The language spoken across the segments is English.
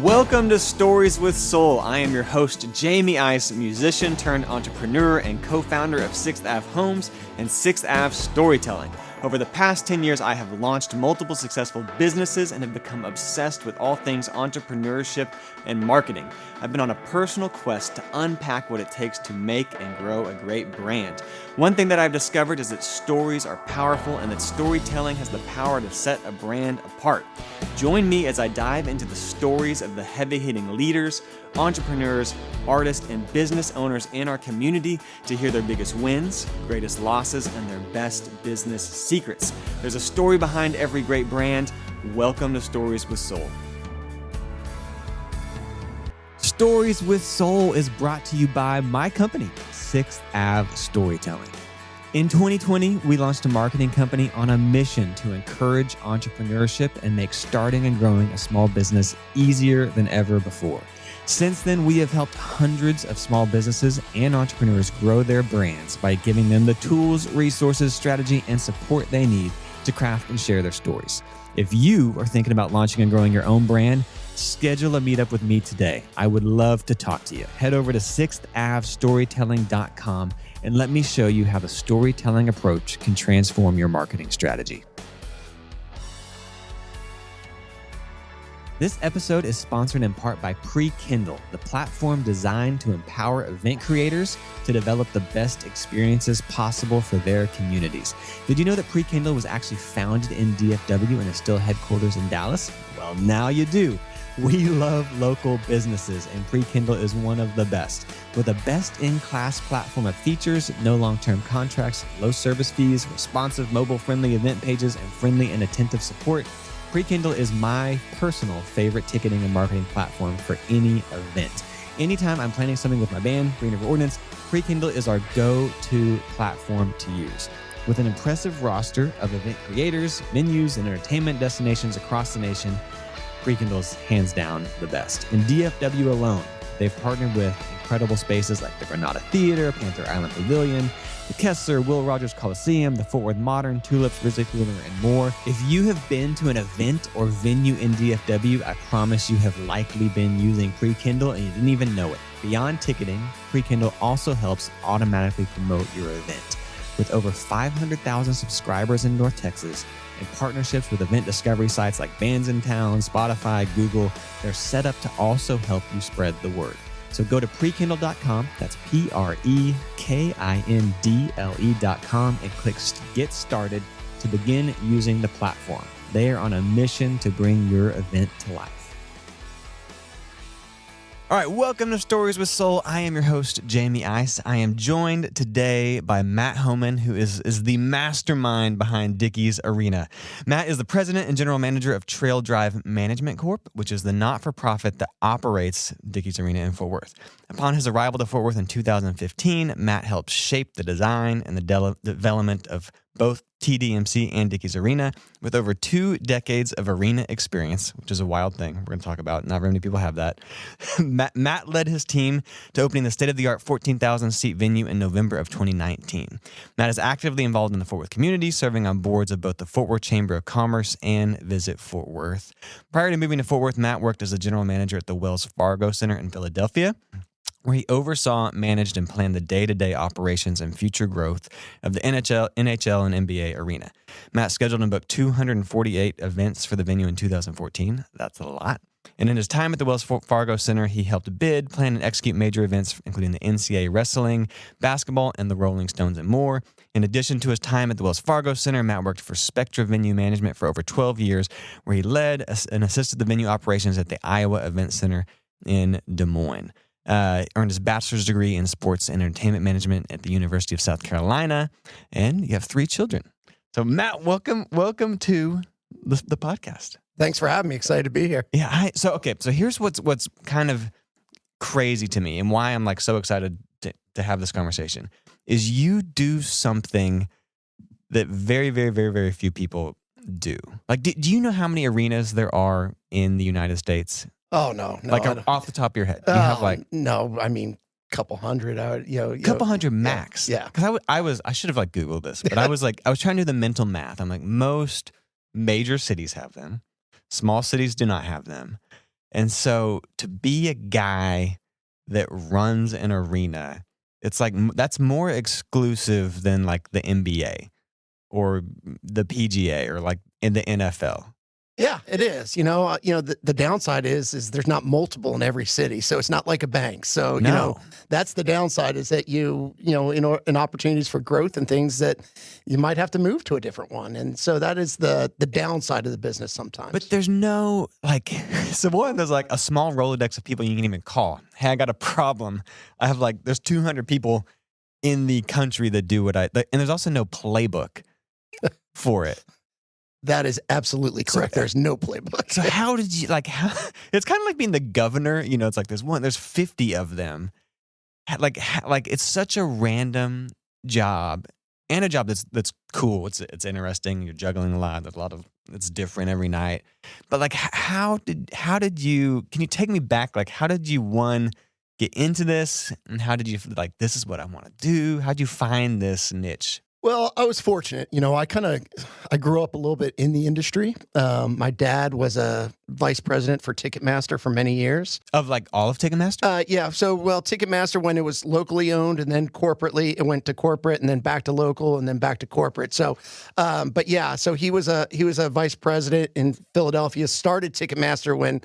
Welcome to Stories with Soul. I am your host, Jamie Ice, musician turned entrepreneur and co-founder of 6th Ave Homes and 6th Ave Storytelling. Over the past 10 years, I have launched multiple successful businesses and have become obsessed with all things entrepreneurship and marketing. I've been on a personal quest to unpack what it takes to make and grow a great brand. One thing that I've discovered is that stories are powerful and that storytelling has the power to set a brand apart. Join me as I dive into the stories of the heavy-hitting leaders, entrepreneurs, artists, and business owners in our community to hear their biggest wins, greatest losses, and their best business secrets. There's a story behind every great brand. Welcome to Stories with Soul. Stories with Soul is brought to you by my company, 6th Ave Storytelling. In 2020, we launched a marketing company on a mission to encourage entrepreneurship and make starting and growing a small business easier than ever before. Since then, we have helped hundreds of small businesses and entrepreneurs grow their brands by giving them the tools, resources, strategy, and support they need to craft and share their stories. If you are thinking about launching and growing your own brand, schedule a meetup with me today. I would love to talk to you. Head over to 6thAveStorytelling.com and let me show you how the storytelling approach can transform your marketing strategy. This episode is sponsored in part by Pre-Kindle, the platform designed to empower event creators to develop the best experiences possible for their communities. Did you know that Pre-Kindle was actually founded in DFW and is still headquarters in Dallas? Well, now you do. We love local businesses, and Pre-Kindle is one of the best. With a best-in-class platform of features, no long-term contracts, low service fees, responsive mobile-friendly event pages, and friendly and attentive support, Pre-Kindle is my personal favorite ticketing and marketing platform for any event. Anytime I'm planning something with my band, Green River Ordinance, Pre-Kindle is our go-to platform to use. With an impressive roster of event creators, venues, and entertainment destinations across the nation, Pre-Kindle is hands down the best. In DFW alone, they've partnered with incredible spaces like the Granada Theater, Panther Island Pavilion, the Kessler, Will Rogers Coliseum, the Fort Worth Modern, Tulips, Grizzly Theater, and more. If you have been to an event or venue in DFW, I promise you have likely been using Pre-Kindle and you didn't even know it. Beyond ticketing, Pre-Kindle also helps automatically promote your event. With over 500,000 subscribers in North Texas and partnerships with event discovery sites like Bands in Town, Spotify, Google, they're set up to also help you spread the word. So go to prekindle.com, that's PREKINDLE.com, and click Get Started to begin using the platform. They are on a mission to bring your event to life. All right, welcome to Stories with Soul. I am your host, Jamie Ice. I am joined today by Matt Homan, who is the mastermind behind Dickies Arena. Matt is the president and general manager of Trail Drive Management Corp., which is the not-for-profit that operates Dickies Arena in Fort Worth. Upon his arrival to Fort Worth in 2015, Matt helped shape the design and the development of both TDMC and Dickies Arena, with over 2 decades of arena experience, which is a wild thing we're going to talk about. Not very many people have that. Matt led his team to opening the state-of-the-art 14,000-seat venue in November of 2019. Matt is actively involved in the Fort Worth community, serving on boards of both the Fort Worth Chamber of Commerce and Visit Fort Worth. Prior to moving to Fort Worth, Matt worked as a general manager at the Wells Fargo Center in Philadelphia, where he oversaw, managed, and planned the day-to-day operations and future growth of the NHL, and NBA arena. Matt scheduled and booked 248 events for the venue in 2014. That's a lot. And in his time at the Wells Fargo Center, he helped bid, plan, and execute major events, including the NCAA wrestling, basketball, and the Rolling Stones, and more. In addition to his time at the Wells Fargo Center, Matt worked for Spectra Venue Management for over 12 years, where he led and assisted the venue operations at the Iowa Event Center in Des Moines. Earned his bachelor's degree in sports and entertainment management at the University of South Carolina, and you have 3 children. So, Matt, welcome to the podcast. Thanks for having me. Excited to be here. Yeah. So here's what's kind of crazy to me, and why I'm like so excited to have this conversation is you do something that very, very, very, very few people do. Like, do you know how many arenas there are in the United States? Oh, no. Like off the top of your head, you have like no. I mean, couple hundred. Couple hundred max. Yeah. Because I should have like Googled this, but I was trying to do the mental math. I'm like, most major cities have them. Small cities do not have them. And so to be a guy that runs an arena, it's like that's more exclusive than like the NBA or the PGA or like in the NFL. Yeah, it is. The downside is there's not multiple in every city, so it's not like a bank. So No. that's the downside is that in opportunities for growth and things that you might have to move to a different one, and so that is the downside of the business sometimes. But there's no like, so one, there's like a small Rolodex of people you can even call. Hey, I got a problem. I have like, there's 200 people in the country that do what and there's also no playbook for it. That is absolutely correct. There's no playbook. So how did you it's kind of like being the governor, it's like there's 50 of them. Like it's such a random job and a job that's cool. It's interesting. You're juggling a lot. There's a lot of, it's different every night. But like, how did you, can you take me back? Like, how did you get into this and how did you like, this is what I want to do? How'd you find this niche? Well, I was fortunate. I grew up a little bit in the industry. My dad was a vice president for Ticketmaster for many years. Of like all of Ticketmaster? Yeah. So, Ticketmaster, when it was locally owned and then corporately, it went to corporate and then back to local and then back to corporate. So, but yeah, so he was a vice president in Philadelphia, started Ticketmaster when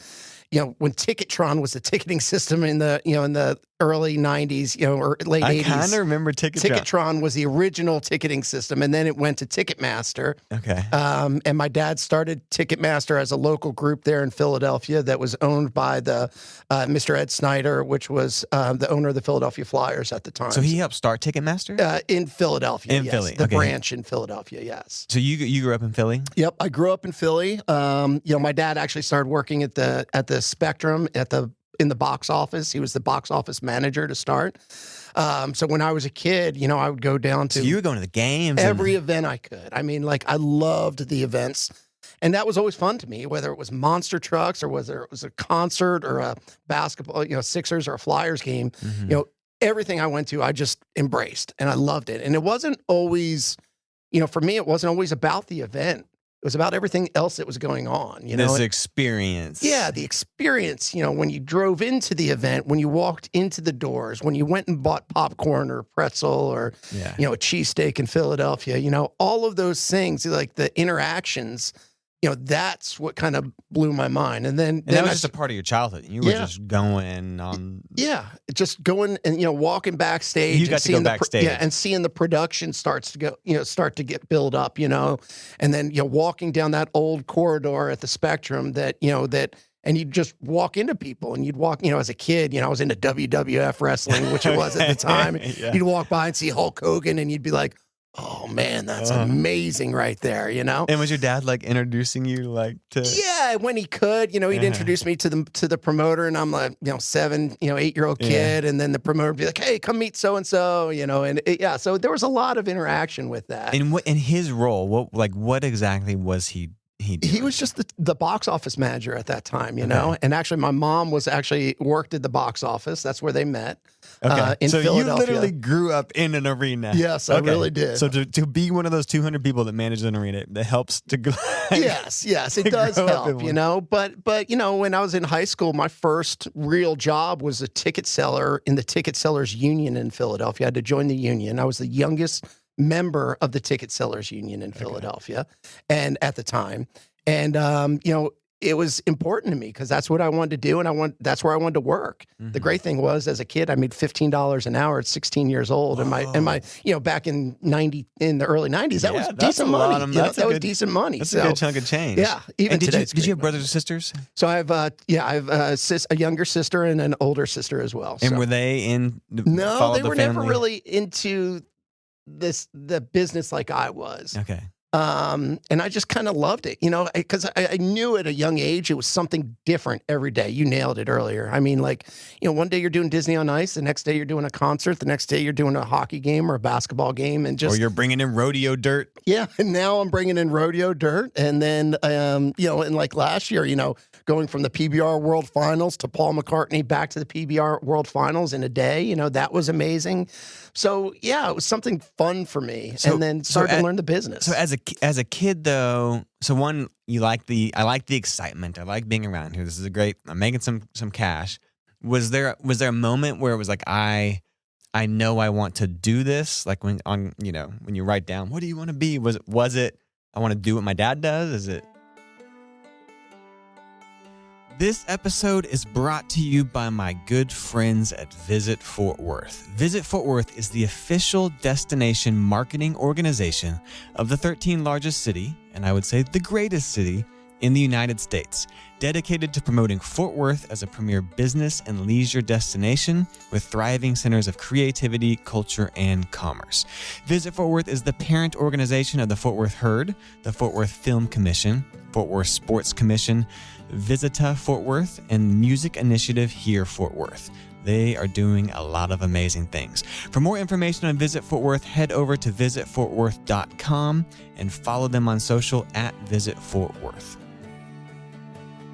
Ticketron was the ticketing system in the early 90s, or late 80s. I kind of remember Ticketron. Ticketron was the original ticketing system, and then it went to Ticketmaster. Okay. And my dad started Ticketmaster as a local group there in Philadelphia that was owned by the Mr. Ed Snyder, which was the owner of the Philadelphia Flyers at the time. So he helped start Ticketmaster? In Philadelphia, in yes. Philly, The okay. branch in Philadelphia, yes. So you grew up in Philly? Yep, I grew up in Philly. My dad actually started working at the Spectrum in the box office. He was the box office manager to start. So when I was a kid, I would go down to. So you were going to the games? Every event I could. I mean, I loved the events. And that was always fun to me, whether it was monster trucks or whether it was a concert or a basketball, Sixers or a Flyers game. Mm-hmm. Everything I went to, I just embraced and I loved it. And it wasn't always, for me, it wasn't always about the event. It was about everything else that was going on. This experience. Yeah, the experience. When you drove into the event, when you walked into the doors, when you went and bought popcorn or pretzel or a cheesesteak in Philadelphia. All of those things, like the interactions. That's what kind of blew my mind. And then that was just a part of your childhood. You were just going on. Yeah, just going and walking backstage. You got to go backstage. And seeing the production start to get built up. And then walking down that old corridor at the Spectrum and you'd just walk into people and you'd walk, as a kid, I was into WWF wrestling, which it was at the time. Yeah. You'd walk by and see Hulk Hogan and you'd be like, oh man, that's amazing right there, And was your dad like introducing you to? Yeah, when he could, he'd introduce me to the promoter, and I'm like, 8-year-old kid, and then the promoter would be like, hey, come meet so and so, so there was a lot of interaction with that. And what in his role, what exactly was he doing? He was just the box office manager at that time, and actually my mom worked at the box office. That's where they met. Okay. In so Philadelphia. You literally grew up in an arena. Yes, I really did. So to be one of those 200 people that manage an arena, that helps to go. Yes, it does help, But when I was in high school, my first real job was a ticket seller in the Ticket Sellers Union in Philadelphia. I had to join the union. I was the youngest member of the Ticket Sellers Union in Philadelphia, and at the time, and it was important to me because that's what I wanted to do, and that's where I wanted to work. Mm-hmm. The great thing was, as a kid, I made $15 an hour at 16 years old, and my back in the early 90s, that was decent money. That was decent money. That's a good chunk of change. Yeah, even today. Did you have brothers or sisters? So I have a younger sister and an older sister as well. And were they in? No, they were never really into the business like I was. Okay. And I just kind of loved it, because I knew at a young age it was something different every day. You nailed it earlier. I mean, one day you're doing Disney on Ice, the next day you're doing a concert, the next day you're doing a hockey game or a basketball game, or you're bringing in rodeo dirt. Yeah, and now I'm bringing in rodeo dirt, and then and last year, going from the PBR World Finals to Paul McCartney back to the PBR World Finals in a day, that was amazing. So yeah, it was something fun for me, and then started to learn the business. So as a as a kid though, so one, I like the excitement. I like being around here. This is I'm making some cash. Was there a moment where it was like I know I want to do this? Like when you write down, what do you want to be? Was it I want to do what my dad does? Is it? This episode is brought to you by my good friends at Visit Fort Worth. Visit Fort Worth is the official destination marketing organization of the 13th largest city, and I would say the greatest city in the United States, dedicated to promoting Fort Worth as a premier business and leisure destination with thriving centers of creativity, culture, and commerce. Visit Fort Worth is the parent organization of the Fort Worth Herd, the Fort Worth Film Commission, Fort Worth Sports Commission, Visita Fort Worth, and Music Initiative Here Fort Worth. They are doing a lot of amazing things. For more information on Visit Fort Worth, head over to visitfortworth.com and follow them on social at Visit Fort Worth.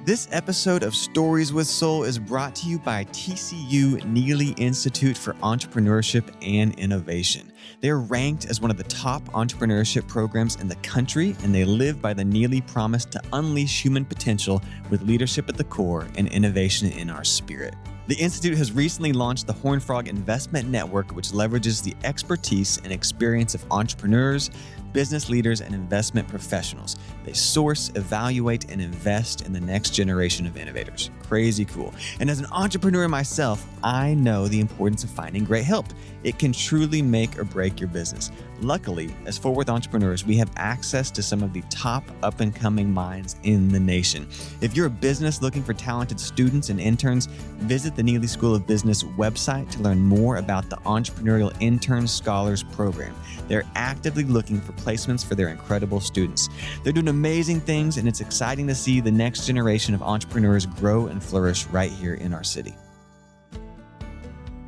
This episode of Stories with Soul is brought to you by TCU Neely Institute for Entrepreneurship and Innovation. They're ranked as one of the top entrepreneurship programs in the country, and they live by the Neely promise to unleash human potential with leadership at the core and innovation in our spirit. The Institute has recently launched the Horned Frog Investment Network, which leverages the expertise and experience of entrepreneurs, business leaders, and investment professionals. They source, evaluate, and invest in the next generation of innovators. Crazy cool. And as an entrepreneur myself, I know the importance of finding great help. It can truly make or break your business. Luckily, as Fort Worth entrepreneurs, we have access to some of the top up-and-coming minds in the nation. If you're a business looking for talented students and interns, visit the Neely School of Business website to learn more about the Entrepreneurial Intern Scholars Program. They're actively looking for placements for their incredible students. They're doing amazing things, and it's exciting to see the next generation of entrepreneurs grow and flourish right here in our city.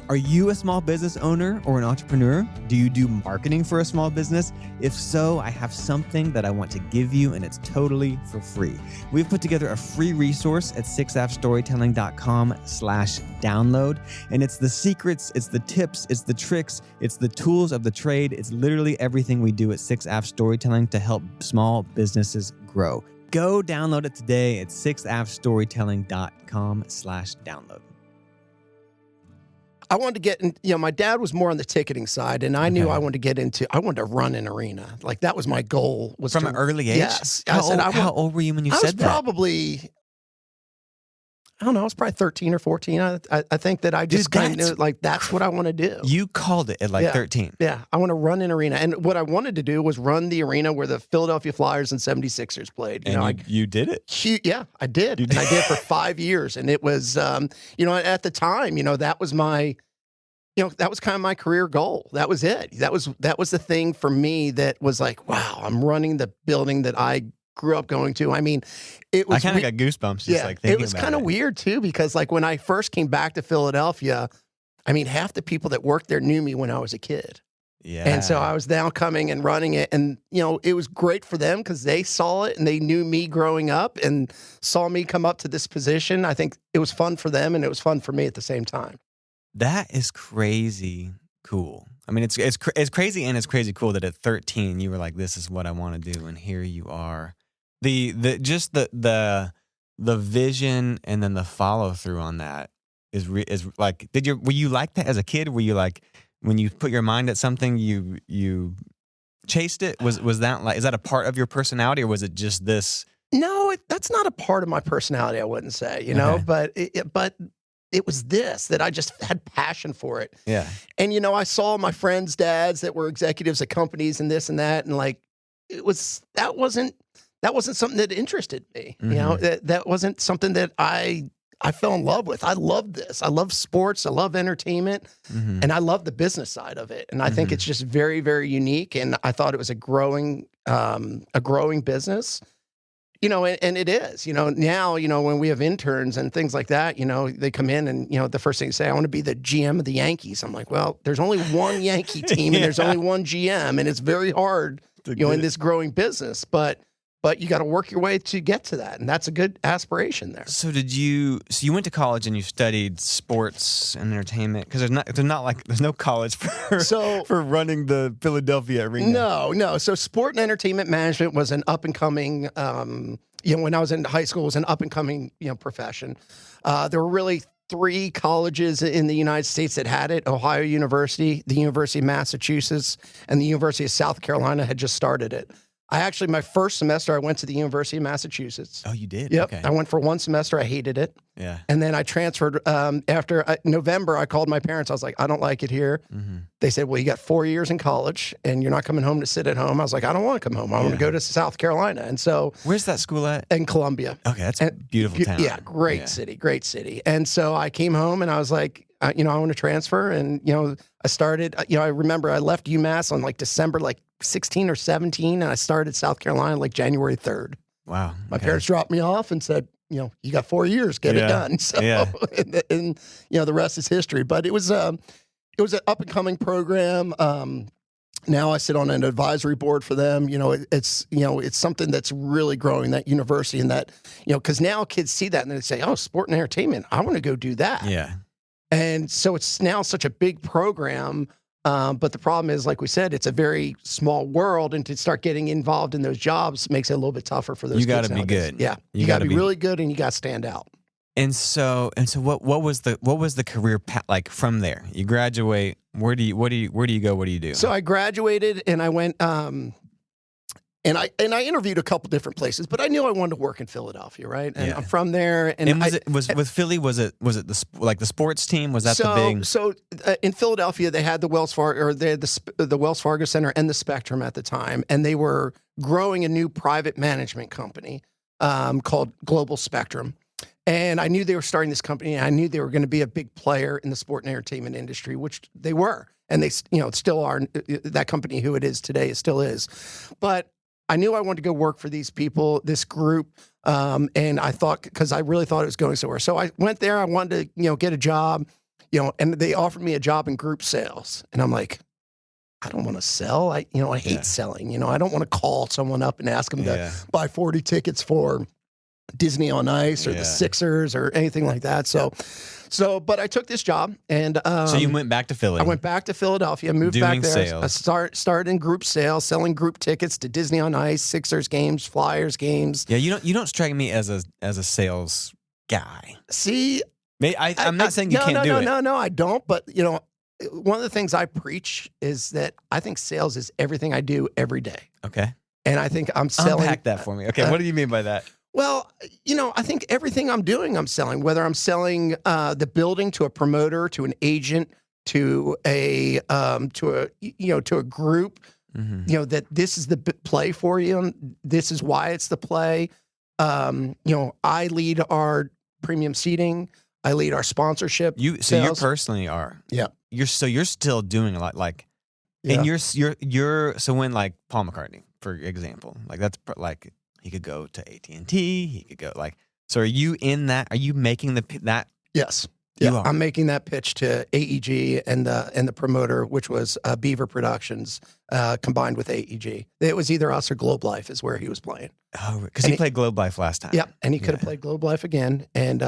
Are you a small business owner or an entrepreneur? Do you do marketing for a small business? If so, I have something that I want to give you, and it's totally for free. We've put together a free resource at 6appstorytelling.com/download, and it's the secrets, it's the tips, it's the tricks, it's the tools of the trade. It's literally everything we do at 6app Storytelling to help small businesses grow. Go download it today at 6appstorytelling.com/download. I wanted to get in, my dad was more on the ticketing side, and I knew I wanted to run an arena. Like that was my goal. Was from an early age? Yes. How old were you when you said that? Probably, I don't know, I was probably 13 or 14. I think that I just kind of knew, like, that's what I want to do. You called it at 13. Yeah, I want to run an arena. And what I wanted to do was run the arena where the Philadelphia Flyers and 76ers played. You did it? Yeah, I did. And I did for 5 years. And it was, at the time, that was my, that was kind of my career goal. That was it. That was the thing for me that was like, wow, I'm running the building that I grew up going to. I mean, it was. I kind of got goosebumps just like thinking about it. It was kind of weird too, because like when I first came back to Philadelphia, I mean, half the people that worked there knew me when I was a kid. Yeah. And so I was now coming and running it, and it was great for them because they saw it and they knew me growing up and saw me come up to this position. I think it was fun for them and it was fun for me at the same time. That is crazy cool. I mean, it's crazy, and it's crazy cool that at 13 you were like, "This is what I want to do," and here you are. The vision and then the follow through on that is like, were you like that as a kid? Were you like, when you put your mind at something, you chased it? Was that like, is that a part of your personality, or was it just this? No, that's not a part of my personality. I wouldn't say, but it was this that I just had passion for it. Yeah. And I saw my friends' dads that were executives at companies and this and that, and like that wasn't something that interested me. Mm-hmm. That wasn't something that I fell in love with. I love this. I love sports. I love entertainment, mm-hmm. and I love the business side of it. And I think it's just very, very unique. And I thought it was a growing business. And it is, now, when we have interns and things like that, they come in and, the first thing they say, I want to be the GM of the Yankees. I'm like, well, there's only one Yankee team and there's only one GM, and it's very hard, in this growing business. But but you got to work your way to get to that. And that's a good aspiration there. So you went to college and you studied sports and entertainment? Because there's no college for running the Philadelphia arena. No. So sport and entertainment management was an up and coming, when I was in high school, it was an up and coming, profession. There were really 3 colleges in the United States that had it: Ohio University, the University of Massachusetts, and the University of South Carolina had just started it. My first semester, I went to the University of Massachusetts. Oh, you did? Yep. Okay. I went for 1 semester. I hated it. Yeah. And then I transferred. After November, I called my parents. I was like, I don't like it here. Mm-hmm. They said, well, you got 4 years in college and you're not coming home to sit at home. I was like, I don't want to come home. I want to go to South Carolina. And so. Where's that school at? In Columbia. Okay. That's a beautiful town. Yeah. Great city. And so I came home and I was like, I want to transfer. And, I started, I remember I left UMass on like December 16 or 17. And I started South Carolina like January 3rd. Wow. My parents dropped me off and said, you got 4 years, get it done. So, and the rest is history. But it was an up and coming program. Now I sit on an advisory board for them. It's something that's really growing, that university, and that, because now kids see that and they say, oh, sport and entertainment, I want to go do that. Yeah. And so it's now such a big program. But the problem is, like we said, it's a very small world, and to start getting involved in those jobs makes it a little bit tougher for those kids. You got to be nowadays. good. Yeah. You got to be really good, and you got to stand out. And so what was the career path like from there? You graduate, where do you go? What do you do? So I graduated and I went and I interviewed a couple different places, but I knew I wanted to work in Philadelphia, right? And I'm from there. And was with Philly? Was it the sports team? Was that the big? So in Philadelphia, they had the Wells Fargo, or they had the Wells Fargo Center and the Spectrum at the time, and they were growing a new private management company called Global Spectrum. And I knew they were starting this company, and I knew they were going to be a big player in the sport and entertainment industry, which they were, and they still are. That company, who it is today, it still is, but I knew I wanted to go work for these people, this group, and I thought, because I really thought it was going somewhere. So I went there. I wanted to, get a job, and they offered me a job in group sales, and I'm like, I don't want to sell. I hate selling. I don't want to call someone up and ask them to buy 40 tickets for Disney on Ice or the Sixers or anything like that. But I took this job, and so you went back to Philly. I went back to Philadelphia, moved back there. Sales. I started in group sales, selling group tickets to Disney on Ice, Sixers games, Flyers games. Yeah, you don't strike me as a sales guy. See, I'm not saying you can't do it. No, I don't. But one of the things I preach is that I think sales is everything I do every day. Okay. And I think I'm selling. Unpack that for me. Okay, what do you mean by that? Well, I think everything I'm doing, I'm selling. Whether I'm selling the building to a promoter, to an agent, to a group, that this is the play for you, and this is why it's the play. I lead our premium seating. I lead our sponsorship. You personally are. Yeah. You're still doing a lot, and you're so when like Paul McCartney, for example, like that's like. He could go to AT&T. He could go So are you in that? Are you making that? Yes. Yeah, I'm making that pitch to AEG and the promoter, which was Beaver Productions, combined with AEG. It was either us or Globe Life is where he was playing. Oh, because he played Globe Life last time. Yeah, and he could have played Globe Life again. And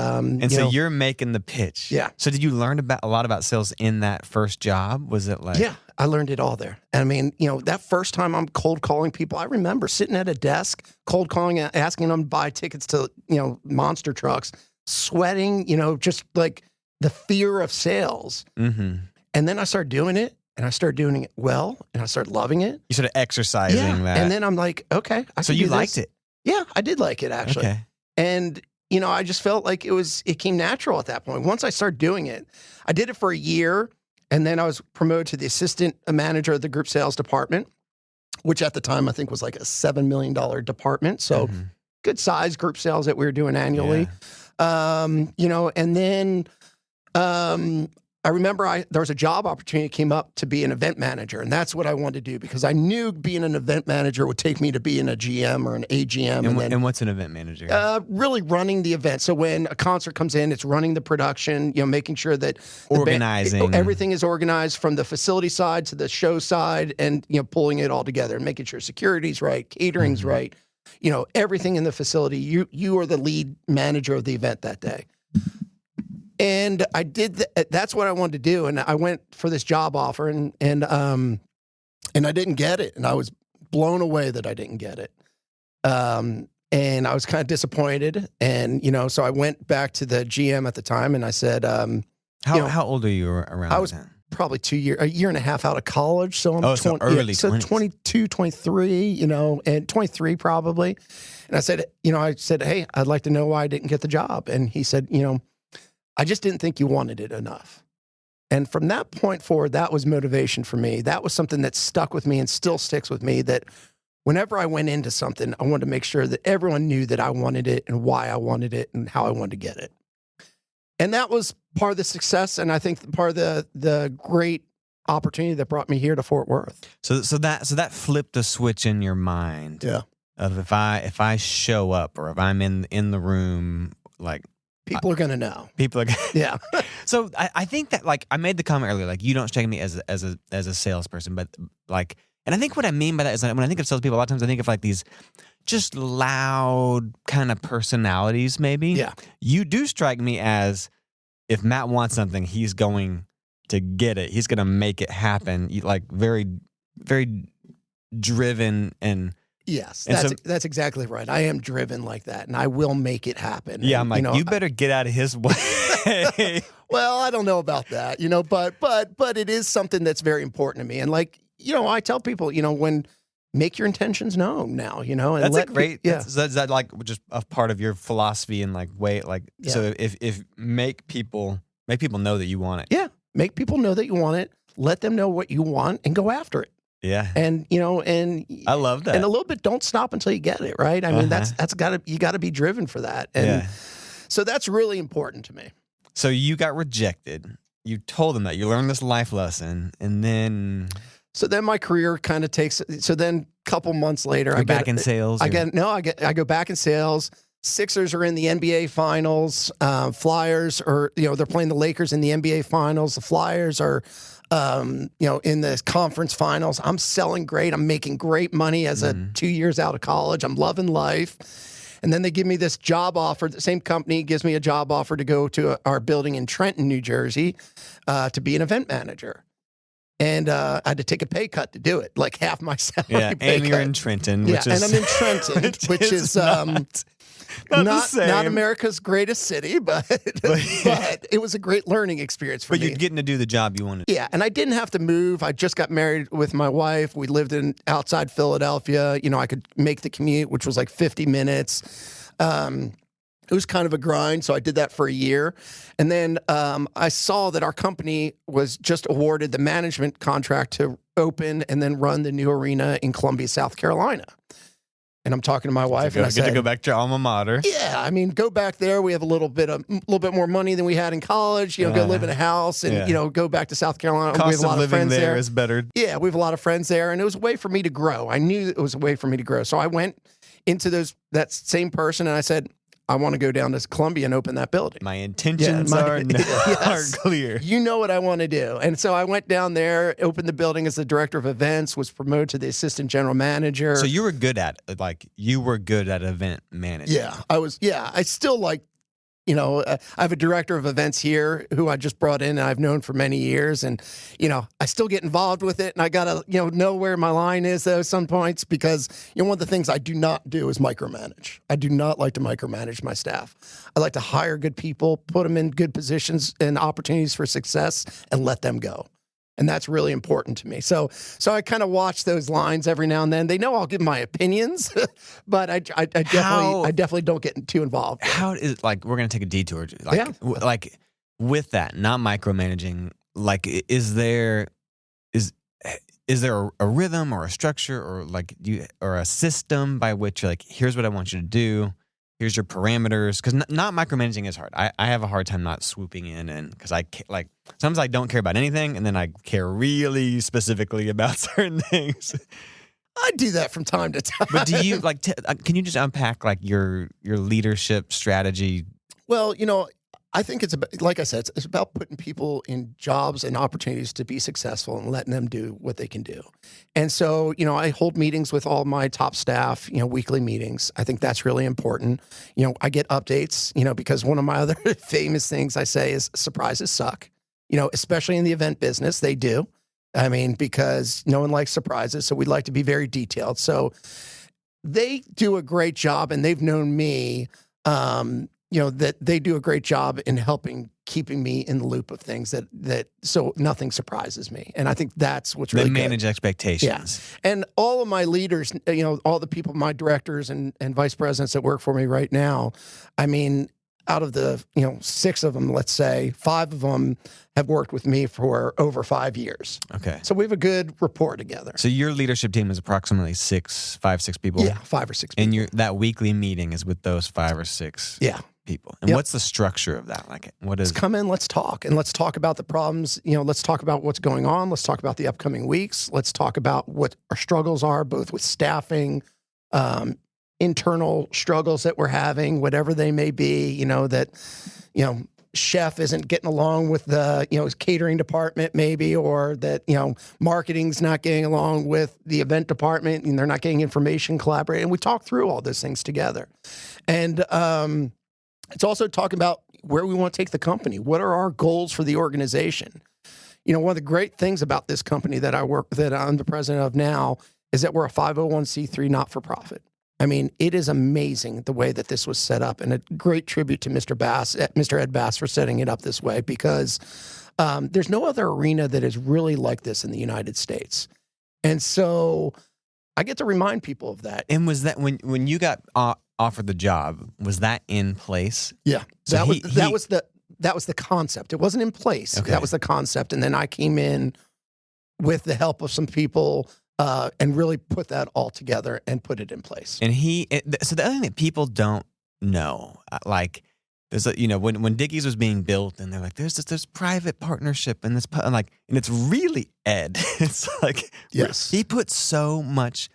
so you're making the pitch. Yeah. So did you learn a lot about sales in that first job? Was it like? Yeah, I learned it all there. And I mean, that first time I'm cold calling people, I remember sitting at a desk, cold calling, asking them to buy tickets to monster trucks, sweating, just like the fear of sales. Mm-hmm. And then I started doing it, and I started doing it well, and I started loving it. You started exercising that. And then I'm like, okay. So you liked it? Yeah, I did like it, actually. Okay. And, I just felt like it came natural at that point. Once I started doing it, I did it for a year, and then I was promoted to the assistant manager of the group sales department, which at the time I think was like a $7 million department. So good size group sales that we were doing annually. Yeah. And then I remember there was a job opportunity that came up to be an event manager, and that's what I wanted to do because I knew being an event manager would take me to being a GM or an AGM. And what's an event manager? Really running the event. So when a concert comes in, it's running the production, making sure that organizing everything is organized from the facility side to the show side, and pulling it all together and making sure security's right, catering's right. everything in the facility. You are the lead manager of the event that day. And I did that's what I wanted to do. And I went for this job offer and I didn't get it. And I was blown away that I didn't get it. And I was kind of disappointed. And, so I went back to the GM at the time and I said, how old are you around I was that? Probably a year and a half out of college. So I'm so early 20s. So 22, 23, and 23 probably. And I said, hey, I'd like to know why I didn't get the job. And he said, I just didn't think you wanted it enough. And from that point forward, that was motivation for me. That was something that stuck with me and still sticks with me, that whenever I went into something, I wanted to make sure that everyone knew that I wanted it and why I wanted it and how I wanted to get it. And that was part of the success, and I think part of the great opportunity that brought me here to Fort Worth. So that flipped a switch in your mind. Yeah. Of if I show up or if I'm in the room, like people are gonna know. People are gonna Yeah. So I think that, like, I made the comment earlier, like, you don't strike me as a salesperson, but like, and I think what I mean by that is that when I think of salespeople, a lot of times I think of like these just loud kind of personalities, maybe. Yeah. You do strike me as, if Matt wants something, he's going to get it. He's going to make it happen. You, like, very, very driven and. Yes, and that's exactly right. I am driven like that, and I will make it happen. Yeah, and, I'm like, you better get out of his way. Well, I don't know about that, but it is something that's very important to me. And like, I tell people, when make your intentions known now, and that's a great. Yeah, is that like just a part of your philosophy and like way, like, yeah. So if make people know that you want it. Yeah, make people know that you want it. Let them know what you want and go after it. Yeah. And, and I love that. And a little bit, don't stop until you get it, right? I mean, you gotta be driven for that. And so that's really important to me. So you got rejected. You told them that you learned this life lesson, and then. So then my career kind of takes, so then a couple months later, I back in sales. I go back in sales. Sixers are in the NBA finals. Flyers are, they're playing the Lakers in the NBA finals. The Flyers are, in the conference finals. I'm selling great. I'm making great money as 2 years out of college. I'm loving life. And then they give me this job offer. The same company gives me a job offer to go to our building in Trenton, New Jersey, to be an event manager. And I had to take a pay cut to do it, like half my salary. Yeah, and you're in Trenton. Yeah, and I'm in Trenton, which is not America's greatest city, but it was a great learning experience for me. But you're getting to do the job you wanted. Yeah, and I didn't have to move. I just got married with my wife. We lived outside Philadelphia. I could make the commute, which was like 50 minutes. It was kind of a grind, so I did that for a year. And then I saw that our company was just awarded the management contract to open and then run the new arena in Columbia, South Carolina. And I'm talking to my wife, and I said, "Get to go back to your alma mater." Yeah, I mean, go back there. We have a little bit more money than we had in college. Go live in a house, and go back to South Carolina. Cost we have a lot of living friends there is better. Yeah, we have a lot of friends there, and it was a way for me to grow. I knew it was a way for me to grow, so I went into that same person, and I said, I want to go down to Columbia and open that building. My intentions are clear. You know what I want to do. And so I went down there, opened the building as the director of events, was promoted to the assistant general manager. So you were good at event management. Yeah, I was. Yeah, I still like, I have a director of events here who I just brought in and I've known for many years. And, I still get involved with it. And I got to, know where my line is, though, some points, because, one of the things I do not do is micromanage. I do not like to micromanage my staff. I like to hire good people, put them in good positions and opportunities for success, and let them go. And that's really important to me. So I kind of watch those lines every now and then. They know I'll give my opinions, but I definitely don't get too involved. How is, like, we're going to take a detour. Like with that, not micromanaging, like, is there a rhythm or a structure or or a system by which you're like, here's what I want you to do. Here's your parameters, because not micromanaging is hard. I have a hard time not swooping in, and because sometimes I don't care about anything, and then I care really specifically about certain things. I do that from time to time. But do you can you just unpack your leadership strategy? Well, I think it's about, like I said, it's about putting people in jobs and opportunities to be successful and letting them do what they can do. And so, I hold meetings with all my top staff, weekly meetings. I think that's really important. I get updates, because one of my other famous things I say is surprises suck, especially in the event business, they do. I mean, because no one likes surprises. So we like to be very detailed. So they do a great job, and they've known me, that they do a great job in keeping me in the loop of things that so nothing surprises me. And I think that's what's really good. They manage expectations. Yeah. And all of my leaders, all the people, my directors and vice presidents that work for me right now, I mean, out of the, 6 of them, let's say, 5 of them have worked with me for over 5 years. Okay. So we have a good rapport together. So your leadership team is approximately 6 people? Yeah, 5 or 6 people. And that weekly meeting is with those 5 or 6 people. And what's the structure of that? Like, what is? Let's come in, let's talk. And let's talk about the problems. Let's talk about what's going on. Let's talk about the upcoming weeks. Let's talk about what our struggles are, both with staffing, internal struggles that we're having, whatever they may be, chef isn't getting along with the, catering department maybe, or that, marketing's not getting along with the event department and they're not getting information collaborating. And we talk through all those things together. And it's also talking about where we want to take the company. What are our goals for the organization? One of the great things about this company that I'm the president of now is that we're a 501c3 not-for-profit. I mean, it is amazing the way that this was set up, and a great tribute to Mr. Ed Bass for setting it up this way, because there's no other arena that is really like this in the United States. And so I get to remind people of that. And was that when you got offered the job, was that in place? Yeah. So that was the concept. It wasn't in place. Okay. That was the concept. And then I came in with the help of some people and really put that all together and put it in place. And so the other thing that people don't know, like there's when Dickies was being built, and they're like, there's this private partnership and and it's really Ed. It's like, yes, he put so much,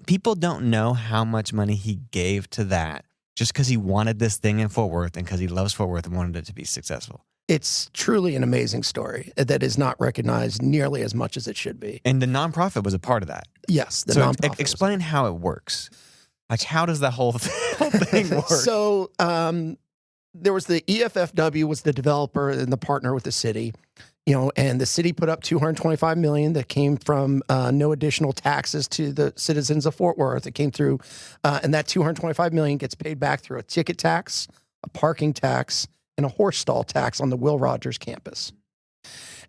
people don't know how much money he gave to that just because he wanted this thing in Fort Worth and because he loves Fort Worth and wanted it to be successful. It's truly an amazing story that is not recognized nearly as much as it should be. And the nonprofit was a part of that. Yes, the nonprofit. Explain how it works. Like, how does that whole thing work? So there was the EFFW was the developer and the partner with the city, and the city put up $225 million that came from no additional taxes to the citizens of Fort Worth. It came through, and that $225 million gets paid back through a ticket tax, a parking tax, and a horse stall tax on the Will Rogers campus.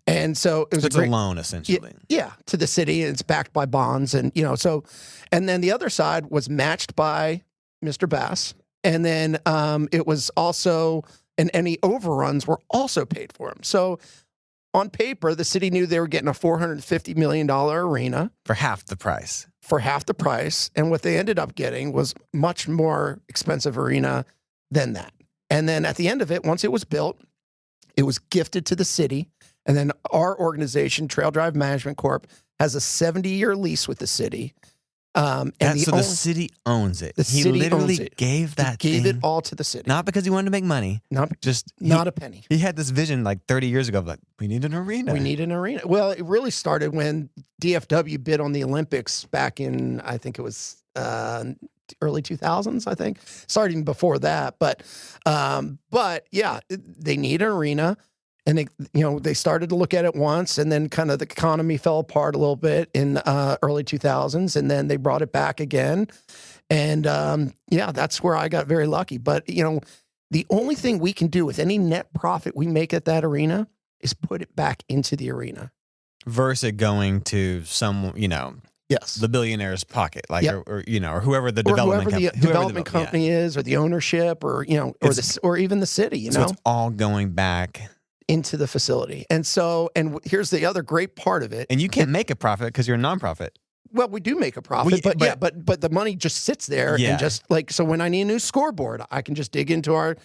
And so it was a loan, essentially. Yeah, to the city. It's backed by bonds. And, and then the other side was matched by Mr. Bass. And then it was also, and any overruns were also paid for him. So on paper, the city knew they were getting a $450 million arena. For half the price. And what they ended up getting was much more expensive arena than that. And then at the end of it, once it was built, it was gifted to the city. And then our organization, Trail Drive Management Corp., has a 70-year lease with the city. The city owns it. He literally gave it all to the city. Not because he wanted to make money. Not a penny. He had this vision 30 years ago of we need an arena. We need an arena. Well, it really started when DFW bid on the Olympics back in, I think it was early 2000s, I think. Starting before that. But yeah, they need an arena. And they started to look at it once, and then kind of the economy fell apart a little bit in early 2000s, and then they brought it back again. And that's where I got very lucky. But the only thing we can do with any net profit we make at that arena is put it back into the arena, versus it going to some yes, the billionaire's pocket, yep. or whoever the development company is, or the ownership, or or even the city. So it's all going back into the facility. And so, and here's the other great part of it. And you can't make a profit because you're a nonprofit. Well, we do make a profit, but the money just sits there and just so when I need a new scoreboard, I can just dig into our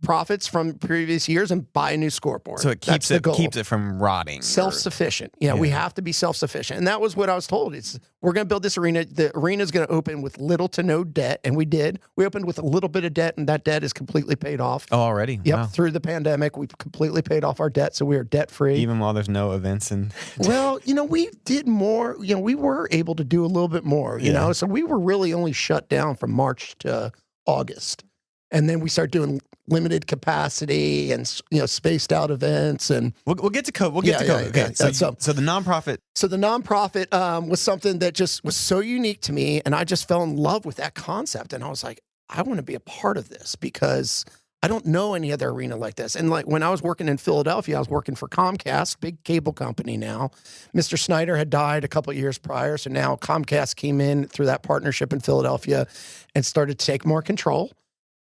profits from previous years and buy a new scoreboard. So it keeps it from rotting. Self-sufficient. Yeah, we have to be self-sufficient. And that was what I was told. We're going to build this arena. The arena is going to open with little to no debt. And we did. We opened with a little bit of debt, and that debt is completely paid off. Oh, already? Yep. Wow. Through the pandemic, we've completely paid off our debt. So we are debt-free. Even while there's no events. Well, we did more. We were able to do a little bit more, you know. So we were really only shut down from March to August. And then we start doing limited capacity and spaced out events, and we'll get to COVID. We'll get to COVID. Okay. So the nonprofit. So the nonprofit was something that just was so unique to me, and I just fell in love with that concept. And I was like, I want to be a part of this because I don't know any other arena like this. And like when I was working in Philadelphia, I was working for Comcast, big cable company now. Mr. Snyder had died a couple of years prior, so now Comcast came in through that partnership in Philadelphia and started to take more control.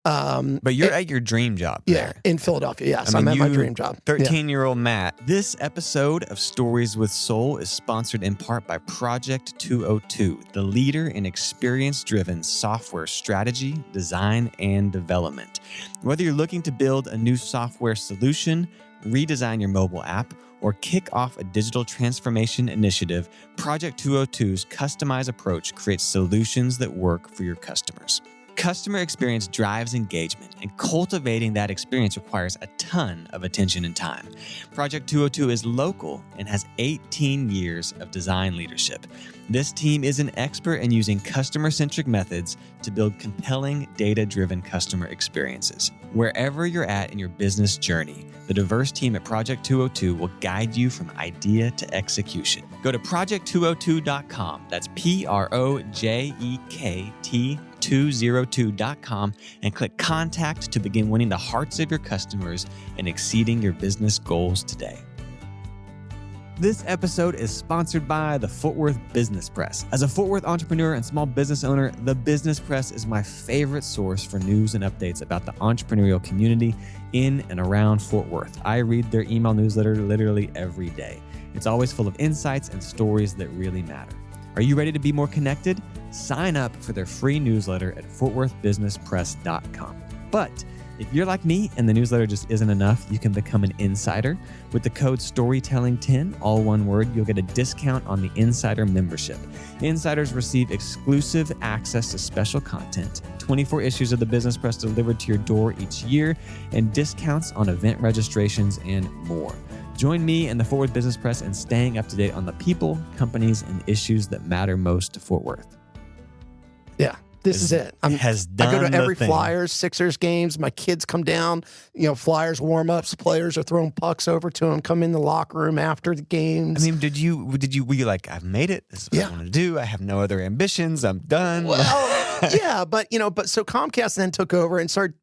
But you're at your dream job there. In Philadelphia. Yes, I'm at my dream job. 13-year-old Matt. This episode of Stories with Soul is sponsored in part by Project 202, the leader in experience-driven software strategy, design, and development. Whether you're looking to build a new software solution, redesign your mobile app, or kick off a digital transformation initiative, Project 202's customized approach creates solutions that work for your customers. Customer experience drives engagement, and cultivating that experience requires a ton of attention and time. Project 202 is local and has 18 years of design leadership. This team is an expert in using customer-centric methods to build compelling, data-driven customer experiences. Wherever you're at in your business journey, the diverse team at Project 202 will guide you from idea to execution. Go to project202.com. That's projekt202.com and click Contact to begin winning the hearts of your customers and exceeding your business goals today. This episode is sponsored by the Fort Worth Business Press. As a Fort Worth entrepreneur and small business owner, the Business Press is my favorite source for news and updates about the entrepreneurial community in and around Fort Worth. I read their email newsletter literally every day. It's always full of insights and stories that really matter. Are you ready to be more connected? Sign up for their free newsletter at fortworthbusinesspress.com. But if you're like me and the newsletter just isn't enough, you can become an insider. With the code STORYTELLING10, all one word, you'll get a discount on the insider membership. Insiders receive exclusive access to special content, 24 issues of the Business Press delivered to your door each year, and discounts on event registrations and more. Join me and the Fort Worth Business Press in staying up to date on the people, companies, and issues that matter most to Fort Worth. Yeah. This is it. I go to every Flyers, Sixers games. My kids come down, Flyers warm-ups, players are throwing pucks over to them, come in the locker room after the games. I mean, were you like, I've made it. This is what I want to do. I have no other ambitions. I'm done. Well, yeah, but so Comcast then took over and started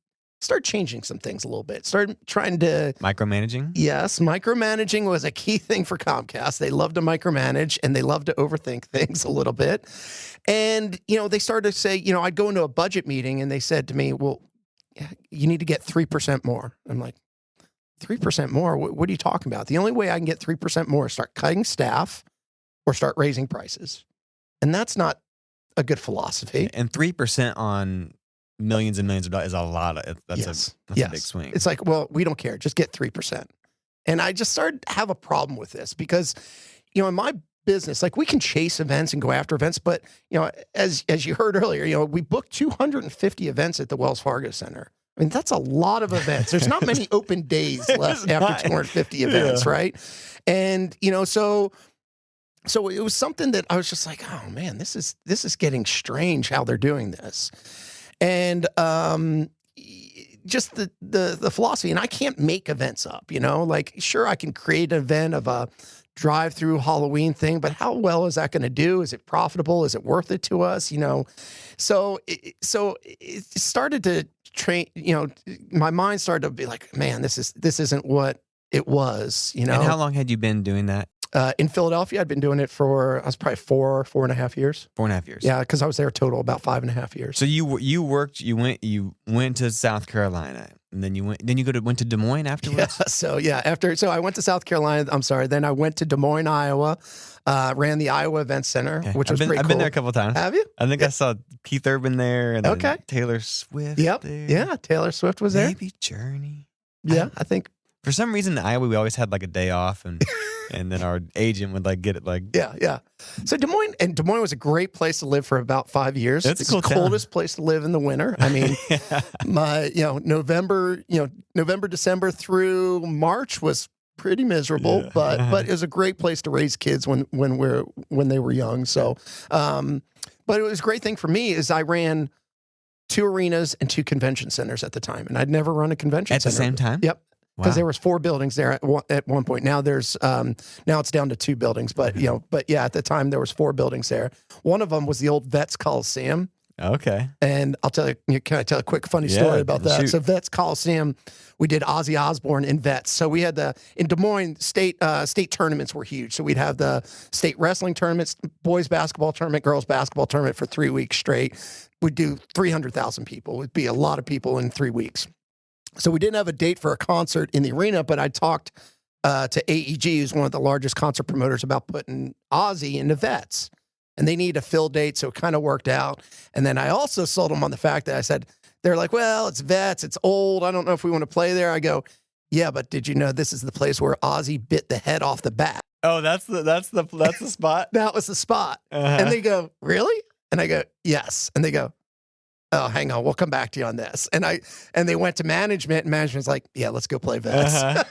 changing some things a little bit. Started trying to... Micromanaging? Yes, micromanaging was a key thing for Comcast. They love to micromanage, and they love to overthink things a little bit. And, they started to say, I'd go into a budget meeting, and they said to me, well, you need to get 3% more. I'm like, 3% more? What are you talking about? The only way I can get 3% more is start cutting staff or start raising prices. And that's not a good philosophy. And 3% on... millions and millions of dollars is a lot. That's a big swing. It's like, well, we don't care. Just get 3%. And I just started to have a problem with this because, in my business, like we can chase events and go after events, but, as you heard earlier, we booked 250 events at the Wells Fargo Center. I mean, that's a lot of events. There's not many open days left after 250 events, right? And, so it was something that I was just like, oh man, this is getting strange how they're doing this. And just the philosophy, and I can't make events up, like sure I can create an event of a drive-through Halloween thing, but how well is that going to do? Is it profitable? Is it worth it to us? So it started to train. My mind started to be like, man, this isn't what it was. And how long had you been doing that? In Philadelphia, I'd been doing it I was probably 4.5 years. 4.5 years. Yeah, because I was there total about 5.5 years. So you went to South Carolina, and then you went to Des Moines afterwards. So I went to South Carolina. I'm sorry. Then I went to Des Moines, Iowa. Ran the Iowa Event Center, which was pretty cool. I've been there a couple of times. Have you? I think I saw Keith Urban there, and then Taylor Swift. Yep. There. Yeah, Taylor Swift was there. Maybe Journey. Yeah, I think. For some reason, in Iowa, we always had like a day off, and then our agent would like get it like. Yeah. So Des Moines was a great place to live for about 5 years. It's the coldest place to live in the winter. I mean, November, December through March was pretty miserable, but it was a great place to raise kids when they were young. So, but it was a great thing for me is I ran 2 arenas and 2 convention centers at the time, and I'd never run a convention center at the same time. Yep. Because there was 4 buildings there at one point. Now now it's down to 2 buildings, but at the time there was 4 buildings there. One of them was the old Vets Coliseum. Okay. And I'll tell you, can I tell a quick funny story about that? Shoot. So Vets Coliseum, we did Ozzy Osbourne in Vets. So we had in Des Moines, state tournaments were huge. So we'd have the state wrestling tournaments, boys basketball tournament, girls basketball tournament for 3 weeks straight. We'd do 300,000 people. It would be a lot of people in 3 weeks. So we didn't have a date for a concert in the arena, but I talked to AEG, who's one of the largest concert promoters, about putting Ozzy into Vets. And they need a fill date, so it kind of worked out. And then I also sold them on the fact that I said, they're like, well, it's Vets, it's old. I don't know if we want to play there. I go, yeah, but did you know this is the place where Ozzy bit the head off the bat? Oh, that's the spot? That was the spot. And they go, really? And I go, yes. And they go, oh, hang on, we'll come back to you on this. And they went to management, and management's like, yeah, let's go play Vets.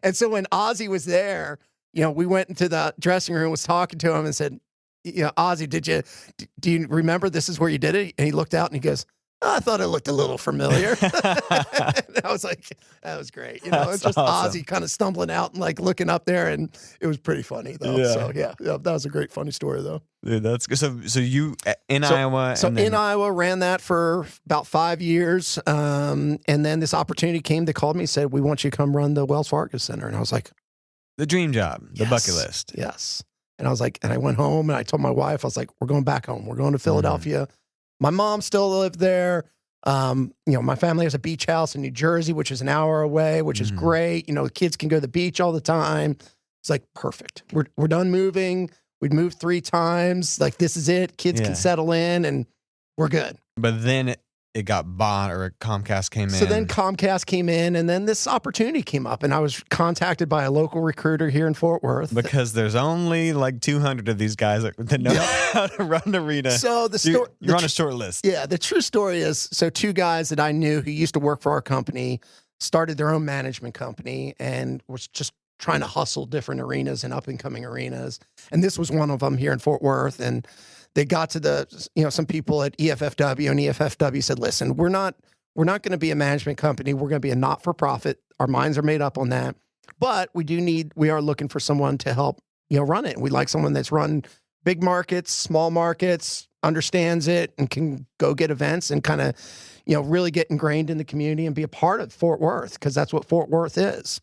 And so when Ozzy was there, we went into the dressing room, was talking to him and said, Ozzy, do you remember this is where you did it? And he looked out and he goes, oh, I thought it looked a little familiar. And I was like, that was great. It's just awesome. Ozzy kind of stumbling out and like looking up there, and it was pretty funny though. Yeah. So yeah, that was a great funny story though. Dude, that's good. So you in Iowa. So in Iowa, ran that for about 5 years. And then this opportunity came. They called me and said, we want you to come run the Wells Fargo Center. And I was like, the dream job, the bucket list. Yes. And I was like, and I went home and I told my wife, I was like, we're going back home. We're going to Philadelphia. My mom still lived there. My family has a beach house in New Jersey, which is an hour away, which is great. The kids can go to the beach all the time. It's like, perfect. We're done moving. We'd moved 3 times. Like, this is it. Kids can settle in and we're good. But then it got bought, or Comcast came in. So then Comcast came in, and then this opportunity came up, and I was contacted by a local recruiter here in Fort Worth. Because there's only like 200 of these guys that know how to run an arena. So you're on a short list. Yeah, the true story is, so 2 guys that I knew who used to work for our company started their own management company and was just trying to hustle different arenas and up-and-coming arenas. And this was one of them here in Fort Worth, and they got to some people at EFFW, and EFFW said, listen, we're not going to be a management company. We're going to be a not-for-profit. Our minds are made up on that. But we are looking for someone to help, run it. We'd like someone that's run big markets, small markets, understands it, and can go get events and kind of, really get ingrained in the community and be a part of Fort Worth, because that's what Fort Worth is.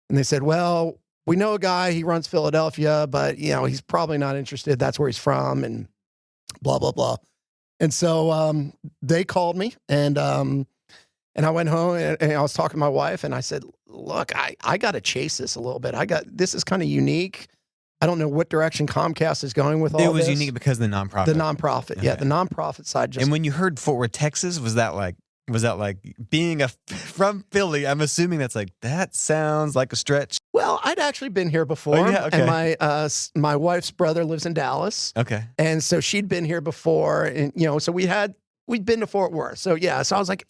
And they said, well, we know a guy, he runs Philadelphia, but, he's probably not interested. That's where he's from, and blah, blah, blah. And so they called me, and I went home, and I was talking to my wife, and I said, look, I got to chase this a little bit. This is kind of unique. I don't know what direction Comcast is going with all this. It was unique because of the nonprofit. The nonprofit, yeah, the nonprofit side. And when you heard Fort Worth, Texas, was that like being from Philly? I'm assuming that's like, that sounds like a stretch. Well, I'd actually been here before, and my wife's brother lives in Dallas. Okay, and so she'd been here before, and so we'd been to Fort Worth. So yeah, so I was like,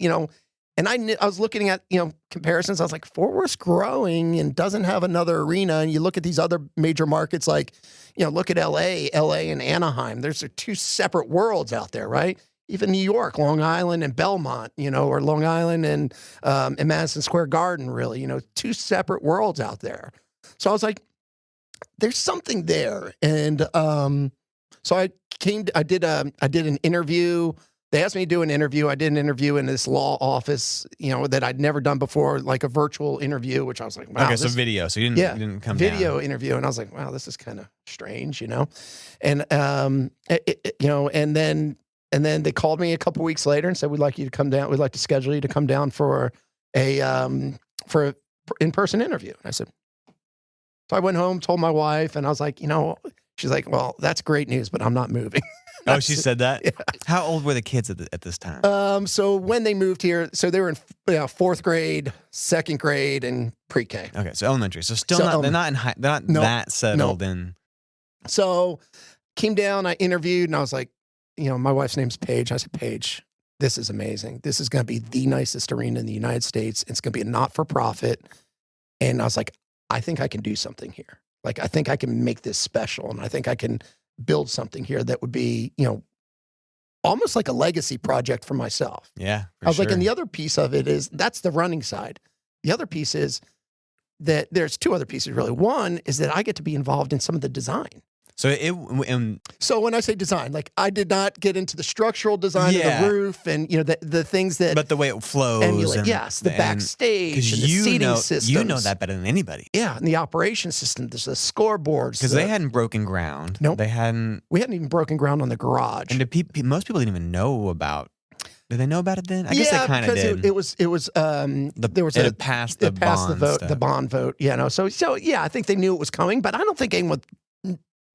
and I was looking at comparisons. I was like, Fort Worth's growing and doesn't have another arena. And you look at these other major markets, like look at LA and Anaheim. There's 2 separate worlds out there, right? Even New York, Long Island and Belmont, or Long Island and Madison Square Garden, really, 2 separate worlds out there. So I was like, there's something there. And so I did an interview They asked me to do an interview. I did an interview in this law office, that I'd never done before, like a virtual interview, which I was like, wow. Okay, so video. So you didn't come video down. interview. And I was like, wow, this is kind of strange, And, and then they called me a couple weeks later and said, we'd like you to come down. We'd like to schedule you to come down for an in-person interview. And I said, so I went home, told my wife, and I was like, she's like, well, that's great news, but I'm not moving. Oh, she said that? Yeah. How old were the kids at this time? So when they moved here, so they were in fourth grade, second grade, and pre-K. Okay, so elementary. So still not, they're not in high, they're not that settled in. So came down, I interviewed, and I was like, my wife's name's Paige. I said, Paige, this is amazing. This is going to be the nicest arena in the United States. It's going to be a not-for-profit. And I was like, I think I can do something here. Like, I think I can make this special, and I think I can build something here that would be, almost like a legacy project for myself. Yeah, I was like, and the other piece of it is, that's the running side. The other piece is that there's two other pieces, really. One is that I get to be involved in some of the design. So so when I say design, like I did not get into the structural design of the roof and the things that, but the way it flows, the backstage, and the seating systems. You know that better than anybody. Yeah, and the operation system, there's the scoreboards. Because they hadn't broken ground. Nope. They hadn't. We hadn't even broken ground on the garage. And most people didn't even know about. Did they know about it then? I guess they kind of did. It was. There was it passed the bond vote. So yeah, I think they knew it was coming, but I don't think anyone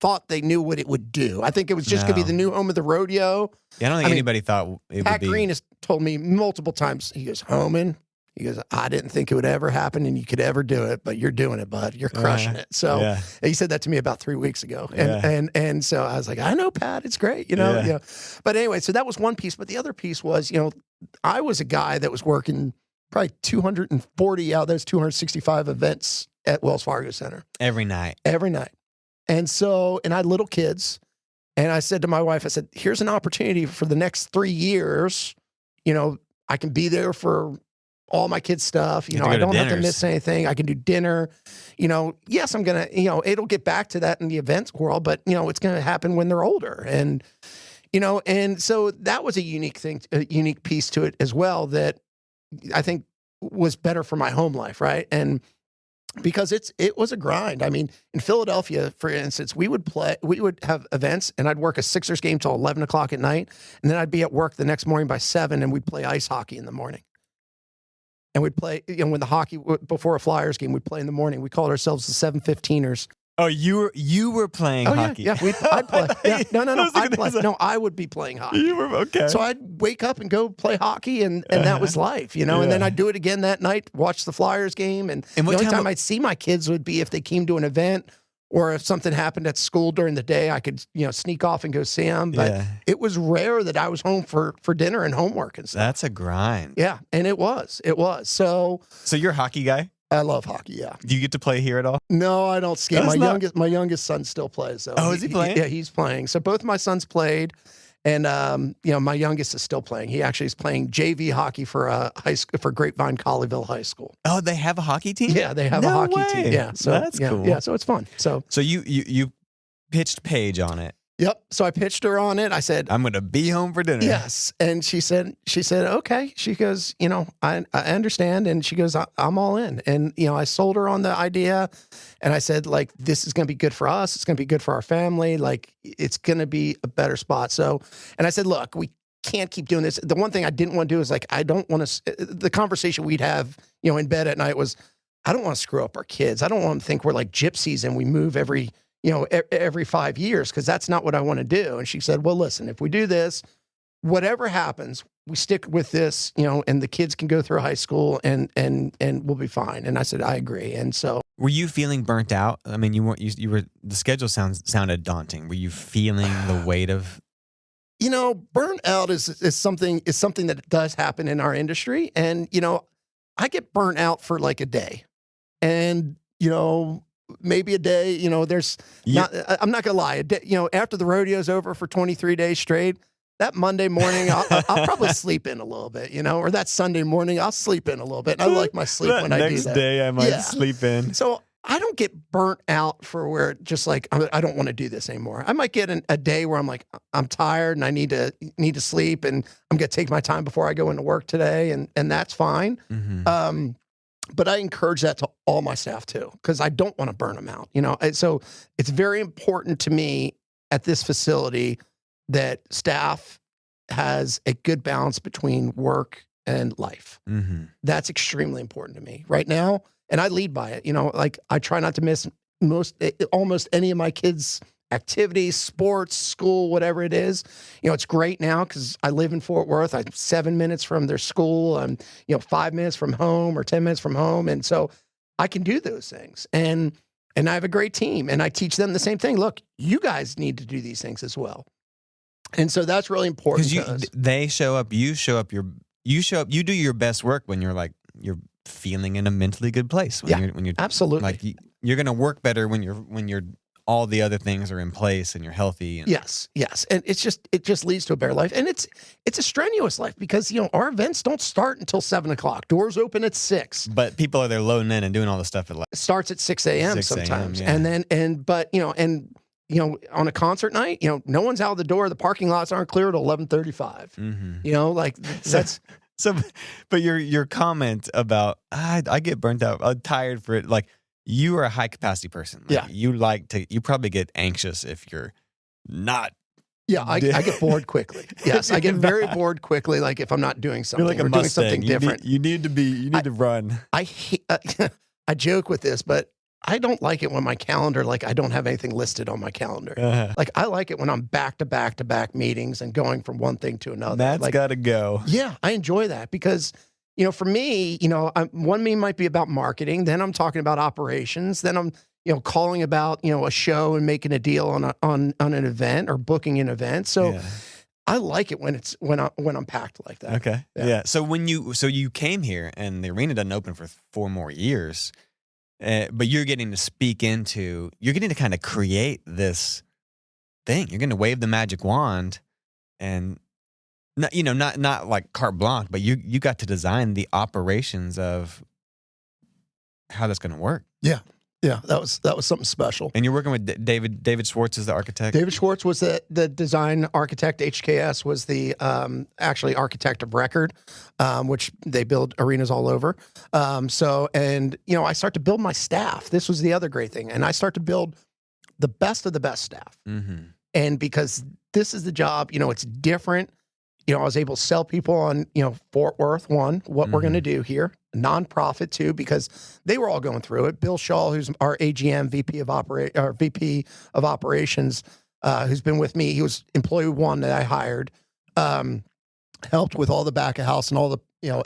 thought they knew what it would do. I think it was just going to be the new home of the rodeo. Yeah, I don't think anybody thought it would be. Pat Green has told me multiple times, he goes, Homan, I didn't think it would ever happen and you could ever do it, but you're doing it, bud. You're crushing it. So he said that to me about 3 weeks ago. And so I was like, I know, Pat, it's great, But anyway, so that was one piece. But the other piece was, I was a guy that was working probably 240 out of those 265 events at Wells Fargo Center. Every night. And I had little kids, and I said to my wife, I said, here's an opportunity for the next 3 years. I can be there for all my kids' stuff. I don't have to miss anything. I can do dinner. Yes, I'm going to, it'll get back to that in the events world, but, it's going to happen when they're older. And, and so that was a unique thing, a unique piece to it as well that I think was better for my home life, right? And because it was a grind. I mean, in Philadelphia, for instance, we would have events and I'd work a Sixers game till 11 o'clock at night. And then I'd be at work the next morning by 7 and we'd play ice hockey in the morning. And we'd play, when the hockey, before a Flyers game, we'd play in the morning. We called ourselves the 715ers. Oh, you were playing hockey. Yeah, I'd play. Yeah, no, I'd play. No, I would be playing hockey. You were okay. So I'd wake up and go play hockey, and that was life, And then I'd do it again that night, watch the Flyers game, and the only time I'd see my kids would be if they came to an event or if something happened at school during the day. I could sneak off and go see them, but it was rare that I was home for dinner and homework and stuff. That's a grind. Yeah, and it was. So you're a hockey guy? I love hockey, yeah. Do you get to play here at all? No, I don't skate. My youngest son still plays. So is he playing? Yeah, he's playing. So both my sons played, and my youngest is still playing. He actually is playing JV hockey for high school, for Grapevine Colleyville High School. Oh, they have a hockey team? Yeah, they have a hockey team. Yeah, so that's cool. Yeah, so it's fun. So you pitched Paige on it. Yep. So I pitched her on it. I said, I'm going to be home for dinner. Yes. And she said, okay. She goes, I understand. And she goes, I'm all in. And, I sold her on the idea. And I said, like, this is going to be good for us. It's going to be good for our family. Like, it's going to be a better spot. So, and I said, look, we can't keep doing this. The one thing I didn't want to do is like, I don't want to, the conversation we'd have, in bed at night was, I don't want to screw up our kids. I don't want them to think we're like gypsies and we move every 5 years, because that's not what I want to do. And she said, well, listen, if we do this, whatever happens, we stick with this, and the kids can go through high school and we'll be fine. And I said, I agree. And so, were you feeling burnt out? I mean, you were, the schedule sounded daunting. Were you feeling the weight of? Burnout is something that does happen in our industry. And, I get burnt out for like a day, and, maybe a day, there's I'm not gonna lie, a day, after the rodeo's over for 23 days straight, that Monday morning, I'll probably sleep in a little bit, or that Sunday morning, I'll sleep in a little bit. And I like my sleep when I do that. Next day, I might sleep in. So I don't get burnt out for where just like I don't want to do this anymore. I might get a day where I'm like, I'm tired and I need to sleep, and I'm gonna take my time before I go into work today, and that's fine. But I encourage that to all my staff too, because I don't want to burn them out. And so it's very important to me at this facility that staff has a good balance between work and life. That's extremely important to me right now. And I lead by it, like I try not to miss almost any of my kids' activities, sports, school, whatever it is. It's great now because I live in Fort Worth. I'm 7 minutes from their school. I'm, 5 minutes from home or 10 minutes from home. And so I can do those things. And I have a great team, and I teach them the same thing. Look, you guys need to do these things as well. And so that's really important. Because they show up, you show up, you do your best work when you're feeling in a mentally good place. When you're absolutely, like you're going to work better when you're all the other things are in place and you're healthy. And yes, and it just leads to a better life, and it's a strenuous life because our events don't start until 7 o'clock. Doors open at 6. But people are there loading in and doing all the stuff at it starts at 6 a.m. sometimes, yeah. but on a concert night, no one's out the door. The parking lots aren't clear at 11:35. Like that's. So, but your comment about I get burnt out, I'm tired for it. Like you are a high capacity person. Like, you probably get anxious if you're not. Yeah, I get bored quickly. Yes, I get very bored quickly. Like if I'm not doing something, you're like a doing something different. You need to run. I joke with this, but I don't like it when my calendar, like I don't have anything listed on my calendar. Like I like it when I'm back to back to back meetings and going from one thing to another. That's got to go. Yeah, I enjoy that because, for me, one meeting might be about marketing. Then I'm talking about operations. Then I'm, calling about, a show and making a deal on an event or booking an event. So I like it when I'm packed like that. Okay. Yeah. So you came here and the arena doesn't open for 4 more years. But you're getting to kind of create this thing. You're going to wave the magic wand and not like carte blanche, but you got to design the operations of how that's going to work. Yeah. Yeah, that was something special. And you're working with David Schwartz as the architect? David Schwartz was the design architect. HKS was the actually architect of record, which they build arenas all over. I start to build my staff. This was the other great thing. And I start to build the best of the best staff. And because this is the job, it's different. I was able to sell people on, Fort Worth, what we're going to do here. Nonprofit too, because they were all going through it. Bill Shaw, who's our AGM, VP of Operations, who's been with me. He was employee 1 that I hired, helped with all the back of house and all the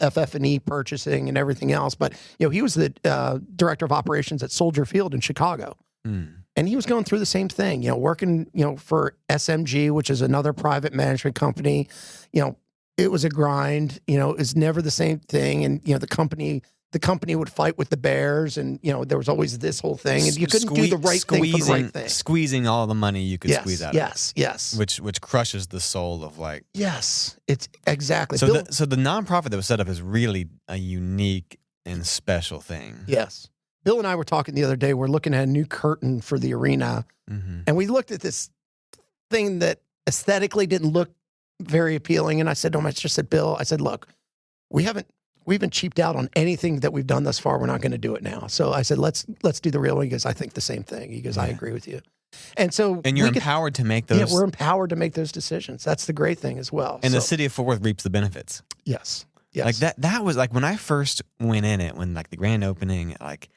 FF&E purchasing and everything else. But he was the director of operations at Soldier Field in Chicago. And he was going through the same thing, working, for SMG, which is another private management company. It was a grind, it was never the same thing. And, the company would fight with the Bears, and, there was always this whole thing, and you couldn't do the right thing for the right thing. Squeezing all the money you could squeeze out of it. Yes. Which crushes the soul of like. Yes, it's exactly. So the nonprofit that was set up is really a unique and special thing. Yes. Bill and I were talking the other day. We're looking at a new curtain for the arena, and we looked at this thing that aesthetically didn't look very appealing. And I said, Bill, look, we haven't cheaped out on anything that we've done thus far. We're not going to do it now. So I said, let's do the real one. He goes, I think the same thing. He goes, I agree with you. And so, you're empowered to make those. Yeah, we're empowered to make those decisions. That's the great thing as well. And the city of Fort Worth reaps the benefits. Yes. Like that was like when I first went in it, when like the grand opening, like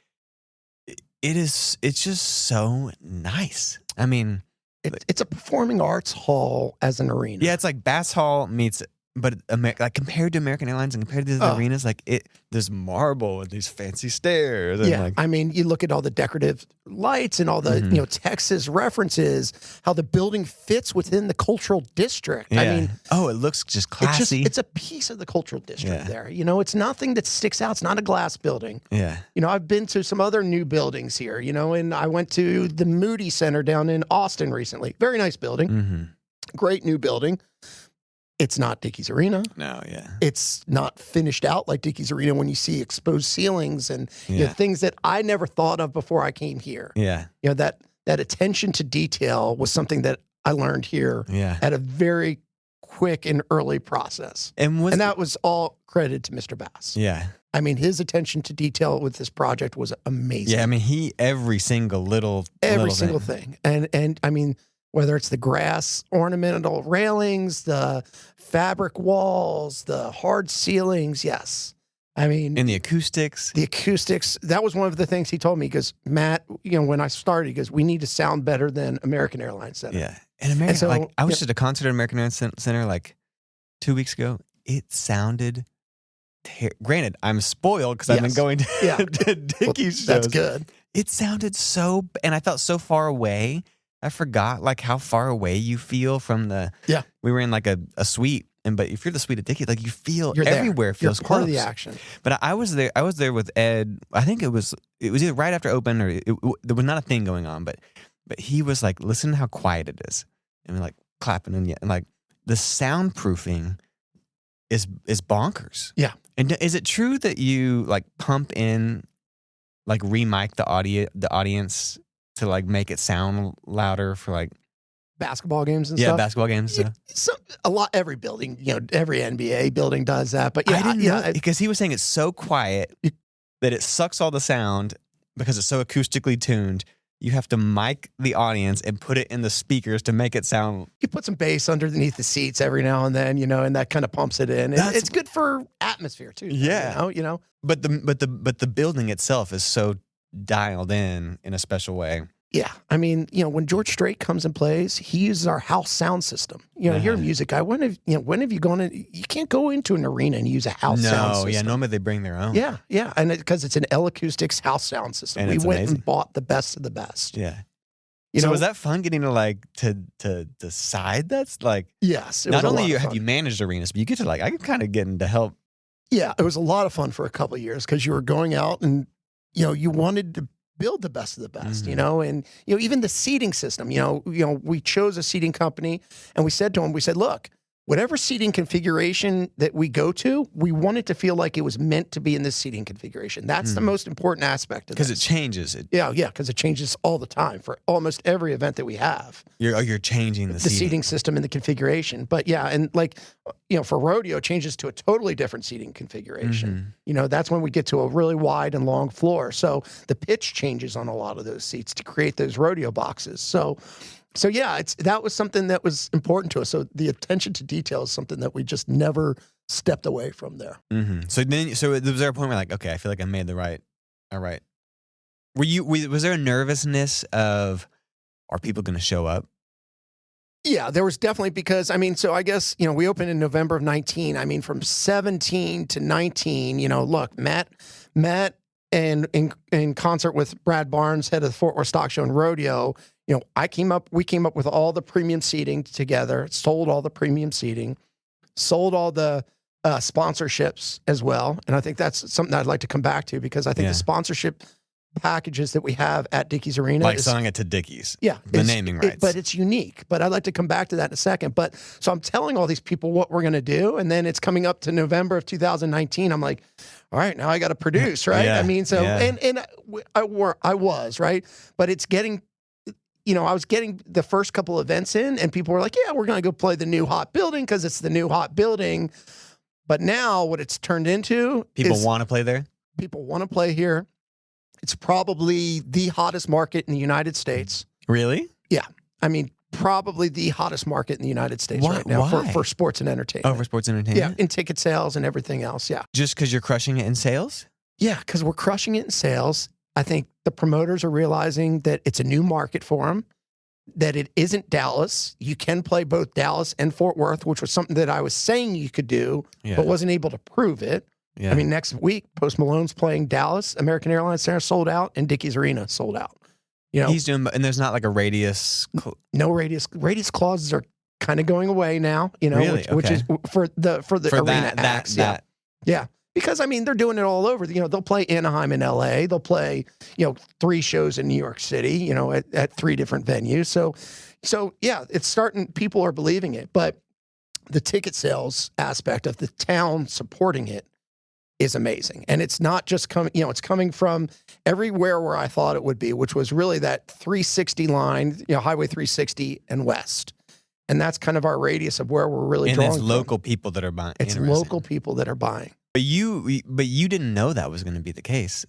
it's just so nice. I mean, it's a performing arts hall as an arena. Yeah, it's like Bass Hall meets, but like compared to American Airlines and compared to these arenas, like there's marble and these fancy stairs. And I mean, you look at all the decorative lights and all the Texas references, how the building fits within the cultural district. Yeah. I mean, it looks just classy. It's a piece of the cultural district there. It's nothing that sticks out. It's not a glass building. Yeah. I've been to some other new buildings here. And I went to the Moody Center down in Austin recently. Very nice building. Great new building. It's not Dickies Arena. No, yeah. It's not finished out like Dickies Arena when you see exposed ceilings and you know, things that I never thought of before I came here. Yeah. You know, that attention to detail was something that I learned here at a very quick and early process. And that was all credited to Mr. Bass. Yeah. I mean, his attention to detail with this project was amazing. Yeah, I mean, every single single thing. And I mean, whether it's the grass ornamental railings, the fabric walls, the hard ceilings, yes. I mean, and the acoustics. That was one of the things he told me, because Matt, you know, when I started, he goes, we need to sound better than American Airlines Center. Yeah. And so, like, I was at a concert at American Airlines Center like 2 weeks ago. It sounded granted, I'm spoiled because I've been going to Dickies shows. That's good. It sounded and I felt so far away. I forgot like how far away you feel from the. Yeah. We were in like a suite, but if you're the suite at Dickies, like you feel everywhere feels part of the action. But I was there. I was there with Ed. I think it was either right after open or there was not a thing going on, but he was like, listen to how quiet it is, and we're like clapping and like the soundproofing is bonkers. Yeah. And is it true that you like pump in, like re-mic the audience to like make it sound louder for like basketball games and stuff? Yeah, basketball games and stuff. Every building, you know, every NBA building does that. But yeah, I didn't know, because he was saying it's so quiet that it sucks all the sound because it's so acoustically tuned. You have to mic the audience and put it in the speakers to make it sound. You put some bass underneath the seats every now and then, you know, and that kind of pumps it in. It's good for atmosphere too. Yeah, you know. But the building itself is so dialed in a special way. Yeah, I mean, you know, when George Strait comes and plays, he uses our house sound system. You know, you're a music guy. When have you gone in? You can't go into an arena and use a house sound system. Yeah, normally they bring their own. Yeah, and because it's an L Acoustics house sound system. And we went and bought the best of the best. Yeah. So was that fun getting to like to decide? That's like, yes. Not only have you managed arenas, but you get to like, I can kind of get into help. Yeah, it was a lot of fun for a couple of years because you were going out and, you know, you wanted to build the best of the best, you know, and, you know, even the seating system, you know, we chose a seating company and we said to them, look, whatever seating configuration that we go to, we want it to feel like it was meant to be in this seating configuration. That's the most important aspect of this. Because it changes. Yeah, because it changes all the time for almost every event that we have. You're changing the seating system and the configuration. But yeah, and like, you know, for rodeo, it changes to a totally different seating configuration. You know, that's when we get to a really wide and long floor. So the pitch changes on a lot of those seats to create those rodeo boxes. So yeah, that was something that was important to us. So the attention to detail is something that we just never stepped away from there. So was there a point where like, okay, I feel like I made the right, all right. Was there a nervousness of, are people going to show up? Yeah, there was definitely, because I mean, so I guess, you know, we opened in November of 19. I mean, from 17 to 19, you know, look, Matt and in concert with Brad Barnes, head of the Fort Worth Stock Show and Rodeo, you know, we came up with all the premium seating together, sold all the premium seating, sold all the sponsorships as well. And I think that's something I'd like to come back to, because I think the sponsorship packages that we have at Dickies Arena, like selling it to Dickies, the naming rights, but it's unique. But I'd like to come back to that in a second. But so I'm telling all these people what we're going to do, and then it's coming up to November of 2019. I'm like, all right, now I got to produce, right? I mean, so and I was right, but it's getting. You know, I was getting the first couple events in, and people were like, yeah, we're going to go play the new hot building because it's the new hot building. But now what it's turned into, people want to play there. People want to play here. It's probably the hottest market in the United States. Really? Yeah. I mean, probably the hottest market in the United States right now for sports and entertainment. Oh, for sports and entertainment? Yeah, in ticket sales and everything else, yeah. Just because you're crushing it in sales? Yeah, because we're crushing it in sales. I think the promoters are realizing that it's a new market for them, that it isn't Dallas. You can play both Dallas and Fort Worth, which was something that I was saying you could do, but wasn't able to prove it. Yeah. I mean, next week, Post Malone's playing Dallas, American Airlines Center sold out, and Dickies Arena sold out. You know, he's doing, and there's not like a radius. No radius. Radius clauses are kind of going away now. You know, really? which is for the arena acts. Yeah. Because I mean, they're doing it all over. You know, they'll play Anaheim in LA. They'll play, you know, 3 shows in New York City. You know, at 3 different venues. So yeah, it's starting. People are believing it, but the ticket sales aspect of the town supporting it is amazing. And it's not just coming, it's coming from everywhere where I thought it would be, which was really that 360 line, Highway 360 and west. And that's kind of our radius of where we're really drawing from. And it's local people that are buying. It's local people that are buying. But you didn't know that was going to be the case.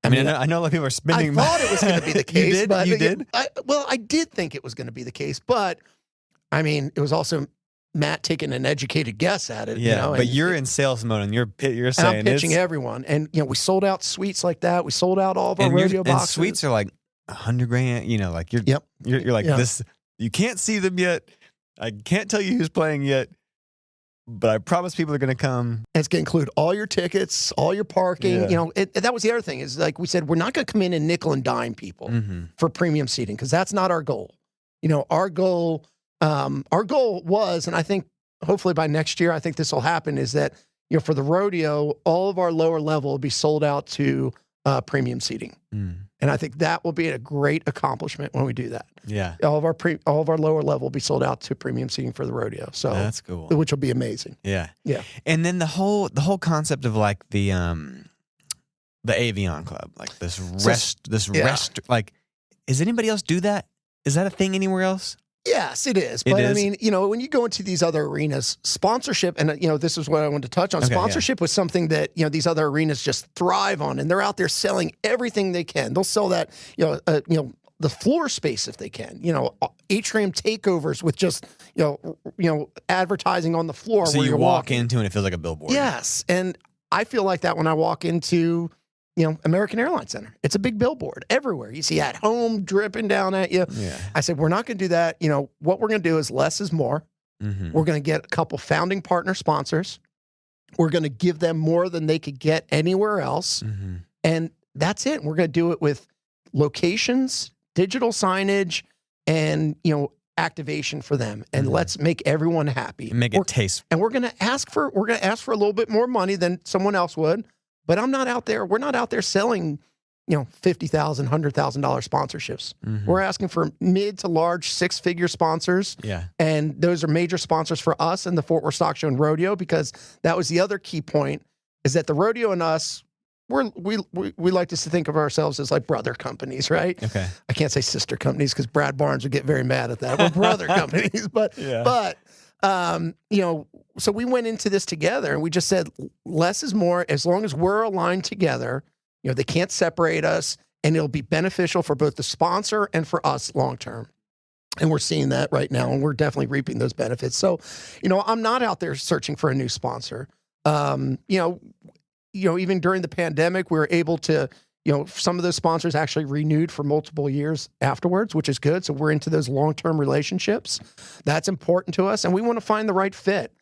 I mean, I know a lot of people are spending. I thought it was going to be the case. You did? But you did? I did think it was going to be the case. But, I mean, it was also Matt taking an educated guess at it. Yeah, but you're in sales mode, and you're saying I'm pitching everyone. And, we sold out suites like that. We sold out all of our rodeo boxes. And suites are like $100,000, like you're like this. You can't see them yet. I can't tell you who's playing yet. But I promise people are going to come. And it's going to include all your tickets, all your parking. Yeah. That was the other thing is like we said, we're not going to come in and nickel and dime people for premium seating because that's not our goal. Our goal was, and I think hopefully by next year, I think this will happen, is that for the rodeo, all of our lower level will be sold out to premium seating. And I think that will be a great accomplishment when we do that. Yeah. All of our lower level will be sold out to premium seating for the rodeo. So that's cool. Which will be amazing. Yeah. Yeah. And then the whole concept of like the Avion Club, like this rest, like, is anybody else do that? Is that a thing anywhere else? Yes, it is. But I mean, when you go into these other arenas, sponsorship, and this is what I wanted to touch on. Sponsorship was something that, these other arenas just thrive on, and they're out there selling everything they can. They'll sell that, the floor space if they can, atrium takeovers with just, advertising on the floor. So where you you're walk walking into and it feels like a billboard. Yes. And I feel like that when I walk into, American Airlines Center. It's a big billboard everywhere. You see At Home dripping down at you. Yeah. I said, we're not going to do that. What we're going to do is less is more. We're going to get a couple founding partner sponsors. We're going to give them more than they could get anywhere else. And that's it. We're going to do it with locations, digital signage, and, activation for them. And let's make everyone happy. Make it taste. And we're going to ask for a little bit more money than someone else would. But we're not out there selling, $50,000, $100,000 sponsorships. We're asking for mid to large 6-figure sponsors. Yeah. And those are major sponsors for us and the Fort Worth Stock Show and Rodeo, because that was the other key point, is that the rodeo and us, we like to think of ourselves as like brother companies, right? Okay. I can't say sister companies because Brad Barnes would get very mad at that. We're brother companies, but so we went into this together and we just said less is more. As long as we're aligned together, they can't separate us, and it'll be beneficial for both the sponsor and for us long term. And we're seeing that right now, and we're definitely reaping those benefits. So, I'm not out there searching for a new sponsor. Even during the pandemic, we were able to, some of those sponsors actually renewed for multiple years afterwards, which is good. So we're into those long-term relationships. That's important to us, and we want to find the right fit.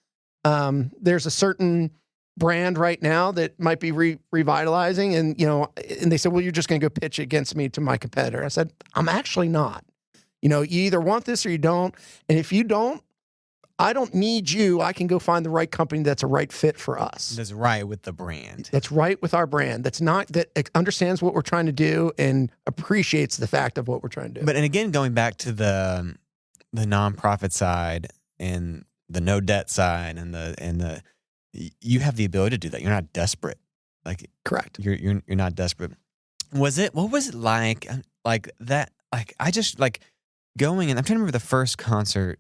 There's a certain brand right now that might be revitalizing, and and they said, well, you're just going to go pitch against me to my competitor. I said, I'm actually not. You either want this or you don't. And if you don't, I don't need you. I can go find the right company that's a right fit for us. That's right with the brand. That's right with our brand. That understands what we're trying to do and appreciates the fact of what we're trying to do. But, and again, going back to the nonprofit side and the no debt side and you have the ability to do that. You're not desperate. Like, correct. You're not desperate. What was it like that? Like, I just like going, and I'm trying to remember the first concert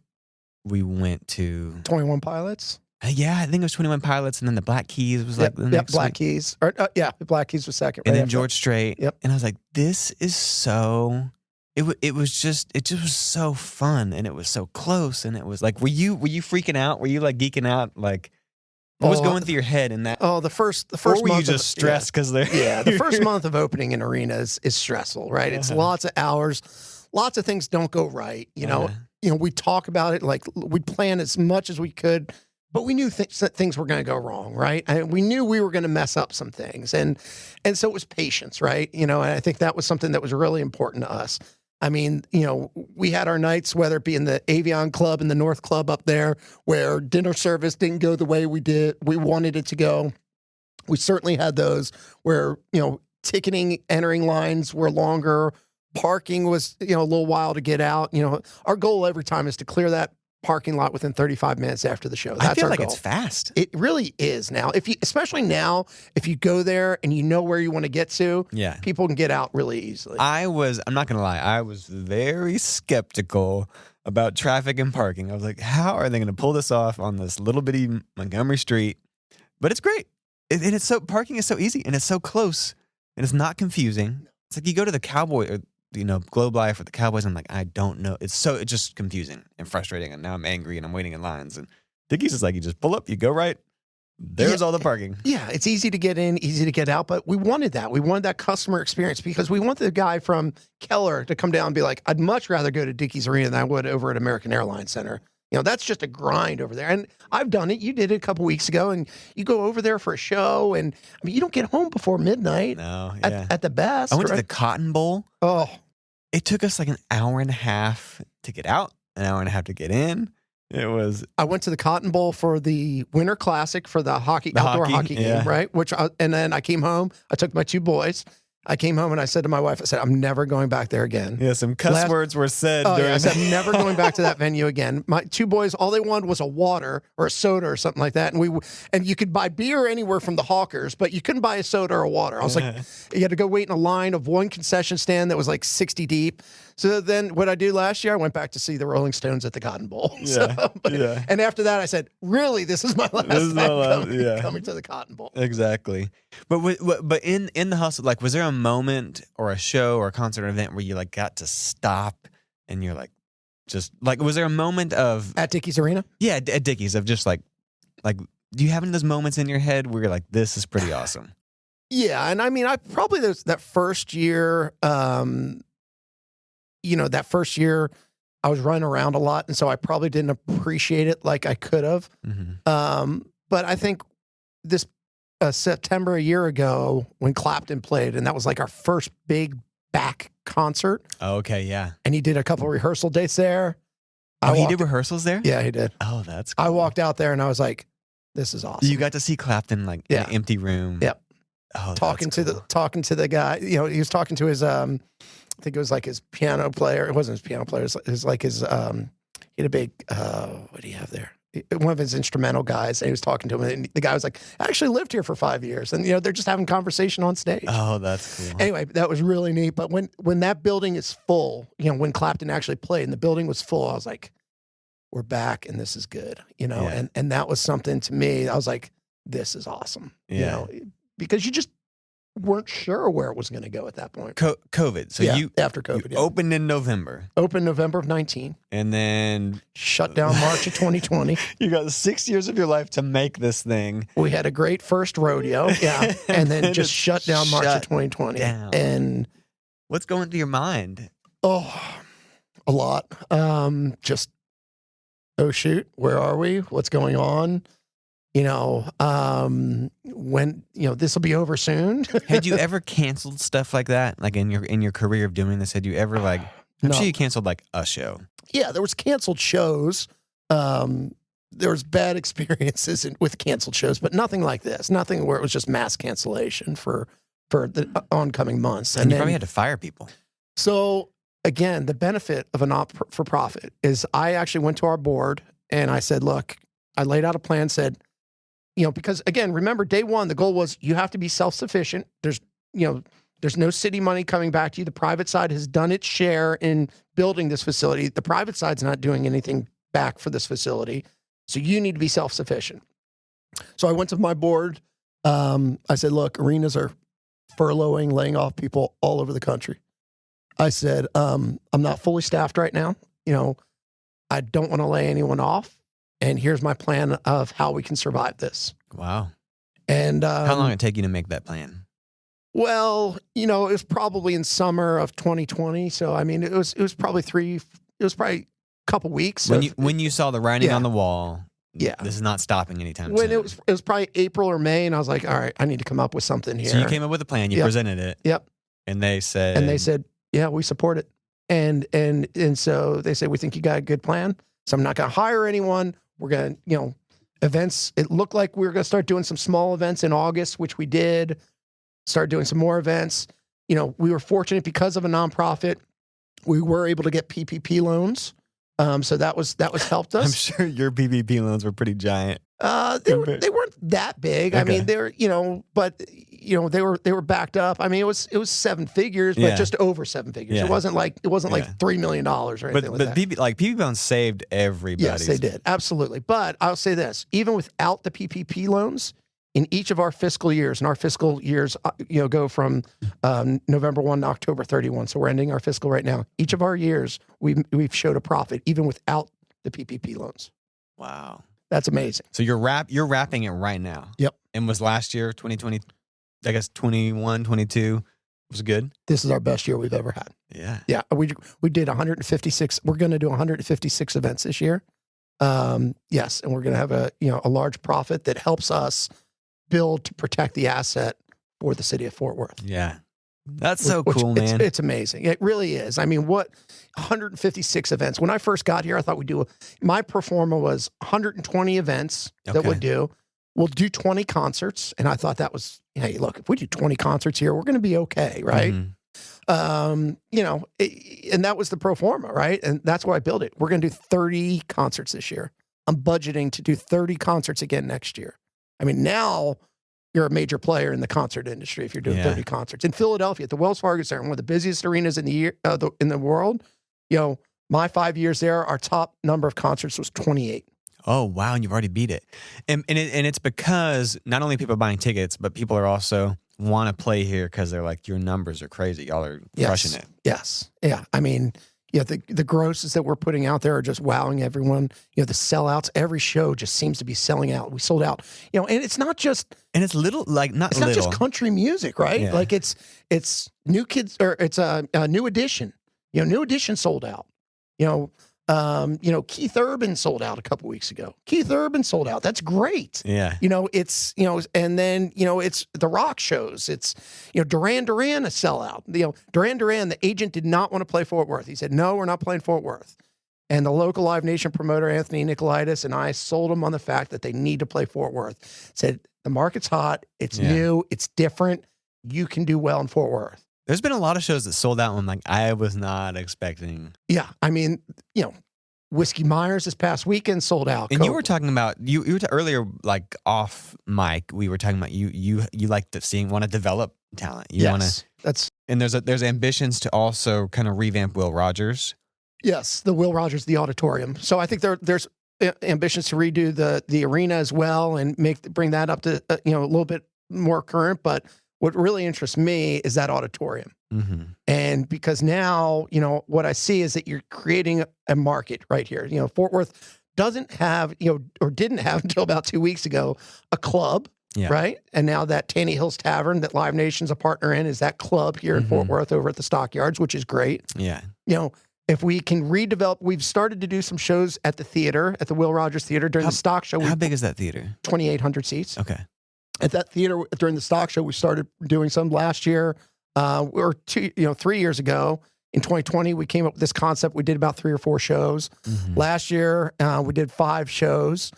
we went to. 21 Pilots? Yeah, I think it was 21 Pilots, and then the Black Keys was like the next Black week. Keys. The Black Keys was second. And then George Strait. Yep. And I was like, this is so... It just was so fun, and it was so close, and it was like, were you freaking out? Were you like geeking out? Like, what was going through your head in that? Oh, the first or were month you just stressed because they're... Yeah, the first month of opening an arena is stressful, right? It's lots of hours. Lots of things don't go right, we talk about it, like we plan as much as we could, but we knew things were going to go wrong, right? And we knew we were going to mess up some things. And so it was patience, right? And I think that was something that was really important to us. I mean, we had our nights, whether it be in the Avion Club and the North Club up there, where dinner service didn't go the way we wanted it to go. We certainly had those where, ticketing, entering lines were longer. Parking was, a little while to get out. Our goal every time is to clear that parking lot within 35 minutes after the show. That's I feel our like goal. it's fast. It really is now. Especially now, if you go there and you know where you want to get to, people can get out really easily. I'm not going to lie. I was very skeptical about traffic and parking. I was like, how are they going to pull this off on this little bitty Montgomery Street? But it's great. And it's parking is so easy and it's so close and it's not confusing. It's like you go to the Cowboy or, Globe Life for the Cowboys. I'm like, I don't know. It's just confusing and frustrating. And now I'm angry and I'm waiting in lines. And Dickies is like, you just pull up, you go right. There's all the parking. Yeah, it's easy to get in, easy to get out. But we wanted that. We wanted that customer experience because we want the guy from Keller to come down and be like, I'd much rather go to Dickies Arena than I would over at American Airlines Center. That's just a grind over there. And I've done it. You did it a couple weeks ago. And you go over there for a show. And you don't get home before midnight. No, at the best. I went to the Cotton Bowl. Oh. It took us like an hour and a half to get out, an hour and a half to get in. I went to the Cotton Bowl for the Winter Classic for the outdoor hockey game, right? And then I came home. I took my 2 boys. I came home and I said to my wife, I said, I'm never going back there again. Yeah, some cuss words were said. I said, I'm never going back to that venue again. My 2 boys, all they wanted was a water or a soda or something like that. And you could buy beer anywhere from the hawkers, but you couldn't buy a soda or a water. I was like, you had to go wait in a line of one concession stand that was like 60 deep. So then what I do last year, I went back to see the Rolling Stones at the Cotton Bowl. And after that, I said, really, this is my last time coming to the Cotton Bowl. Exactly. But in the hustle, like, was there a moment or a show or a concert or event where you like got to stop and you're like, just like, was there a moment of at Dickies Arena? Yeah, at Dickies of just like, do you have any of those moments in your head where you're like, this is pretty awesome? Yeah, and I mean, I probably that first year, that first year I was running around a lot, and so I probably didn't appreciate it like I could have. Mm-hmm. But I think this September a year ago when Clapton played, and that was like our first big back concert. Oh, okay, yeah. And he did a couple of rehearsal dates there. He did rehearsals there? Yeah, he did. Oh, that's cool. I walked out there and I was like, this is awesome. You got to see Clapton like in an empty room. Yep. Oh, talking to the guy. He was talking to his I think it was like his piano player. It wasn't his piano player. It was like his he had a big what do you have there? One of his instrumental guys, and he was talking to him, and the guy was like, I actually lived here for 5 years. And, they're just having conversation on stage. Oh, that's cool. Anyway, that was really neat. But when that building is full, when Clapton actually played and the building was full, I was like, we're back and this is good, and that was something to me. I was like, this is awesome, because you just weren't sure where it was going to go at that point. COVID. So after COVID, opened in November. Opened November of 19. And then shut down March of 2020. You got 6 years of your life to make this thing. We had a great first rodeo. Yeah. And then just shut down March of 2020. Down. And what's going through your mind? Oh, a lot. Just, oh shoot, where are we? What's going on? When this will be over soon. Had you ever canceled stuff like that? Like in your career of doing this, had you ever I'm sure you canceled like a show. Yeah, there was canceled shows. There was bad experiences with canceled shows, but nothing like this. Nothing where it was just mass cancellation for the oncoming months. And you probably had to fire people. So again, the benefit of a not-for-profit is I actually went to our board and I said, look, I laid out a plan, said, because again, remember day one, the goal was you have to be self-sufficient. There's no city money coming back to you. The private side has done its share in building this facility. The private side's not doing anything back for this facility. So you need to be self-sufficient. So I went to my board. I said, look, arenas are furloughing, laying off people all over the country. I said, I'm not fully staffed right now. I don't want to lay anyone off. And here's my plan of how we can survive this. Wow. And how long did it take you to make that plan? Well, it was probably in summer of 2020. So I mean, it was probably a couple weeks. When you saw the writing on the wall, this is not stopping anytime soon. It was probably April or May, and I was like, all right, I need to come up with something here. So you came up with a plan, you presented it. Yep. And they said, yeah, we support it. And so they said, we think you got a good plan. So I'm not going to hire anyone. We're going to, events. It looked like we were going to start doing some small events in August, which we did. Start doing some more events. We were fortunate because of a nonprofit. We were able to get PPP loans So that was helped us. I'm sure your PPP loans were pretty giant. They weren't that big. Okay. I mean, they're but they were backed up. I mean, it was 7 figures, but just over 7 figures. Yeah. It wasn't like $3 million or anything But like that. PPP loans saved everybody. Yes, they did, absolutely. But I'll say this: even without the PPP loans, in each of our fiscal years, and our fiscal years, go from November 1 to October 31. So we're ending our fiscal right now. Each of our years, we've showed a profit even without the PPP loans. Wow. That's amazing. So you're wrapping it right now. Yep. And was last year 2020, I guess 21, 22 was good. This is our best year we've ever had. Yeah. Yeah. We did 156. We're going to do 156 events this year. Yes, and we're going to have a large profit that helps us build to protect the asset for the city of Fort Worth. Yeah. That's so cool, man. It's amazing. It really is. I mean, 156 events. When I first got here, I thought my pro forma was 120 events that we'll do 20 concerts. And I thought that was, hey, look, if we do 20 concerts here, we're going to be okay, right? Mm-hmm. And that was the pro forma, right? And that's why I built it. We're going to do 30 concerts this year. I'm budgeting to do 30 concerts again next year. I mean, now you're a major player in the concert industry if you're doing 30 concerts. In Philadelphia, at the Wells Fargo Center, one of the busiest arenas in the world, my 5 years there, our top number of concerts was 28. Oh, wow. And you've already beat it. And it's because not only people are buying tickets, but people are also want to play here because they're like, your numbers are crazy. Y'all are crushing it. Yes. Yeah. I mean, the grosses that we're putting out there are just wowing everyone. The sellouts, every show just seems to be selling out. We sold out, and it's not just, and it's not just country music, right? Yeah. Like it's new kids, or it's a New Edition. New Edition sold out. Keith Urban sold out a couple weeks ago. Keith Urban sold out. That's great. Yeah. It's, and then, it's the rock shows. It's, Duran Duran a sellout. Duran Duran, the agent did not want to play Fort Worth. He said, no, we're not playing Fort Worth. And the local Live Nation promoter, Anthony Nicolaitis, and I sold them on the fact that they need to play Fort Worth. Said, the market's hot. It's new. It's different. You can do well in Fort Worth. There's been a lot of shows that sold out when I was not expecting. Yeah. I mean, Whiskey Myers this past weekend sold out. And you were talking about you were earlier, like off mic. We were talking about you like want to develop talent. You want to. And there's ambitions to also kind of revamp Will Rogers. Yes, the Will Rogers, the auditorium. So I think there's ambitions to redo the arena as well and bring that up to a little bit more current. But what really interests me is that auditorium. Mm-hmm. And because now, what I see is that you're creating a market right here. Fort Worth doesn't have, or didn't have until about 2 weeks ago, a club, right? And now that Tanny Hills Tavern that Live Nation's a partner in is that club here in Fort Worth over at the Stockyards, which is great. Yeah. If we can redevelop, we've started to do some shows at the theater, at the Will Rogers Theater during the stock show. How big is that theater? 2,800 seats. Okay. At that theater during the stock show, we started doing some last year, or 3 years ago. In 2020, we came up with this concept. We did about 3 or 4 shows. Mm-hmm. Last year, we did 5 shows.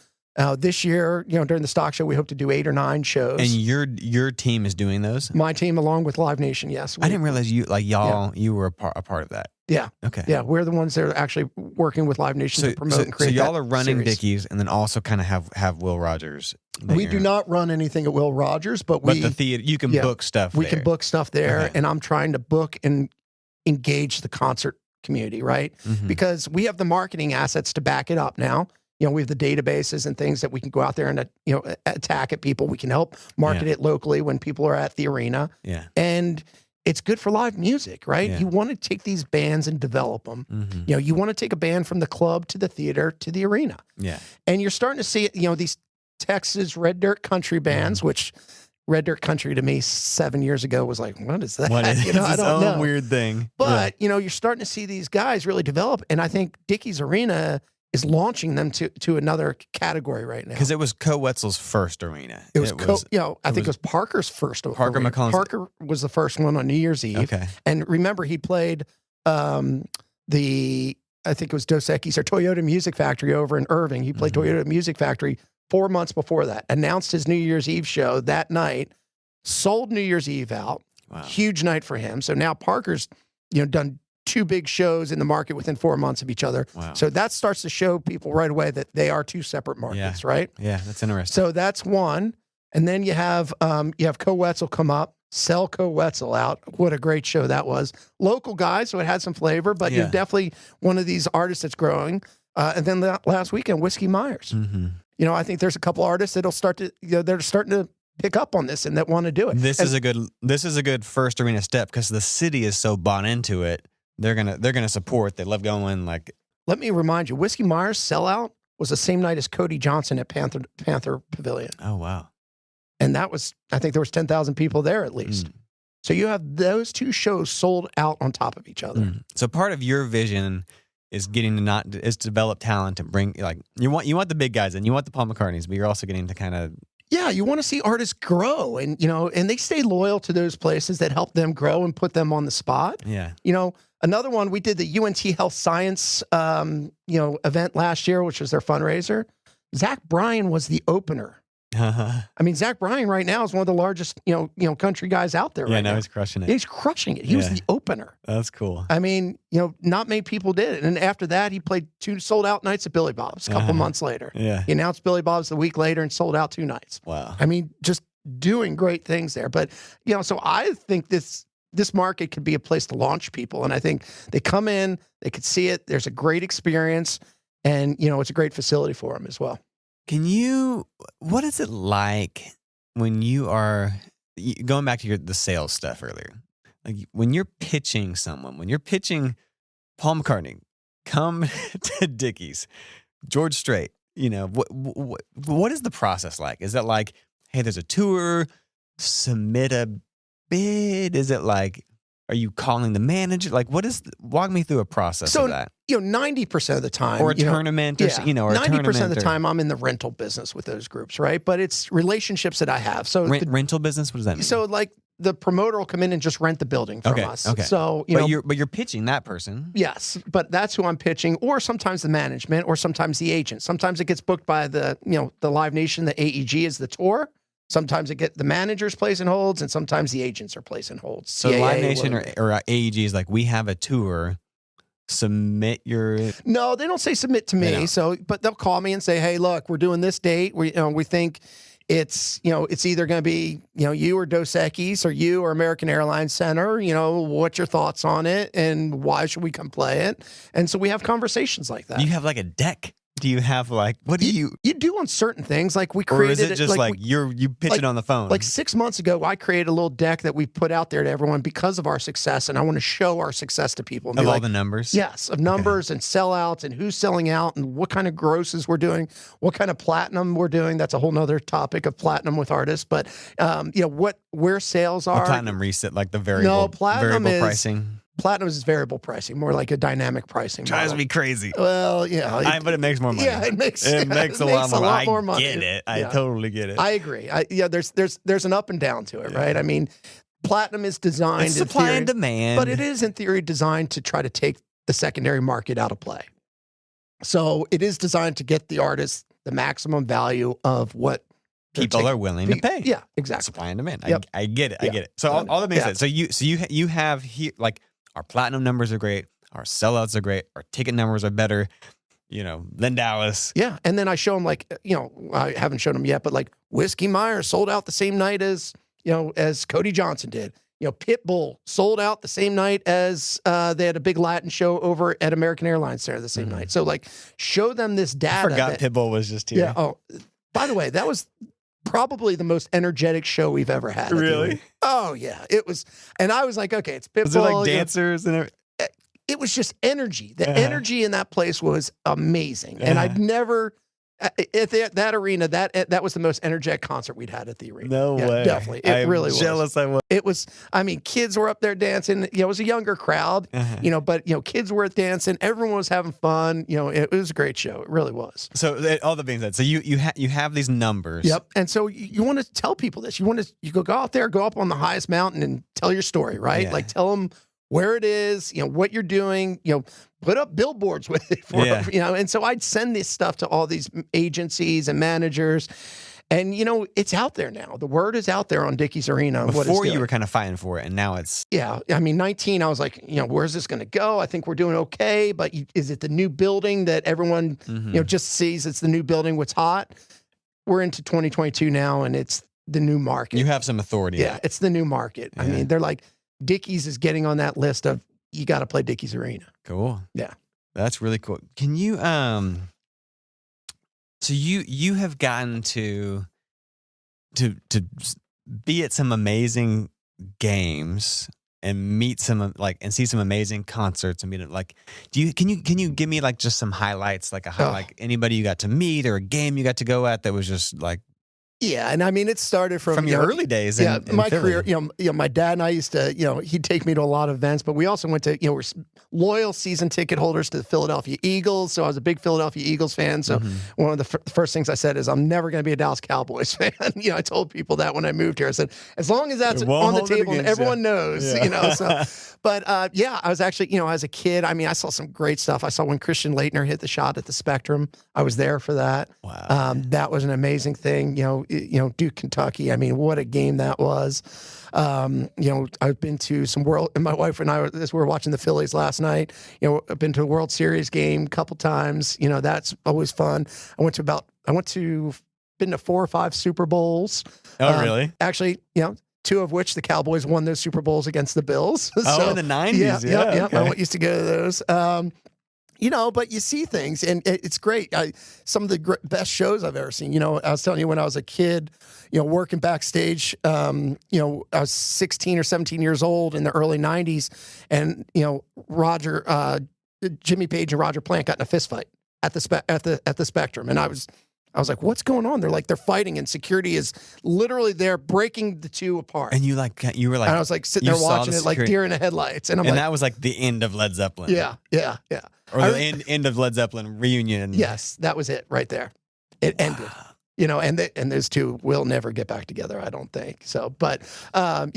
This year, during the stock show, we hope to do 8 or 9 shows. And your team is doing those? My team, along with Live Nation, yes. I didn't realize you were a part of that. Yeah. Okay. Yeah, we're the ones that are actually working with Live Nation to promote and create. So y'all are running Dickies, and then also kind of have Will Rogers. We do not run anything at Will Rogers, but the theater, you can book stuff. We can book stuff there, and I'm trying to book and engage the concert community, right? Mm-hmm. Because we have the marketing assets to back it up now. We have the databases and things that we can go out there and attack at people. We can help market it locally when people are at the arena. Yeah, and it's good for live music, right? Yeah. You want to take these bands and develop them. Mm-hmm. You want to take a band from the club to the theater to the arena. Yeah. And you're starting to see, these Texas red dirt country bands, which red dirt country to me 7 years ago was like, what is that? I don't know. Weird thing. But, you're starting to see these guys really develop. And I think Dickies Arena is launching them to another category right now. Because it was Co Wetzel's first arena. I think it was Parker's first arena. Parker was the first one on New Year's Eve. Okay. And remember, he played I think it was Dos Equis or Toyota Music Factory over in Irving. He played Toyota Music Factory 4 months before that, announced his New Year's Eve show that night, sold New Year's Eve out. Wow. Huge night for him. So now Parker's, done two big shows in the market within 4 months of each other. Wow. So that starts to show people right away that they are two separate markets, right? Yeah, that's interesting. So that's one. And then you have Co Wetzel come up, sell Co Wetzel out. What a great show that was. Local guy, so it had some flavor, but you're definitely one of these artists that's growing. And then last weekend, Whiskey Myers. Mm-hmm. You know, I think there's a couple artists that'll start to, they're starting to pick up on this and that want to do it. This is a good first arena step because the city is so bought into it. They're gonna support. They love going. Like, let me remind you, Whiskey Myers sellout was the same night as Cody Johnson at Panther Pavilion. Oh wow! And that was, I think there was 10,000 people there at least. So you have those two shows sold out on top of each other. So part of your vision is getting to develop talent and bring, like, you want the big guys in, you want the Paul McCartneys, but you're also getting to kind of. Yeah, you want to see artists grow and, and they stay loyal to those places that help them grow and put them on the spot. Yeah. Another one, we did the UNT Health Science, event last year, which was their fundraiser. Zach Bryan was the opener. I mean, Zach Bryan right now is one of the largest, country guys out there. Yeah, he's crushing it. He's crushing it. He was the opener. That's cool. I mean, not many people did it. And after that, he played 2 sold-out nights at Billy Bob's a couple months later. Yeah. He announced Billy Bob's the week later and sold out 2 nights. Wow. I mean, just doing great things there. But, so I think this market could be a place to launch people. And I think they come in, they could see it. There's a great experience. And, it's a great facility for them as well. What is it like when you are, going back to the sales stuff earlier, like when you're pitching someone, when you're pitching Paul McCartney, come to Dickies, George Strait, what is the process like? Is it like, hey, there's a tour, submit a bid? Is it like, are you calling the manager? Like, walk me through a process of that. 90% of the time. Or a tournament, or 90% of the time I'm in the rental business with those groups, right? But it's relationships that I have. So rental business, what does that mean? So like the promoter will come in and just rent the building from us. Okay. So, but you're pitching that person. Yes, but that's who I'm pitching, or sometimes the management, or sometimes the agent. Sometimes it gets booked by the Live Nation, the AEG is the tour. Sometimes the managers placing holds, and sometimes the agents are placing holds. So CAA, Live Nation or AEG is like, we have a tour. Submit your. No, they don't say submit to me. So, but they'll call me and say, "Hey, look, we're doing this date. We think it's it's either going to be you or Dos Equis or you or American Airlines Center. What's your thoughts on it and why should we come play it?" And so we have conversations like that. Do you have like a deck? Do you have like, what do you do on certain things? Like we created, or is it just you pitch it on the phone? Like 6 months ago, I created a little deck that we put out there to everyone because of our success, and I want to show our success to people. And all the numbers? Yes, of numbers and sellouts and who's selling out and what kind of grosses we're doing, what kind of platinum we're doing. That's a whole nother topic of platinum with artists, but where sales are. Platinum reset, like the variable pricing. Platinum is variable pricing, more like a dynamic pricing. Drives me crazy. Well, yeah. But it makes more money. Yeah, it makes a lot more money. I get it. I totally get it. I agree. There's an up and down to it, right? I mean, platinum is designed it's supply and demand. But it is in theory designed to try to take the secondary market out of play. So it is designed to get the artist the maximum value of what people are willing to pay. Yeah, exactly. Supply and demand. Yep. I get it. I get it. So all that makes sense. So you have here, like, our platinum numbers are great. Our sellouts are great. Our ticket numbers are better, than Dallas. Yeah. And then I show them I haven't shown them yet, but like Whiskey Myers sold out the same night as Cody Johnson did. Pitbull sold out the same night as they had a big Latin show over at American Airlines Center the same night. So like show them this data. I forgot Pitbull was just here. Yeah. Oh, by the way, that was probably the most energetic show we've ever had. Really? Oh yeah, it was. And I was like, okay, it's Pitbull. Was there like dancers and everything? It was just energy. The energy in that place was amazing, and I'd never at that arena. That was the most energetic concert we'd had at the arena. No way, definitely. It really was. Jealous I was. It was. I mean, kids were up there dancing. It was a younger crowd. But kids were dancing. Everyone was having fun. It was a great show. It really was. So all that being said, so you have these numbers. Yep. And so you want to tell people this. You go out there, go up on the highest mountain, and tell your story, right? Yeah. Like tell them where it is, what you're doing, put up billboards with it for them, And so I'd send this stuff to all these agencies and managers. And, it's out there now. The word is out there on Dickies Arena. Before you were kind of fighting for it, and now it's... Yeah. I mean, 19, I was like, where's this going to go? I think we're doing okay, but is it the new building that everyone, just sees it's the new building, what's hot? We're into 2022 now, and it's the new market. You have some authority. Yeah, it's the new market. Yeah. I mean, they're like, Dickies is getting on that list of, you got to play Dickies Arena. Cool. Yeah. That's really cool. Can you, so you have gotten to be at some amazing games and meet some and see some amazing concerts and meet it. Like, can you give me like just some highlights, like like anybody you got to meet or a game you got to go at that was just like... Yeah, and I mean, it started from your early days. In my Philly. career. My dad and I used to, he'd take me to a lot of events, but we also went to, we're loyal season ticket holders to the Philadelphia Eagles. So I was a big Philadelphia Eagles fan. So one of the first things I said is, I'm never going to be a Dallas Cowboys fan. I told people that when I moved here. I said, as long as that's on the table and everyone knows, So, but I was actually, as a kid, I mean, I saw some great stuff. I saw when Christian Laettner hit the shot at the Spectrum. I was there for that. Wow. That was an amazing thing. Duke, Kentucky. I mean, what a game that was. I've been to some and my wife and I, as we were watching the Phillies last night, I've been to a World Series game a couple times. That's always fun. Been to 4 or 5 Super Bowls. Oh, really? Actually, 2 of which the Cowboys won those Super Bowls against the Bills. In the 90s. Yeah. Okay. I used to go to those. But you see things, and it's great. Some of the best shows I've ever seen. I was telling you when I was a kid, working backstage, I was 16 or 17 years old in the early 90s, and, Jimmy Page and Roger Plant got in a fist fight at the Spectrum. And I was like, what's going on? They're fighting, and security is literally there breaking the two apart. And you were like, and I was like sitting there watching it like deer in the headlights. And that was like the end of Led Zeppelin. Yeah. Or the end of Led Zeppelin reunion. Yes, that was it right there. It ended. And those two will never get back together, I don't think. So, but I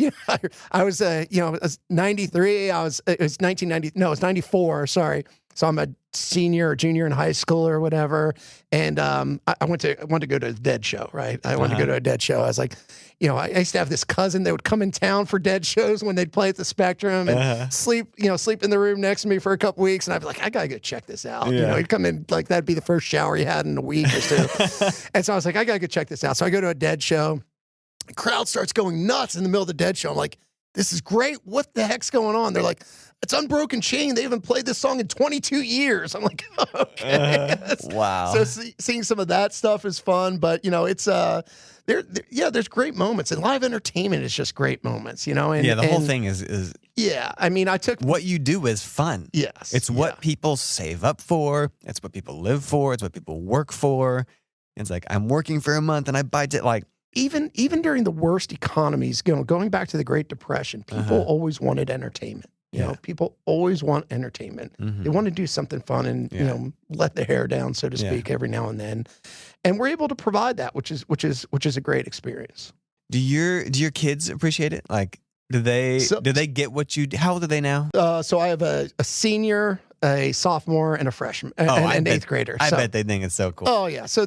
was it was 93. It was 1990. No, it was 94. Sorry. So I'm a senior or junior in high school or whatever. And I wanted to go to a Dead show, right? I wanted to go to a Dead show. I was like, I used to have this cousin that would come in town for Dead shows when they'd play at the Spectrum and sleep in the room next to me for a couple weeks. And I'd be like, I got to go check this out. He'd come in, like, that'd be the first shower he had in a week or two. And so I was like, I got to go check this out. So I go to a Dead show. The crowd starts going nuts in the middle of the Dead show. I'm like, this is great. What the heck's going on? They're like, it's Unbroken Chain. They haven't played this song in 22 years. I'm like, okay. Wow. So seeing some of that stuff is fun, but it's there's great moments, and live entertainment is just great moments, and the whole thing is I mean, I took what you do is fun. Yes. It's what people save up for. It's what people live for. It's what people work for. It's like, I'm working for a month and I buy it. Like, even during the worst economies, going back to the Great Depression, people always wanted entertainment. People always want entertainment. They want to do something fun and let the hair down, so to speak, every now and then. And we're able to provide that, which is a great experience. Do your kids appreciate it? Like, do they get what you? How old are they now? So I have a senior, a sophomore, and a freshman, and an 8th grader. I bet they think it's so cool. Oh yeah. So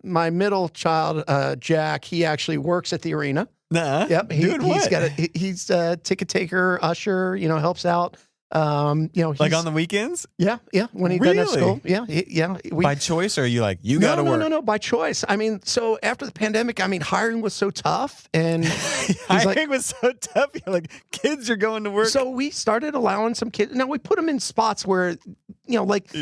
my middle child, Jack, he actually works at the arena. Yep. He's a ticket taker, usher, helps out. Like on the weekends? Yeah. When he doesn't have school. Yeah. By choice, or are you like, you got to work? No, by choice. I mean, so after the pandemic, hiring was so tough, and hiring was so tough. You're like, kids are going to work. So we started allowing some kids. Now we put them in spots where,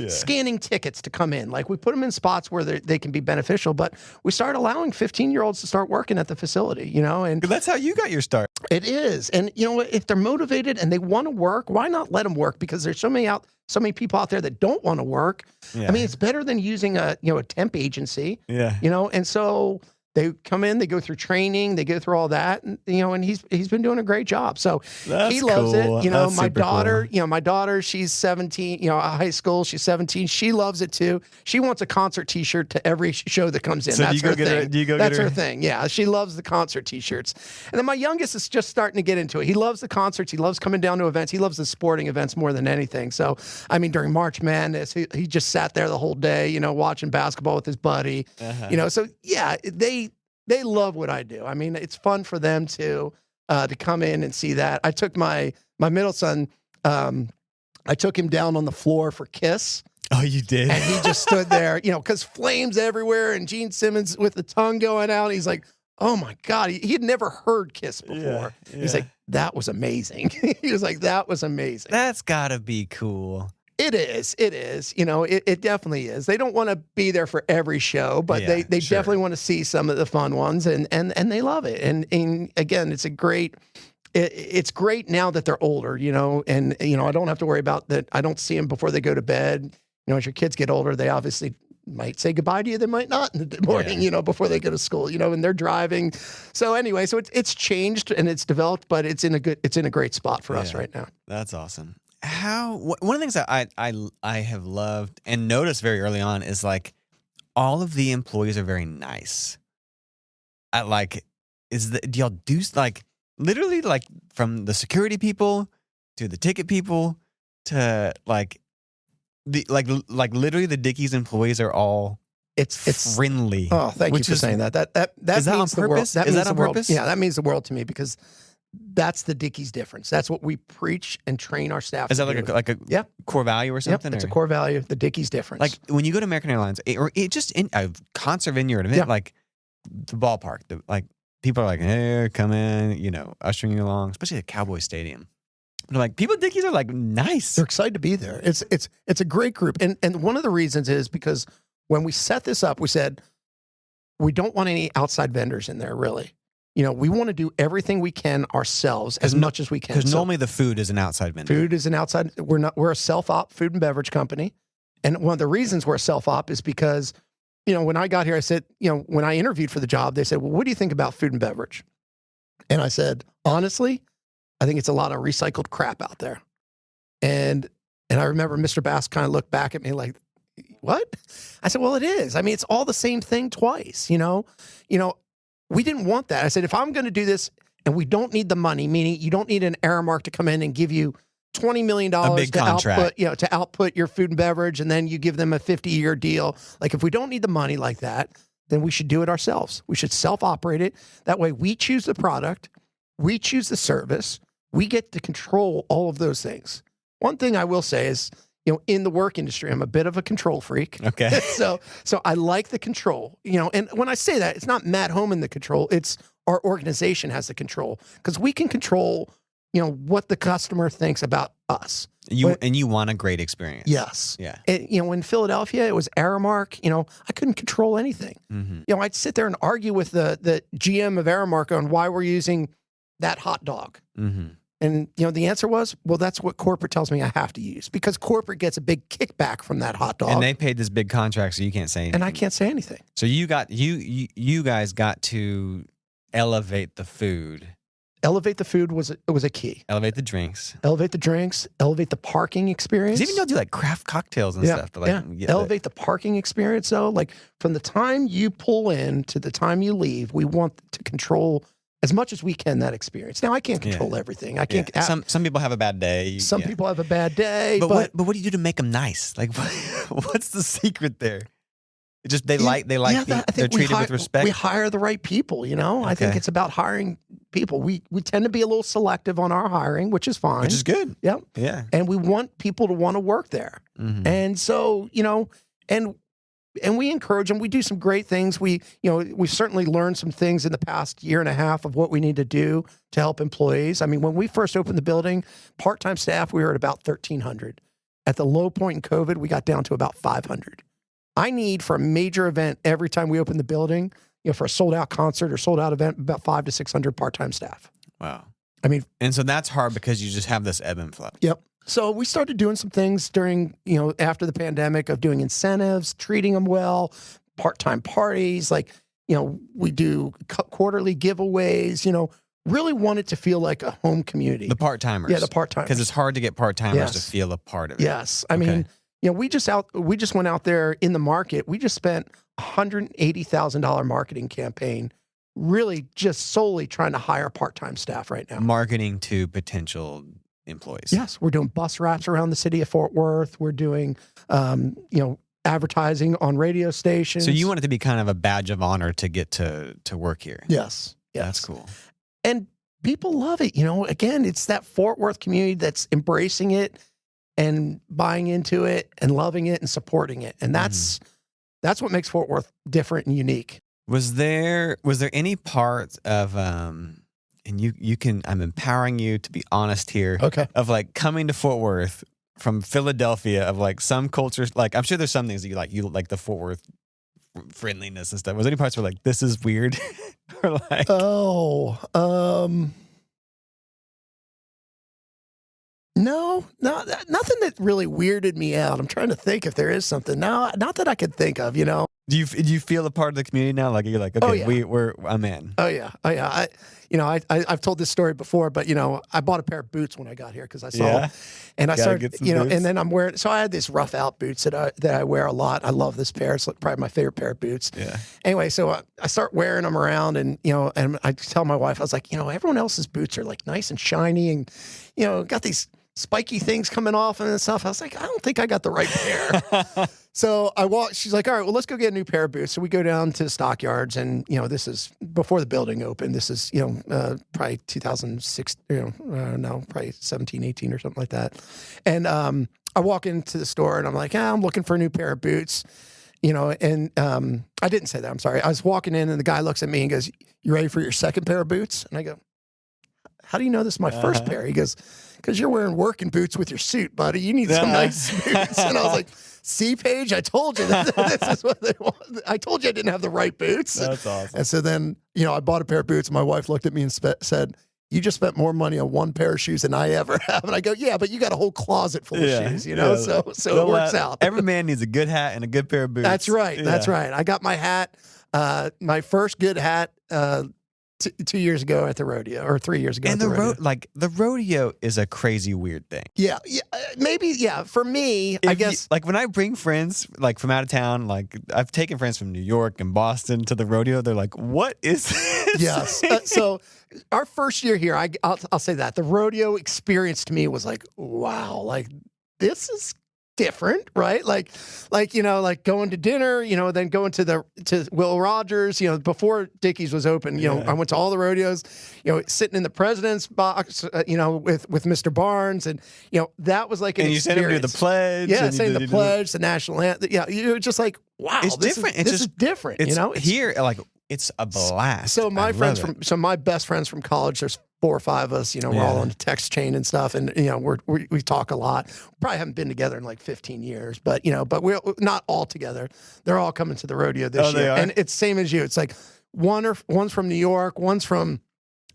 scanning tickets to come in. Like, we put them in spots where they can be beneficial, but we started allowing 15-year-olds to start working at the facility, and that's how you got your start. It is. And if they're motivated and they want to work, why not let them work? Because there's so many people out there that don't want to work. Yeah. I mean, it's better than using a temp agency. Yeah. And so they come in, they go through training, they go through all that, and and he's been doing a great job. So he loves it. That's my daughter, cool. My daughter, she's 17, high school, she's 17. She loves it too. She wants a concert T-shirt to every show that comes in. So that's her thing. Do you go That's get her? her thing. Yeah, she loves the concert T-shirts. And then my youngest is just starting to get into it. He loves the concerts. He loves coming down to events. He loves the sporting events more than anything. So, I mean, during March Madness, he just sat there the whole day, watching basketball with his buddy. So yeah, they love what I do. I mean, it's fun for them to come in and see that. I took my middle son, I took him down on the floor for Kiss. Oh, you did? And he just stood there, because flames everywhere and Gene Simmons with the tongue going out. He's like, oh my God, he had never heard Kiss before. Yeah. He's like, that was amazing. He was like, that was amazing. That's gotta be cool. It is. It definitely is. They don't want to be there for every show, but they definitely want to see some of the fun ones, and they love it. And again, it's great now that they're older, and I don't have to worry about that. I don't see them before they go to bed. As your kids get older, they obviously might say goodbye to you. They might not in the morning, before they go to school, and they're driving. So anyway, it's changed and it's developed, but it's in a great spot for us right now. That's awesome. One of the things that I have loved and noticed very early on is like all of the employees are very nice. Do y'all do like literally like from the security people to the ticket people to literally the Dickies employees are all it's friendly. Oh, thank you for saying that. That is that means on purpose? That is means that on the world. purpose? Yeah, that means the world to me because that's the Dickies difference. That's what we preach and train our staff. Is that like a core value or something? Yep, it's a core value. The Dickies difference. Like when you go to American Airlines or just in a concert venue or an event, like the ballpark, like people are like, hey, come in, ushering you along, especially at Cowboy Stadium. They're like, people at Dickies are like nice. They're excited to be there. It's a great group. And one of the reasons is because when we set this up, we said, we don't want any outside vendors in there, really. We want to do everything we can ourselves as much as we can. Because normally the food is an outside vendor. Food is an outside. We're a self-op food and beverage company. And one of the reasons we're a self-op is because, when I got here, I said, when I interviewed for the job, they said, well, what do you think about food and beverage? And I said, honestly, I think it's a lot of recycled crap out there. And I remember Mr. Bass kind of looked back at me like, what? I said, well, it is. I mean, it's all the same thing twice, We didn't want that. I said, if I'm going to do this and we don't need the money, meaning you don't need an Aramark to come in and give you $20 million to output your food and beverage, and then you give them a 50-year deal. Like, if we don't need the money like that, then we should do it ourselves. We should self-operate it. That way we choose the product, we choose the service, we get to control all of those things. One thing I will say is, in the work industry, I'm a bit of a control freak. Okay. So I like the control, and when I say that, it's not Matt Homan the control, it's our organization has the control, because we can control, what the customer thinks about us. And you want a great experience. Yes. Yeah. And, in Philadelphia, it was Aramark, I couldn't control anything. Mm-hmm. I'd sit there and argue with the GM of Aramark on why we're using that hot dog. Mm-hmm. And, the answer was, well, that's what corporate tells me I have to use, because corporate gets a big kickback from that hot dog. And they paid this big contract, so you can't say anything. And I can't say anything. So you guys got to elevate the food. Elevate the food was a key. Elevate the drinks. Elevate the drinks. Elevate the parking experience. Even y'all do like craft cocktails and stuff. But elevate the parking experience, though. Like, from the time you pull in to the time you leave, we want to control as much as we can that experience. Now, I can't control everything. I can't. Some people have a bad day. Some people have a bad day. But what do you do to make them nice? Like, what's the secret there? Just they're treated with respect. We hire the right people. Okay. I think it's about hiring people. We tend to be a little selective on our hiring, which is fine. Which is good. Yep. Yeah. And we want people to want to work there. Mm-hmm. And so, and we encourage them. We do some great things. We've certainly learned some things in the past year and a half of what we need to do to help employees. I mean, when we first opened the building, part-time staff, we were at about 1,300. At the low point in COVID, we got down to about 500. I need, for a major event, every time we open the building, for a sold-out concert or sold-out event, about 500 to 600 part-time staff. Wow. I mean, and so that's hard because you just have this ebb and flow. Yep. So we started doing some things during, after the pandemic, of doing incentives, treating them well, part-time parties, we do quarterly giveaways, really want it to feel like a home community. The part-timers. Yeah, the part-timers. Because it's hard to get part-timers to feel a part of it. Yes. I mean, we just went out there in the market. We just spent $180,000 marketing campaign, really just solely trying to hire part-time staff right now. Marketing to potential employees. Yes, we're doing bus routes around the city of Fort Worth. We're doing, advertising on radio stations. So you want it to be kind of a badge of honor to get to work here. Yes. That's cool. And people love it. Again, it's that Fort Worth community that's embracing it and buying into it and loving it and supporting it. And that's what makes Fort Worth different and unique. Was there any part of and you can, I'm empowering you to be honest here. Okay. Of like coming to Fort Worth from Philadelphia, of like some cultures, like I'm sure there's some things that you like the Fort Worth friendliness and stuff. Was there any parts where like this is weird? Or like no, nothing that really weirded me out. I'm trying to think if there is something. No, not that I could think of, Do you feel a part of the community now? Like you're like, okay, I'm in. Oh yeah. I've told this story before, but I bought a pair of boots when I got here because I saw, and I started, boots. And then I'm wearing. So I had these rough out boots that I wear a lot. I love this pair. It's probably my favorite pair of boots. Yeah. Anyway, so I start wearing them around, and and I tell my wife, I was like, everyone else's boots are like nice and shiny, and got these spiky things coming off and stuff. I was like, I don't think I got the right pair. So I walk. She's like, all right, well, let's go get a new pair of boots. So we go down to the stockyards, and this is before the building opened. This is probably 2006. Probably 17, 18 or something like that. And I walk into the store, and I'm like, I'm looking for a new pair of boots. And I didn't say that. I'm sorry. I was walking in, and the guy looks at me and goes, "You ready for your second pair of boots?" And I go, "How do you know this is my first pair?" He goes, "Because you're wearing working boots with your suit, buddy. You need some nice boots." And I was like, "See, Paige, I told you that this is what they want. I told you I didn't have the right boots." That's awesome. And so then, I bought a pair of boots, and my wife looked at me and said, "You just spent more money on one pair of shoes than I ever have." And I go, "Yeah, but you got a whole closet full of shoes, so it works out." Every man needs a good hat and a good pair of boots. That's right. Yeah. That's right. I got my hat, my first good hat, 2 years ago at the rodeo, or 3 years ago. And at the rodeo. The rodeo is a crazy weird thing. Yeah, maybe. Yeah, for me, I guess. Like when I bring friends like from out of town, like I've taken friends from New York and Boston to the rodeo. They're like, "What is this?" Yes. So our first year here, I'll say that the rodeo experience to me was like, wow, like this is different, right? Like going to dinner, then going to Will Rogers, before Dickies was open, I went to all the rodeos, sitting in the president's box, with Mr. Barnes, and that was like an and you experience. sent him to the pledge. Yeah, saying the pledge, the national anthem. Yeah, you're just like, wow, it's different. This is different. It's here, like it's a blast. So my best friends from college, there's 4 or 5 of us, we're all on the text chain and stuff. And, we talk a lot. Probably haven't been together in like 15 years, but we're not all together. They're all coming to the rodeo this year. And it's same as you. It's like one's from New York, one's from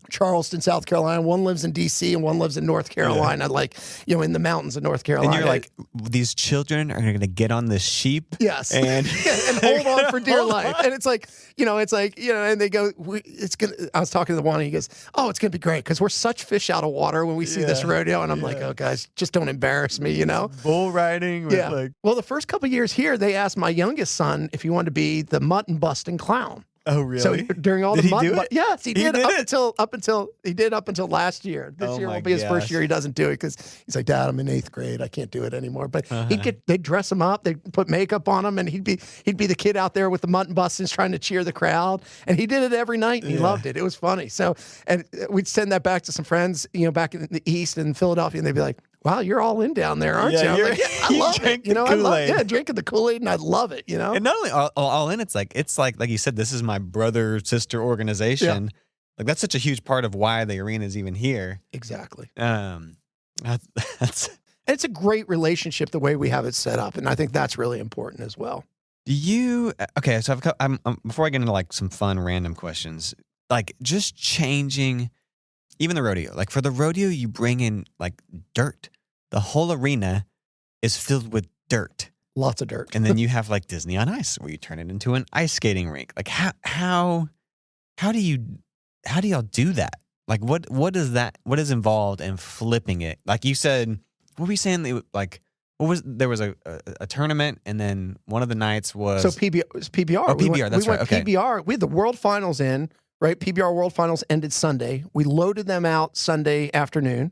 Charleston, South Carolina. One lives in D.C. and one lives in North Carolina, in the mountains of North Carolina. And you're like, these children are going to get on this sheep. Yes. And hold on for dear life. And it's like, and they go, I was talking to the one, and he goes, "Oh, it's going to be great because we're such fish out of water when we see this rodeo." And I'm like, "Oh, guys, just don't embarrass me, Bull riding. Well, the first couple of years here, they asked my youngest son if he wanted to be the mutton busting clown. Oh, really? So during all the mutton, yes, he did up until last year. This year will be his first year he doesn't do it because he's like, "Dad, I'm in 8th grade. I can't do it anymore." But they'd dress him up, they'd put makeup on him, and he'd be the kid out there with the mutton bustings trying to cheer the crowd. And he did it every night, and he loved it. It was funny. So, and we'd send that back to some friends, back in the East in Philadelphia, and they'd be like, "Wow, you're all in down there, aren't you?" I'm like, I love it. I love drinking the Kool-Aid, and I love it. And not only all in, it's like you said, this is my brother sister organization. Yeah. Like that's such a huge part of why the arena is even here. Exactly. It's a great relationship the way we have it set up, and I think that's really important as well. Okay? So before I get into like some fun random questions, like just changing. Even the rodeo, like for the rodeo, you bring in like dirt. The whole arena is filled with dirt. Lots of dirt. And then you have like Disney on Ice, where you turn it into an ice skating rink. Like how do y'all do that? Like what is involved in flipping it? Like you said, what were you saying? Like there was a tournament, and then one of the nights was PBR. Oh, PBR. That's right. Okay. PBR. We had the World Finals in. Right, PBR World Finals ended Sunday. We loaded them out Sunday afternoon.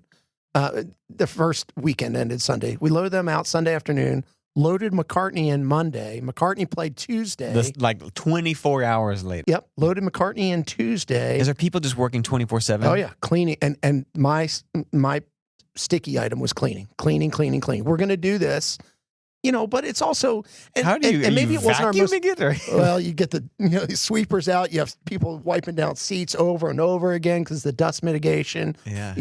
The first weekend ended Sunday. We loaded them out Sunday afternoon, loaded McCartney in Monday. McCartney played Tuesday. This, like 24 hours later. Yep, loaded McCartney in Tuesday. Is there people just working 24/7? Oh yeah, cleaning, and my sticky item was cleaning. We're going to do this, but it's also how do you? And maybe you it wasn't our most. it, or? Well, you get the sweepers out. You have people wiping down seats over and over again because the dust mitigation. Yeah.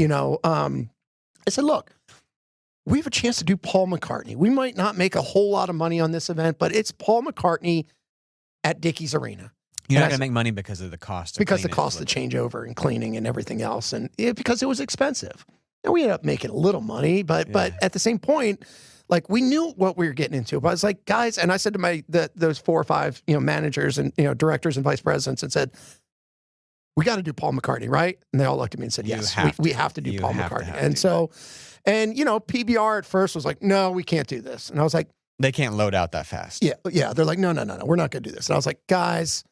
I said, look, we have a chance to do Paul McCartney. We might not make a whole lot of money on this event, but it's Paul McCartney at Dickies Arena. You're not going to make money because of the cost. Because the cost of changeover and cleaning and everything else, and because it was expensive. And we ended up making a little money, but at the same point, like we knew what we were getting into. But I was like, guys, and I said to those 4 or 5 managers and directors and vice presidents, and said, we got to do Paul McCartney, right? And they all looked at me and said, yes, we have to do Paul McCartney. And so, PBR at first was like, no, we can't do this. And I was like, they can't load out that fast. Yeah. They're like, no, we're not going to do this. And I was like, guys,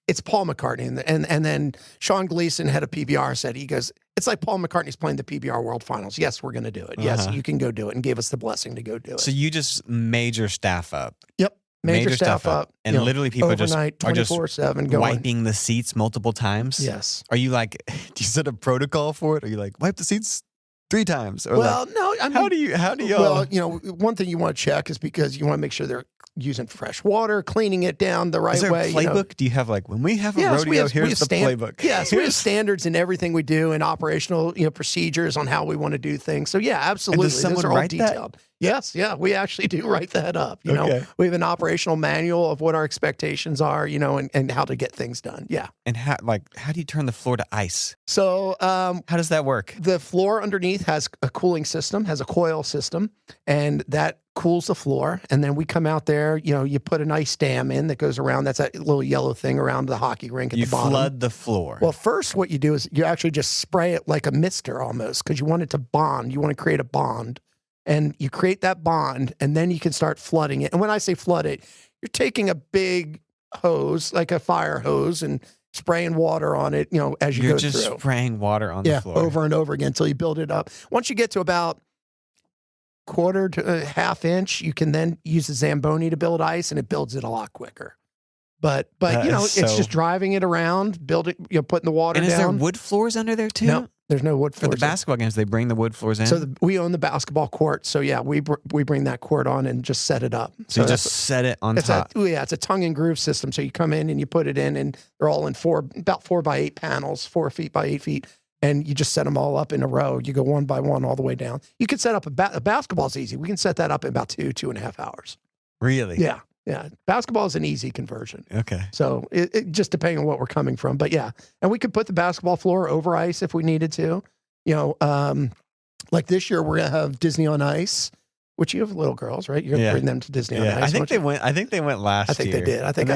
it's Paul McCartney. And then Sean Gleason, head of PBR, said, he goes, it's like Paul McCartney's playing the PBR World Finals. Yes, we're going to do it. Yes, you can go do it, and gave us the blessing to go do it. So you just made your staff up. Yep. Major staff up. And literally people overnight, are just 24/7 going. wiping the seats multiple times? Yes. Are you like, do you set a protocol for it? Are you like, wipe the seats 3 times? Or well, no. I mean, how do you? Well, one thing you want to check is because you want to make sure they're using fresh water, cleaning it down the right way. Is there a playbook? Do you have like, when we have a rodeo, here's the playbook? Yes, we have standards in everything we do and operational procedures on how we want to do things. So yeah, absolutely. And does someone Those are all write detailed. That? Yes, yeah, we actually do write that up. You know, we have an operational manual of what our expectations are, and how to get things done. Yeah. And how do you turn the floor to ice? So how does that work? The floor underneath has a cooling system, has a coil system, and that cools the floor. And then we come out there, you put an ice dam in that goes around. That's that little yellow thing around the hockey rink at the bottom. You flood the floor. Well, first what you do is you actually just spray it like a mister almost, because you want it to bond. You want to create a bond. And you create that bond, and then you can start flooding it. And when I say flood it, you're taking a big hose, like a fire hose, and spraying water on it, as you go through. You're just spraying water on the floor. Over and over again until you build it up. Once you get to about 1/4 to a 1/2 inch, you can then use the Zamboni to build ice, and it builds it a lot quicker. But it's just driving it around, building, putting the water down. And is there wood floors under there too? No, there's no wood floors. For the basketball games, they bring the wood floors in? So we own the basketball court. So yeah, we bring that court on and just set it up. So you just set it on top. It's a tongue and groove system. So you come in and you put it in, and they're all in about 4 by 8 panels, 4 feet by 8 feet. And you just set them all up in a row. You go one by one all the way down. You can set up a basketball's easy. We can set that up in about 2.5 hours. Really? Yeah. Yeah, basketball is an easy conversion. Okay. So it just depending on what we're coming from. But yeah, and we could put the basketball floor over ice if we needed to. Like this year we're going to have Disney on Ice, which you have little girls, right? You're going to bring them to Disney on Ice. I think they went last year. I think they did. I think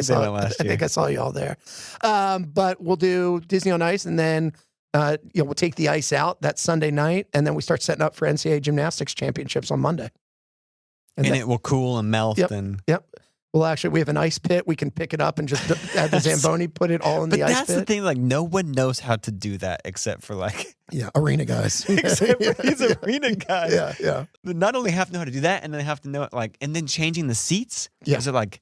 I saw y'all there. But we'll do Disney on Ice, and then we'll take the ice out that Sunday night, and then we start setting up for NCAA gymnastics championships on Monday. And it will cool and melt. Yep. Well, actually, we have an ice pit. We can pick it up and just add the Zamboni, put it all in the ice pit. But that's the thing. Like, no one knows how to do that except for arena guys. Except for these arena guys. Yeah. They not only have to know how to do that, and then they have to know and then changing the seats. Yeah. Is it like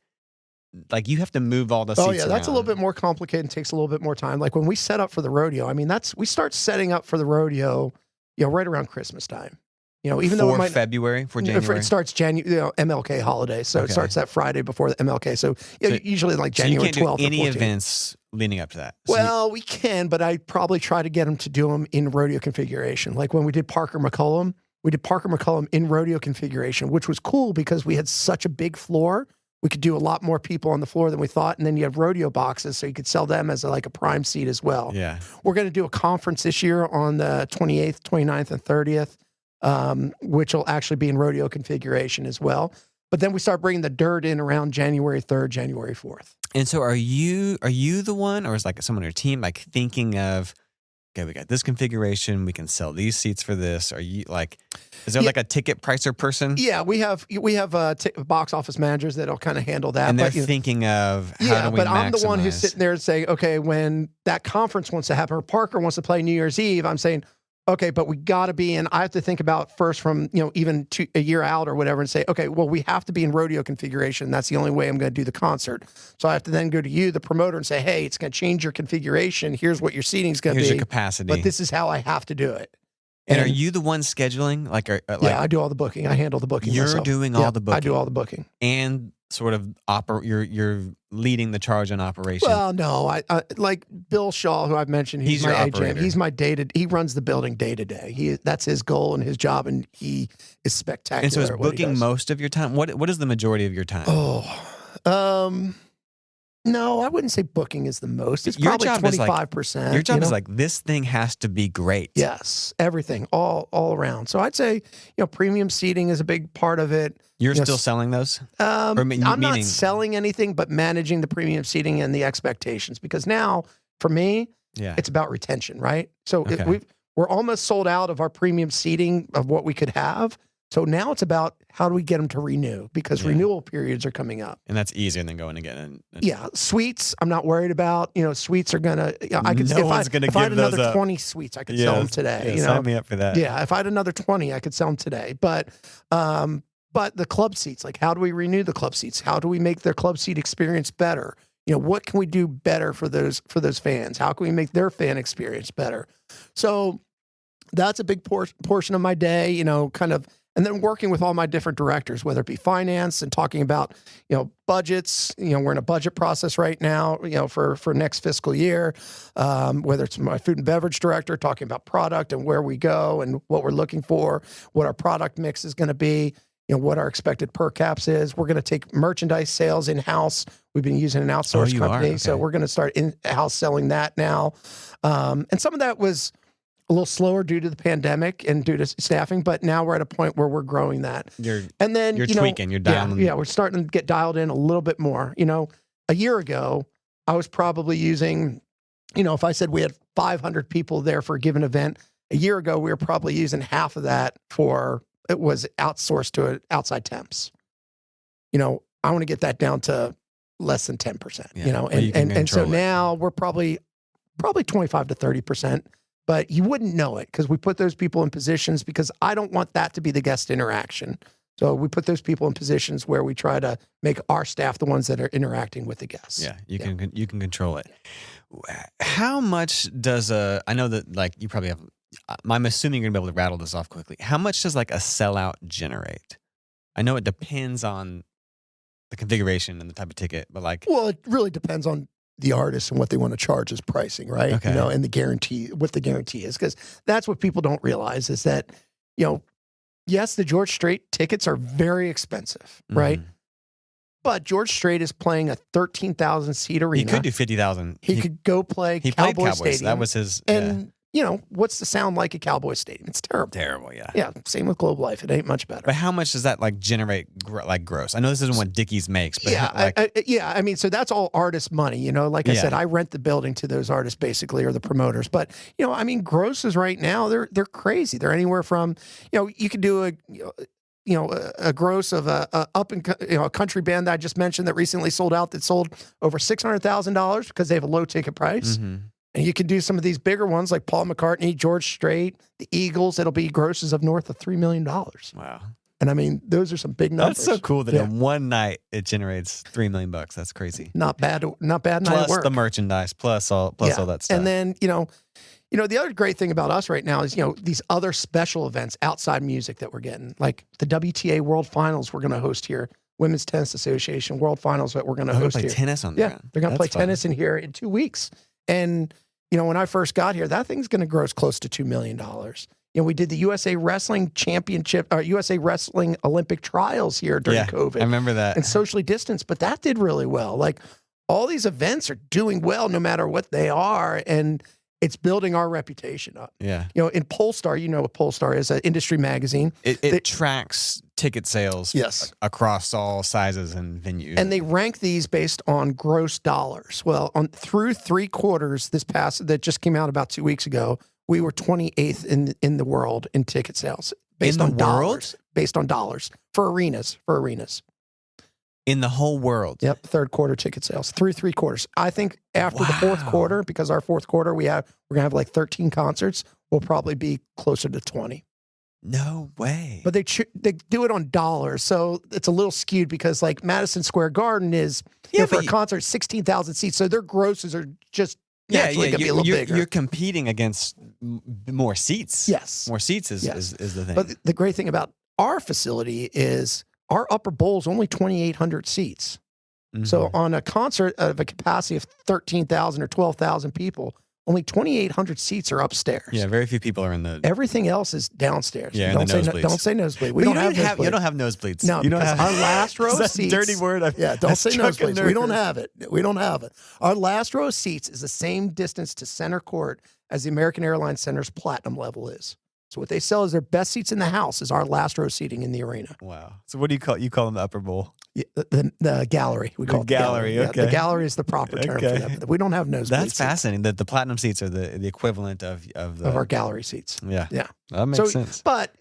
you have to move all the seats? Oh yeah, that's a little bit more complicated and takes a little bit more time. Like when we set up for the rodeo, we start setting up for the rodeo, right around Christmas time. Even though it might February, for January, it starts MLK holiday, so it starts that Friday before the MLK. So usually like January 12th. So you can't do any events leading up to that. So we can, but I probably try to get them to do them in rodeo configuration. Like when we did Parker McCullum, in rodeo configuration, which was cool because we had such a big floor. We could do a lot more people on the floor than we thought, and then you have rodeo boxes, so you could sell them as a prime seat as well. Yeah, we're going to do a conference this year on the 28th, 29th, and 30th. Which will actually be in rodeo configuration as well. But then we start bringing the dirt in around January 3rd, January 4th. And so are you the one, or is someone on your team thinking of, okay, we got this configuration, we can sell these seats for this? Are you is there a ticket pricer person? Yeah, we have box office managers that'll kind of handle that. And they're thinking of how do we maximize? I'm the one who's sitting there saying, okay, when that conference wants to happen, or Parker wants to play New Year's Eve, I'm saying, okay, but we got to be in. I have to think about first from, even a year out or whatever and say, okay, well, we have to be in rodeo configuration. That's the only way I'm going to do the concert. So I have to then go to you, the promoter, and say, hey, it's going to change your configuration. Here's what your seating is going to be. Here's your capacity. But this is how I have to do it. And are you the one scheduling? Yeah, I do all the booking. I handle the booking You're myself. doing all the booking. I do all the booking. And sort of you're leading the charge on operation. Well, no, I like Bill Shaw, who I've mentioned. He's my agent. He's my he runs the building day to day. That's his goal and his job, and he is spectacular. And so is booking most of your time? What is the majority of your time? No, I wouldn't say booking is the most. It's probably 25%. Your job is like, this thing has to be great. Yes, everything, all around. So I'd say, premium seating is a big part of it. You're still selling those? I'm not selling anything, but managing the premium seating and the expectations. Because now, for me, it's about retention, right? So we're almost sold out of our premium seating of what we could have. So now it's about how do we get them to renew, because renewal periods are coming up. And that's easier than going again. Yeah. Suites, I'm not worried about. Suites are going to, if I had another 20 suites, I could sell them today. Sign me up for that. Yeah. If I had another 20, I could sell them today. But the club seats, like how do we renew the club seats? How do we make their club seat experience better? What can we do better for those fans? How can we make their fan experience better? So that's a big portion of my day, and then working with all my different directors, whether it be finance and talking about, budgets. We're in a budget process right now, for next fiscal year. Whether it's my food and beverage director talking about product and where we go and what we're looking for, what our product mix is going to be, what our expected per caps is. We're going to take merchandise sales in-house. We've been using an outsourced company, okay. So we're going to start in-house selling that now. And some of that was a little slower due to the pandemic and due to staffing, but now we're at a point where we're growing that. You're tweaking, you're dialing. Yeah, we're starting to get dialed in a little bit more. A year ago, I was probably using, if I said we had 500 people there for a given event, a year ago, we were probably using half of that it was outsourced to outside temps. I want to get that down to less than 10%, and so now we're probably 25 to 30%. But you wouldn't know it because we put those people in positions, because I don't want that to be the guest interaction. So we put those people in positions where we try to make our staff the ones that are interacting with the guests. Yeah, you can control it. How much does I know that you probably have, I'm assuming you're going to be able to rattle this off quickly. How much does a sellout generate? I know it depends on the configuration and the type of ticket, but well, it really depends on the artist and what they want to charge as pricing, right? Okay. And the guarantee, what the guarantee is, because that's what people don't realize is that, yes, the George Strait tickets are very expensive, right? But George Strait is playing a 13,000 seat arena. He could do 50,000. He could go play Cowboys Cowboys Stadium. That was his. And what's the sound like at Cowboys Stadium? It's terrible. Terrible, yeah. Yeah, same with Globe Life. It ain't much better. But how much does that generate gross? I know this isn't what Dickies makes, but I mean, so that's all artist money. I said, I rent the building to those artists basically, or the promoters. But grosses right now they're crazy. They're anywhere from you could do a gross of a country band that I just mentioned that recently sold out, that sold over $600,000 because they have a low ticket price. Mm-hmm. And you can do some of these bigger ones like Paul McCartney, George Strait, the Eagles. It'll be grosses of north of $3 million. Wow. And I mean, those are some big numbers. That's so cool that in one night it generates $3 million. That's crazy. Not bad night at work. Plus the merchandise, plus all that stuff. And then, the other great thing about us right now is, these other special events outside music that we're getting, like the WTA World Finals we're going to host here. Women's Tennis Association World Finals that we're going to host here. Tennis on there. Yeah, they're going to play tennis in here in 2 weeks. And when I first got here, that thing's going to gross close to $2 million. We did the USA Wrestling Championship, or USA Wrestling Olympic Trials here during COVID. I remember that. And socially distanced, but that did really well. All these events are doing well no matter what they are, and it's building our reputation up. Yeah. In Polestar, what Polestar is, an industry magazine. It tracks ticket sales across all sizes and venues. And they rank these based on gross dollars. Well, through 3 quarters that just came out about 2 weeks ago, we were 28th in the world in ticket sales based on dollars. Based on dollars for arenas. In the whole world. Yep, third quarter ticket sales through 3 quarters. I think after the fourth quarter, because our fourth quarter we're gonna have like 13 concerts, we'll probably be closer to 20. No way. But they do it on dollars, so it's a little skewed because like Madison Square Garden is for a concert 16,000 seats, so their grosses are just naturally gonna be a little bigger. You're competing against more seats. Yes, more seats is the thing. But the great thing about our facility is our upper bowl is only 2,800 seats. Mm-hmm. So on a concert of a capacity of 13,000 or 12,000 people, only 2,800 seats are upstairs. Yeah, very few people are in the... Everything else is downstairs. Yeah, don't say nosebleed. We don't have nosebleeds. You don't have nosebleeds. No, you don't have... our last row of seats... dirty word. Don't say nosebleeds. We don't have it. We don't have it. Our last row of seats is the same distance to center court as the American Airlines Center's platinum level is. So what they sell is their best seats in the house is our last row seating in the arena. Wow. So what do you call them? The upper bowl? Yeah, the gallery. We call it gallery. Okay. Yeah, the gallery is the proper term for that. We don't have nosebleed. That's fascinating. That the platinum seats are the equivalent of our gallery seats. Yeah. Yeah. That makes sense. But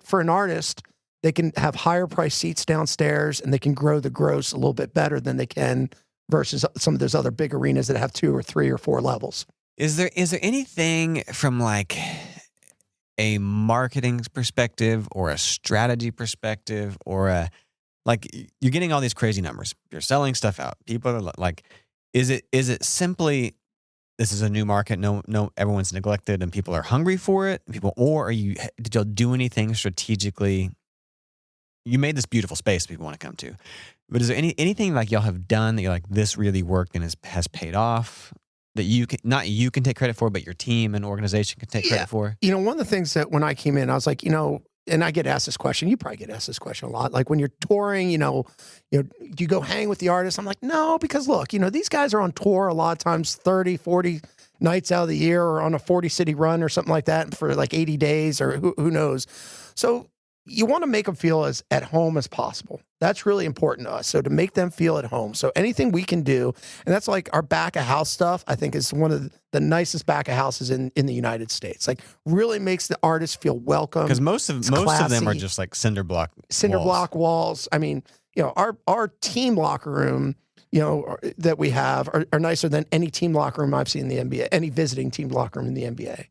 for an artist, they can have higher price seats downstairs and they can grow the gross a little bit better than they can versus some of those other big arenas that have 2 or 3 or 4 levels. Is there anything from like a marketing perspective or a strategy perspective or like you're getting all these crazy numbers, you're selling stuff out, people are like, is it simply this is a new market, no everyone's neglected and people are hungry for it, or did y'all do anything strategically? You made this beautiful space people want to come to, but is there anything like y'all have done that you're like, this really worked and has paid off, that you can take credit for, but your team and organization can take credit for? One of the things that when I came in, I was like, and I get asked this question. You probably get asked this question a lot. Like when you're touring, do you go hang with the artists? I'm like, no, because look, these guys are on tour a lot of times 30, 40 nights out of the year or on a 40-city run or something like that for like 80 days or who knows. So you want to make them feel as at home as possible. That's really important to us. So to make them feel at home. So anything we can do, and that's like our back of house stuff, I think is one of the nicest back of houses in the United States. Like really makes the artists feel welcome. Because most of them are just like cinder block walls. I mean, our team locker room, that we have are nicer than any team locker room I've seen in the NBA, any visiting team locker room in the NBA.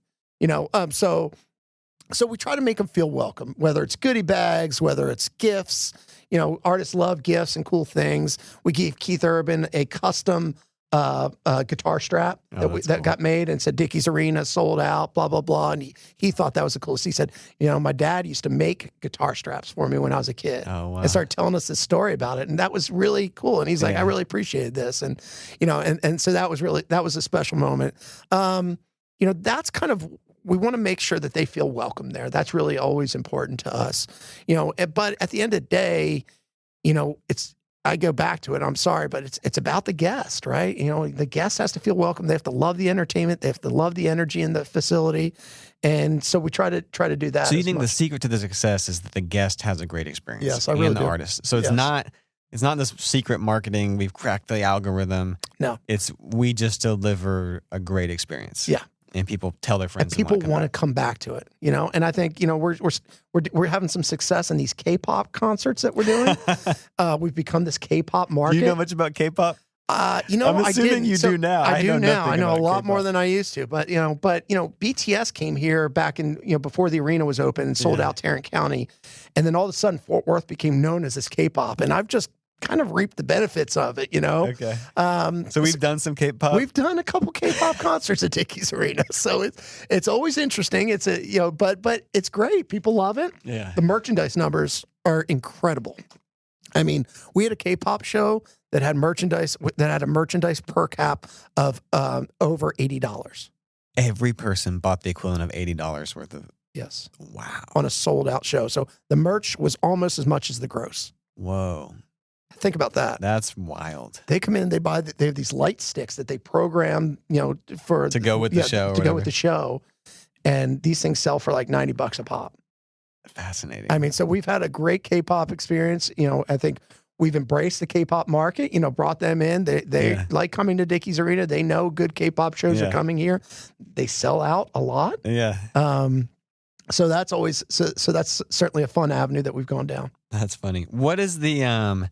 So we try to make them feel welcome, whether it's goodie bags, whether it's gifts. Artists love gifts and cool things. We gave Keith Urban a custom guitar strap that got made and said Dickies Arena sold out, blah, blah, blah. And he thought that was the coolest. He said, my dad used to make guitar straps for me when I was a kid. Oh, wow. And started telling us this story about it. And that was really cool. And he's like, I really appreciated this. And, and so that was a special moment. That's kind of, we want to make sure that they feel welcome there. That's really always important to us, but at the end of the day, I go back to it. I'm sorry, but it's about the guest, right? The guest has to feel welcome. They have to love the entertainment. They have to love the energy in the facility. And so we try to do that. So you think the secret to the success is that the guest has a great experience? Yes, I really do. And the artist. So it's not this secret marketing. We've cracked the algorithm. No, we just deliver a great experience. Yeah. And people tell their friends. And people want to come back to it, And I think we're having some success in these K-pop concerts that we're doing. We've become this K-pop market. Do you know much about K-pop? I'm assuming you do now. I do now. I know a lot more than I used to. But BTS came here back in before the arena was open and sold out Tarrant County, and then all of a sudden Fort Worth became known as this K-pop, and I've just kind of reaped the benefits of it, Okay. So we've done some K-pop. We've done a couple K-pop concerts at Dickies Arena. So it's always interesting. It's but it's great. People love it. Yeah. The merchandise numbers are incredible. I mean, we had a K-pop show that had a merchandise per cap of over $80. Every person bought the equivalent of $80 worth of. Yes. Wow. On a sold out show. So the merch was almost as much as the gross. Whoa. Think about that. That's wild. They come in, they have these light sticks that they program, to go with the show. To go with the show. And these things sell for like $90 a pop. Fascinating. I mean, so we've had a great K-pop experience. I think we've embraced the K-pop market, brought them in. They like coming to Dickies Arena. They know good K-pop shows are coming here. They sell out a lot. Yeah. So that's always, so that's certainly a fun avenue that we've gone down. That's funny. What is the,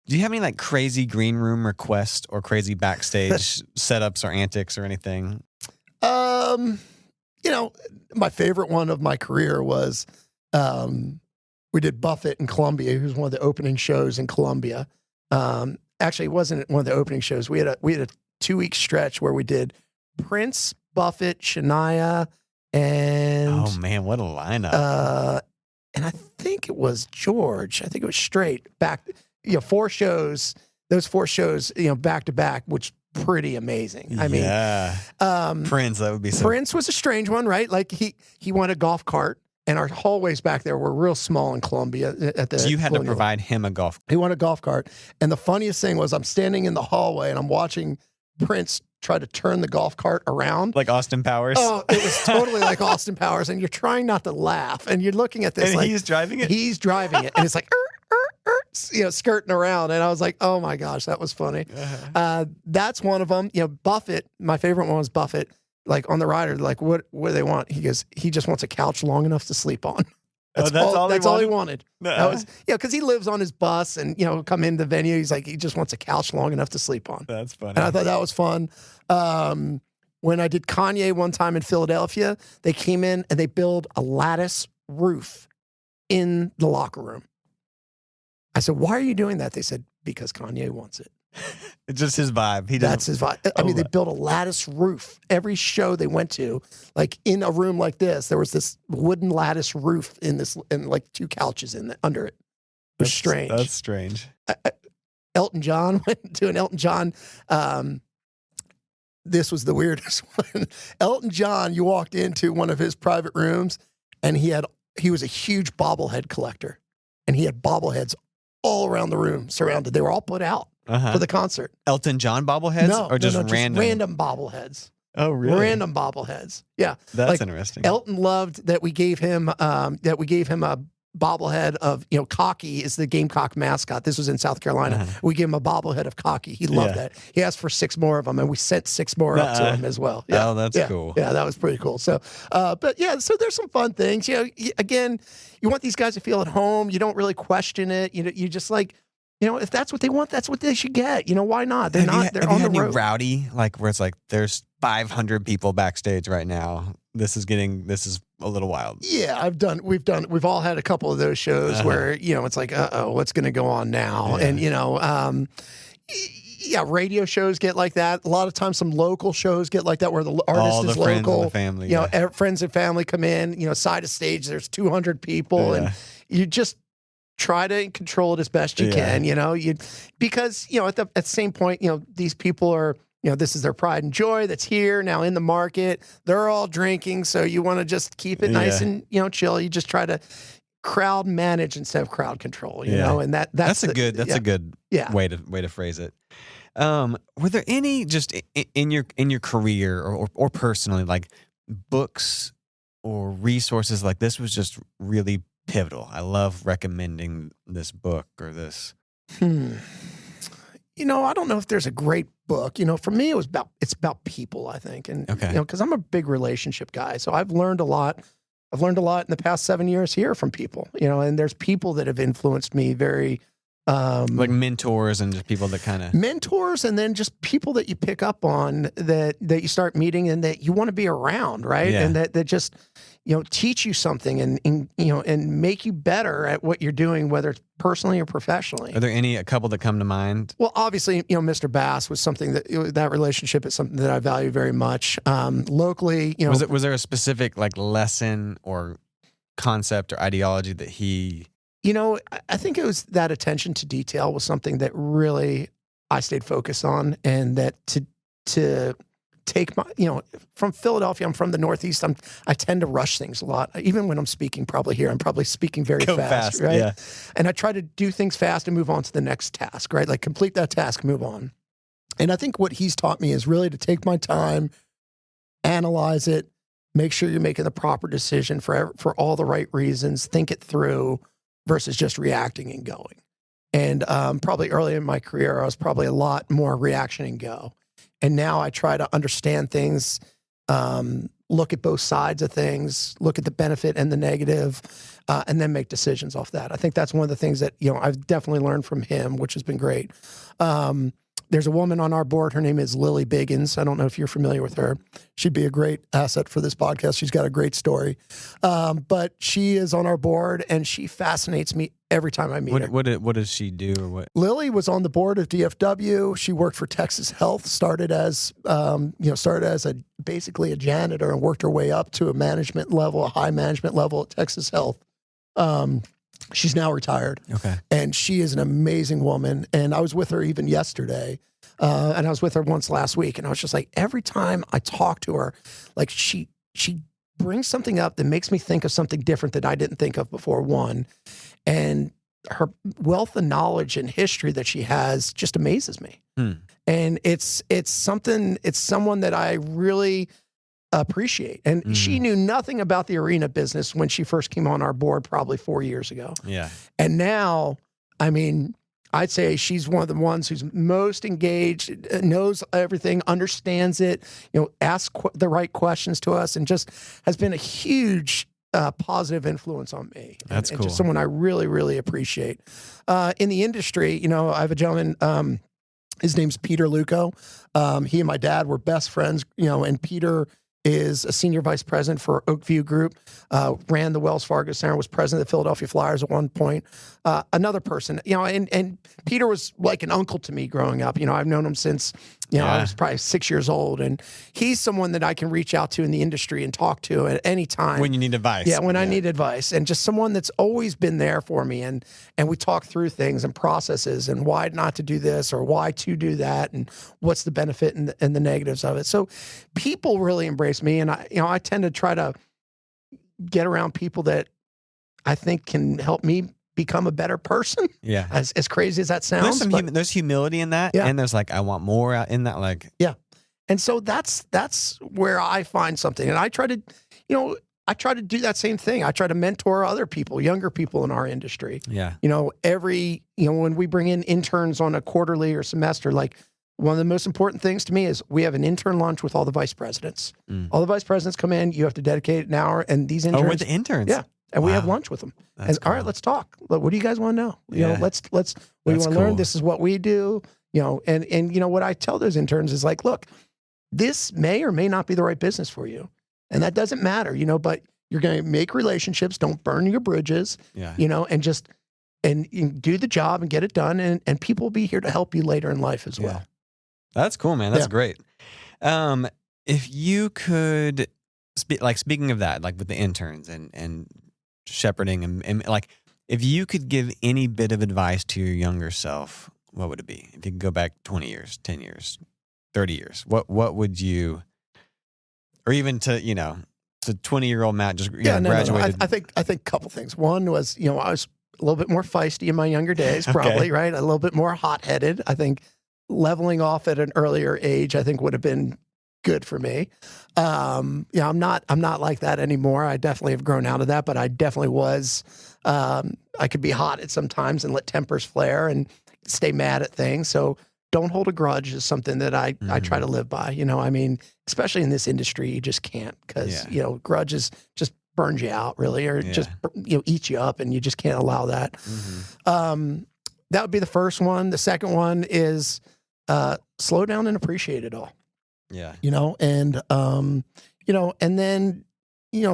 Do you have any like crazy green room requests or crazy backstage setups or antics or anything? You know, my favorite one of my career was we did Buffett in Columbia. He was one of the opening shows in Columbia. Actually, it wasn't one of the opening shows. We had a 2-week stretch where we did Prince, Buffett, Shania, and oh man, what a lineup! And I think it was George. I think it was straight back. 4 shows. Those 4 shows, back to back, which pretty amazing. I mean, Prince, that would be so. Prince was a strange one, right? Like he won a golf cart, and our hallways back there were real small in Columbia. So you had to provide him a golf cart. He won a golf cart, and the funniest thing was I'm standing in the hallway and I'm watching Prince try to turn the golf cart around. Like Austin Powers? Oh, it was totally like Austin Powers, and you're trying not to laugh, and you're looking at this and like he's driving it? He's driving it, and it's like, skirting around, and I was like, oh my gosh, that was funny. That's one of them. Buffett, my favorite one was Buffett, like on the rider, like, what do they want? He goes, he just wants a couch long enough to sleep on. That's all he wanted. That was, because he lives on his bus and, come into the venue. He's like, he just wants a couch long enough to sleep on. That's funny. And I thought that was fun. When I did Kanye one time in Philadelphia, they came in and they built a lattice roof in the locker room. I said, why are you doing that? They said, because Kanye wants it. It's just his vibe. That's his vibe. I mean, they built a lattice roof. Every show they went to, like in a room like this, there was this wooden lattice roof and like 2 couches under it. It was strange. That's strange. Elton John went to an Elton John. This was the weirdest one. Elton John, you walked into one of his private rooms, and he was a huge bobblehead collector, and he had bobbleheads all around the room, surrounded. They were all put out for the concert. Elton John bobbleheads? No, or just random? Just random bobbleheads. Oh, really? Random bobbleheads. Yeah. That's interesting. Elton loved that we gave him a bobblehead of, Cocky is the Gamecock mascot. This was in South Carolina. We gave him a bobblehead of Cocky. He loved that. He asked for 6 more of them, and we sent 6 more up to him as well. Yeah. Oh, that's cool. Yeah, that was pretty cool. So, but yeah, so there's some fun things. Again, you want these guys to feel at home. You don't really question it. You just like, if that's what they want, that's what they should get. Why not? They're on the road. Have you had rowdy, like where it's like there's 500 people backstage right now. This is a little wild. Yeah, we've all had a couple of those shows where, it's like, what's going to go on now? Yeah. And, radio shows get like that. A lot of times some local shows get like that where the artist is local. Friends and the family. Friends and family come in, side of stage, there's 200 people and you just try to control it as best you can, because, at the same point, these people are, this is their pride and joy that's here now in the market. They're all drinking. So you want to just keep it nice and, chill. You just try to crowd manage instead of crowd control, you know, and that's a good way to phrase it. Were there any just in your career or personally, like books or resources like this was just really pivotal? I love recommending this book or this. I don't know if there's a great book. For me, it's about people, I think. And, because I'm a big relationship guy. So I've learned a lot. I've learned a lot in the past 7 years here from people, and there's people that have influenced me very. Like mentors and just people that kind of. Mentors, and then just people that you pick up on that you start meeting and that you want to be around, right? Yeah. And that just, teach you something and make you better at what you're doing, whether it's personally or professionally. Are there a couple that come to mind? Well, obviously, Mr. Bass was something that relationship is something that I value very much. Locally, was there a specific like lesson or concept or ideology that he? I think it was that attention to detail was something that really I stayed focused on, and that to take my, from Philadelphia, I'm from the Northeast. I tend to rush things a lot. Even when I'm speaking, probably here, I'm probably speaking very fast, right? Yeah. And I try to do things fast and move on to the next task, right? Like complete that task, move on. And I think what he's taught me is really to take my time, analyze it, make sure you're making the proper decision for all the right reasons, think it through versus just reacting and going. And probably early in my career, I was probably a lot more reaction and go. And now I try to understand things look at both sides of things, look at the benefit and the negative, and then make decisions off that. I think that's one of the things that, I've definitely learned from him, which has been great. There's a woman on our board. Her name is Lily Biggins. I don't know if you're familiar with her. She'd be a great asset for this podcast. She's got a great story. But she is on our board, and she fascinates me every time I meet her. What does she do, or what? Lily was on the board of DFW. She worked for Texas Health, started as basically a janitor and worked her way up to a management level, a high management level at Texas Health. She's now retired. Okay. And she is an amazing woman. And I was with her even yesterday. And I was with her once last week. And I was just like, every time I talk to her, like she brings something up that makes me think of something different that I didn't think of before, one. And her wealth of knowledge and history that she has just amazes me. And it's someone that I really appreciate. And she knew nothing about the arena business when she first came on our board probably 4 years ago. Yeah. And now, I mean, I'd say she's one of the ones who's most engaged, knows everything, understands it, asks the right questions to us, and just has been a huge positive influence on me. That's and cool. Just someone I really, really appreciate. In the industry, I have a gentleman, his name's Peter Luco. He and my dad were best friends, and Peter is a senior vice president for Oakview Group, ran the Wells Fargo Center, was president of the Philadelphia Flyers at one point. Another person, and Peter was like an uncle to me growing up. I've known him since, I was probably 6 years old. And he's someone that I can reach out to in the industry and talk to at any time. When you need advice. Yeah, when I need advice. And just someone that's always been there for me. And we talk through things and processes and why not to do this or why to do that and what's the benefit and the negatives of it. So people really embrace me. And I tend to try to get around people that I think can help me become a better person. Yeah. As crazy as that sounds. There's humility in that. Yeah. And there's I want more out in that. Yeah. And so that's where I find something. And I try to do that same thing. I try to mentor other people, younger people in our industry. Yeah. When we bring in interns on a quarterly or semester, one of the most important things to me is we have an intern lunch with all the vice presidents. All the vice presidents come in, you have to dedicate an hour, and these interns. Oh, with the interns? Yeah. And we have lunch with them. All right, let's talk. What do you guys want to know? Let's what do you want to learn? This is what we do. And what I tell those interns is look, this may or may not be the right business for you. And that doesn't matter, but you're going to make relationships, don't burn your bridges, and do the job and get it done. And people will be here to help you later in life as well. That's cool, man. That's great. If you could speaking of that, with the interns and shepherding and if you could give any bit of advice to your younger self, what would it be? If you could go back 20 years, 10 years, 30 years, what would you, or even to 20-year-old Matt just graduated? I think a couple things. One was, I was a little bit more feisty in my younger days, probably, right? A little bit more hot-headed. I think leveling off at an earlier age, I think would have been good for me. I'm not like that anymore. I definitely have grown out of that, but I definitely was. I could be hot at sometimes and let tempers flare and stay mad at things. So don't hold a grudge is something that I try to live by. Especially in this industry, you just can't because grudges just burns you out really, or just eats you up, and you just can't allow that. That would be the first one. The second one is slow down and appreciate it all. Yeah. And then,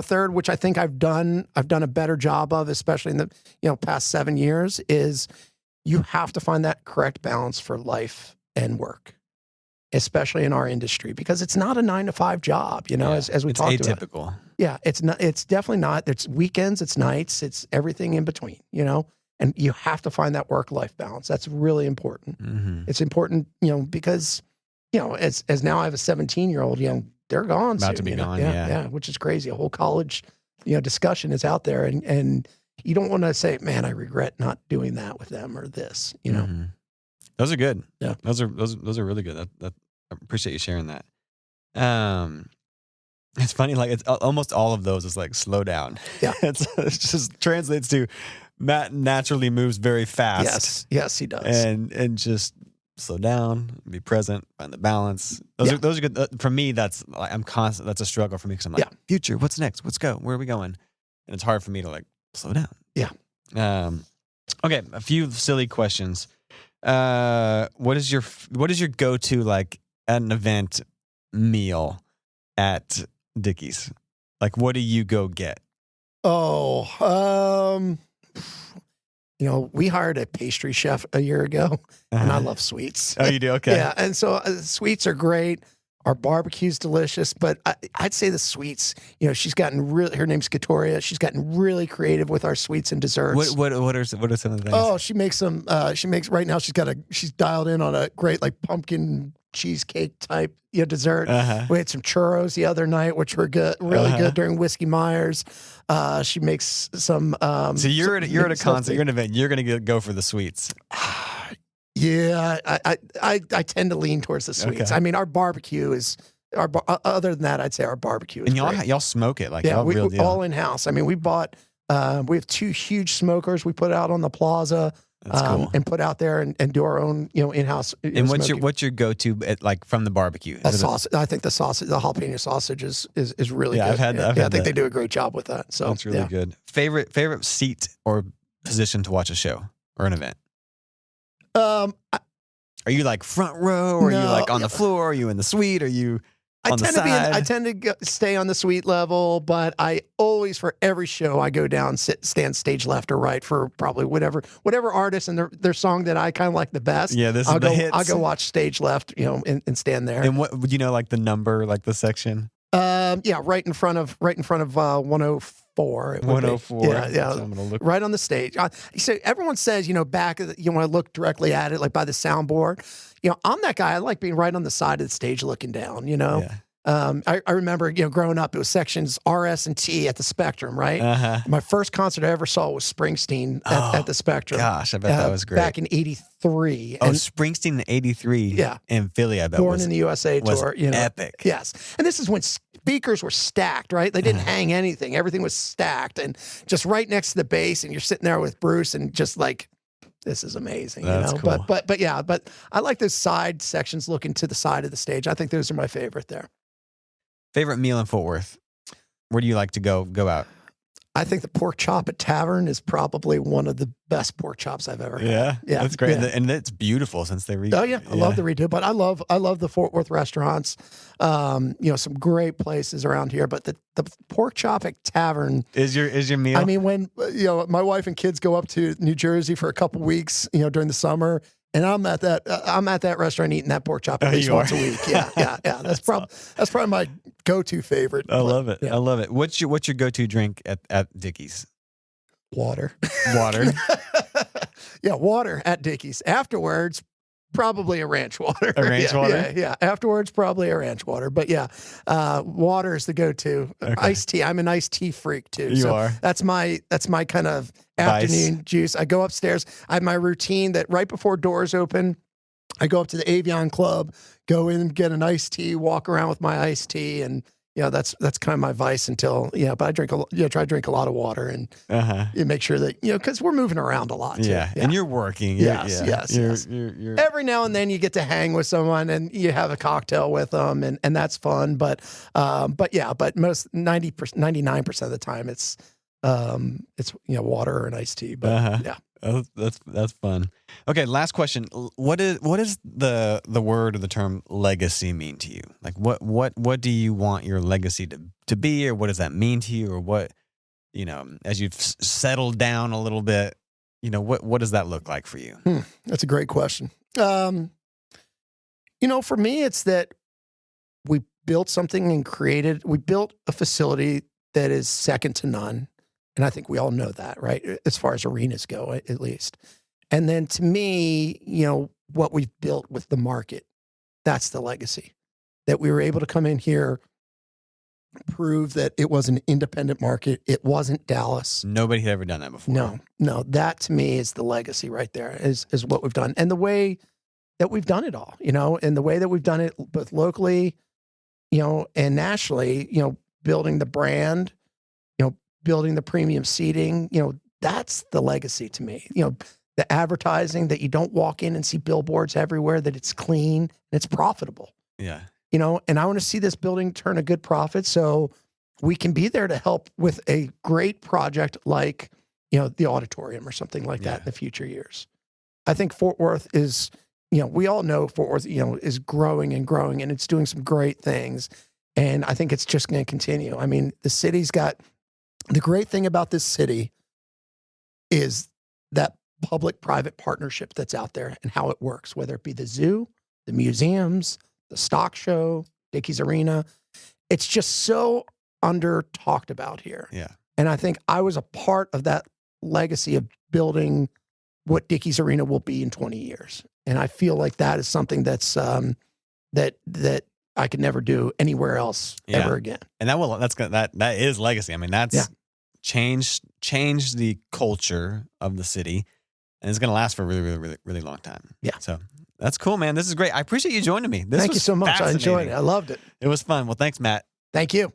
third, which I think I've done a better job of, especially in the, past 7 years, is you have to find that correct balance for life and work, especially in our industry, because it's not a 9-to-5 job, as we talked about. It's atypical. Yeah. It's definitely not. It's weekends, it's nights, it's everything in between, and you have to find that work-life balance. That's really important. It's important, because as now I have a 17-year-old, they're gone about soon, to be gone. Yeah, which is crazy. A whole college, discussion is out there, and you don't want to say, man, I regret not doing that with them or this, Those are good. Yeah. Those are really good. I appreciate you sharing that. It's funny, it's almost all of those is slow down. Yeah. It's just translates to Matt naturally moves very fast. Yes, he does. And just slow down, be present, find the balance. Those are good. For me, that's like, I'm constant. That's a struggle for me because I'm like, future, what's next? Let's go. Where are we going? And it's hard for me to like slow down. Yeah. Okay. A few silly questions. What is your go-to like at an event meal at Dickies? Like, what do you go get? We hired a pastry chef a year ago, and I love sweets. Oh, you do? Okay. Yeah, and so sweets are great. Our barbecue's delicious, but I'd say the sweets. She's gotten really. Her name's Katoria. She's gotten really creative with our sweets and desserts. What are some of the things? Oh, she makes some. Right now. She's dialed in on a great like pumpkin cheesecake type dessert. We had some churros the other night, which were good, really good during Whiskey Myers. She makes some. So you're at a concert, you're at an event, you're gonna go for the sweets. Yeah, I tend to lean towards the sweets. Okay. I mean, our barbecue is other than that, I'd say our barbecue is and great. y'all smoke it like we real deal. all in house. I mean, we have 2 huge smokers we put out on the plaza. That's cool. And put out there and do our own, in-house. And what's your go-to like from the barbecue? Sausage. I think the jalapeno sausage is really good. I've had I think they do a great job with that. So that's really good. Favorite seat or position to watch a show or an event? Are you like front row? Or are you like on the floor? Are you in the suite? Are you on the side? I tend to stay on the suite level, but I always, for every show, I go down, stand stage left or right for probably whatever artist and their song that I kind of like the best. Yeah, I'll the hits. I'll go watch stage left, and stand there. And what would like the number, like the section? Right in front of 104. 104. Yeah. So I'm gonna look right on the stage. So everyone says, back, want to look directly at it, like by the soundboard. I'm that guy. I like being right on the side of the stage looking down, Yeah. I remember, growing up, it was sections R, S, and T at the Spectrum, right? My first concert I ever saw was Springsteen at the Spectrum. Gosh, I bet that was great. Back in '83. Oh, Springsteen in '83 in Philly, I bet. Born in the USA tour. Epic. Yes. And this is when speakers were stacked, right? They didn't hang anything. Everything was stacked and just right next to the bass, and you're sitting there with Bruce and just like, this is amazing. That's cool. But I like those side sections looking to the side of the stage. I think those are my favorite there. Favorite meal in Fort Worth? Where do you like to go out? I think the pork chop at Tavern is probably one of the best pork chops I've ever had. Yeah, that's great. Yeah. And it's beautiful since they redid. Oh yeah, I love the redo, but I love the Fort Worth restaurants. Some great places around here, but the pork chop at Tavern is your meal. I mean, when my wife and kids go up to New Jersey for a couple weeks, during the summer, and I'm at that restaurant eating that pork chop at least once a week. Yeah. That's probably my go-to favorite. I love it. Yeah. I love it. What's your go-to drink at Dickies? Water. Water. Yeah, water at Dickies. Afterwards, probably a ranch water. A ranch water? Yeah. Afterwards, probably a ranch water. But yeah, water is the go-to. Okay. Iced tea. I'm an iced tea freak too. You are. That's my kind of afternoon juice. I go upstairs. I have my routine that right before doors open, I go up to the Avion Club, go in and get an iced tea, walk around with my iced tea, and that's kind of my vice until But I drink try to drink a lot of water and you make sure that because we're moving around a lot too. Yeah, and you're working. Yes. You're every now and then you get to hang with someone and you have a cocktail with them, and that's fun. But most 99% of the time it's water or an iced tea. But yeah. Oh, that's fun. Okay, last question. What is the word or the term legacy mean to you? Like what do you want your legacy to be, or what does that mean to you, or what as you've settled down a little bit, what does that look like for you? That's a great question. For me, it's that we built something and we built a facility that is second to none. And I think we all know that, right? As far as arenas go, at least. And then to me, what we've built with the market, that's the legacy. That we were able to come in here, prove that it was an independent market. It wasn't Dallas. Nobody had ever done that before. No. That to me is the legacy right there, is what we've done. And the way that we've done it all, and the way that we've done it both locally, and nationally, building the brand, building the premium seating, that's the legacy to me. the advertising, that you don't walk in and see billboards everywhere, that it's clean and it's profitable. Yeah. And I want to see this building turn a good profit so we can be there to help with a great project like, the auditorium or something like that in the future years. I think Fort Worth is, we all know Fort Worth, is growing and growing, and it's doing some great things. And I think it's just going to continue. I mean, the city's got, the great thing about this city is that public-private partnership that's out there and how it works, whether it be the zoo, the museums, the stock show, Dickies Arena. It's just so under talked about here. Yeah. And I think I was a part of that legacy of building what Dickies Arena will be in 20 years. And I feel like that is something that's that I could never do anywhere else ever again. And that is legacy. I mean, that's changed the culture of the city, and it's going to last for a really, really, really, really long time. Yeah. So that's cool, man. This is great. I appreciate you joining me. Thank you so much. I enjoyed it. I loved it. It was fun. Well, thanks, Matt. Thank you.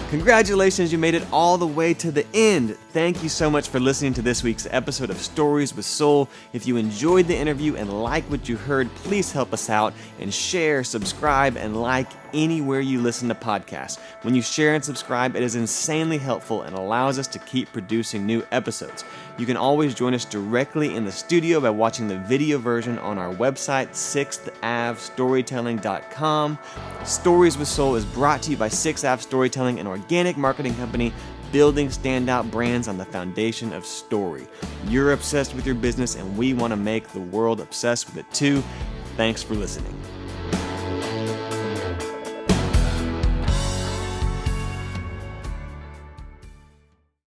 Congratulations, you made it all the way to the end. Thank you so much for listening to this week's episode of Stories with Soul. If you enjoyed the interview and like what you heard, please help us out and share, subscribe, and like anywhere you listen to podcasts. When you share and subscribe, it is insanely helpful and allows us to keep producing new episodes. You can always join us directly in the studio by watching the video version on our website, 6thAveStorytelling.com. Stories with Soul is brought to you by 6th Ave Storytelling, an organic marketing company building standout brands on the foundation of story. You're obsessed with your business, and we want to make the world obsessed with it too. Thanks for listening.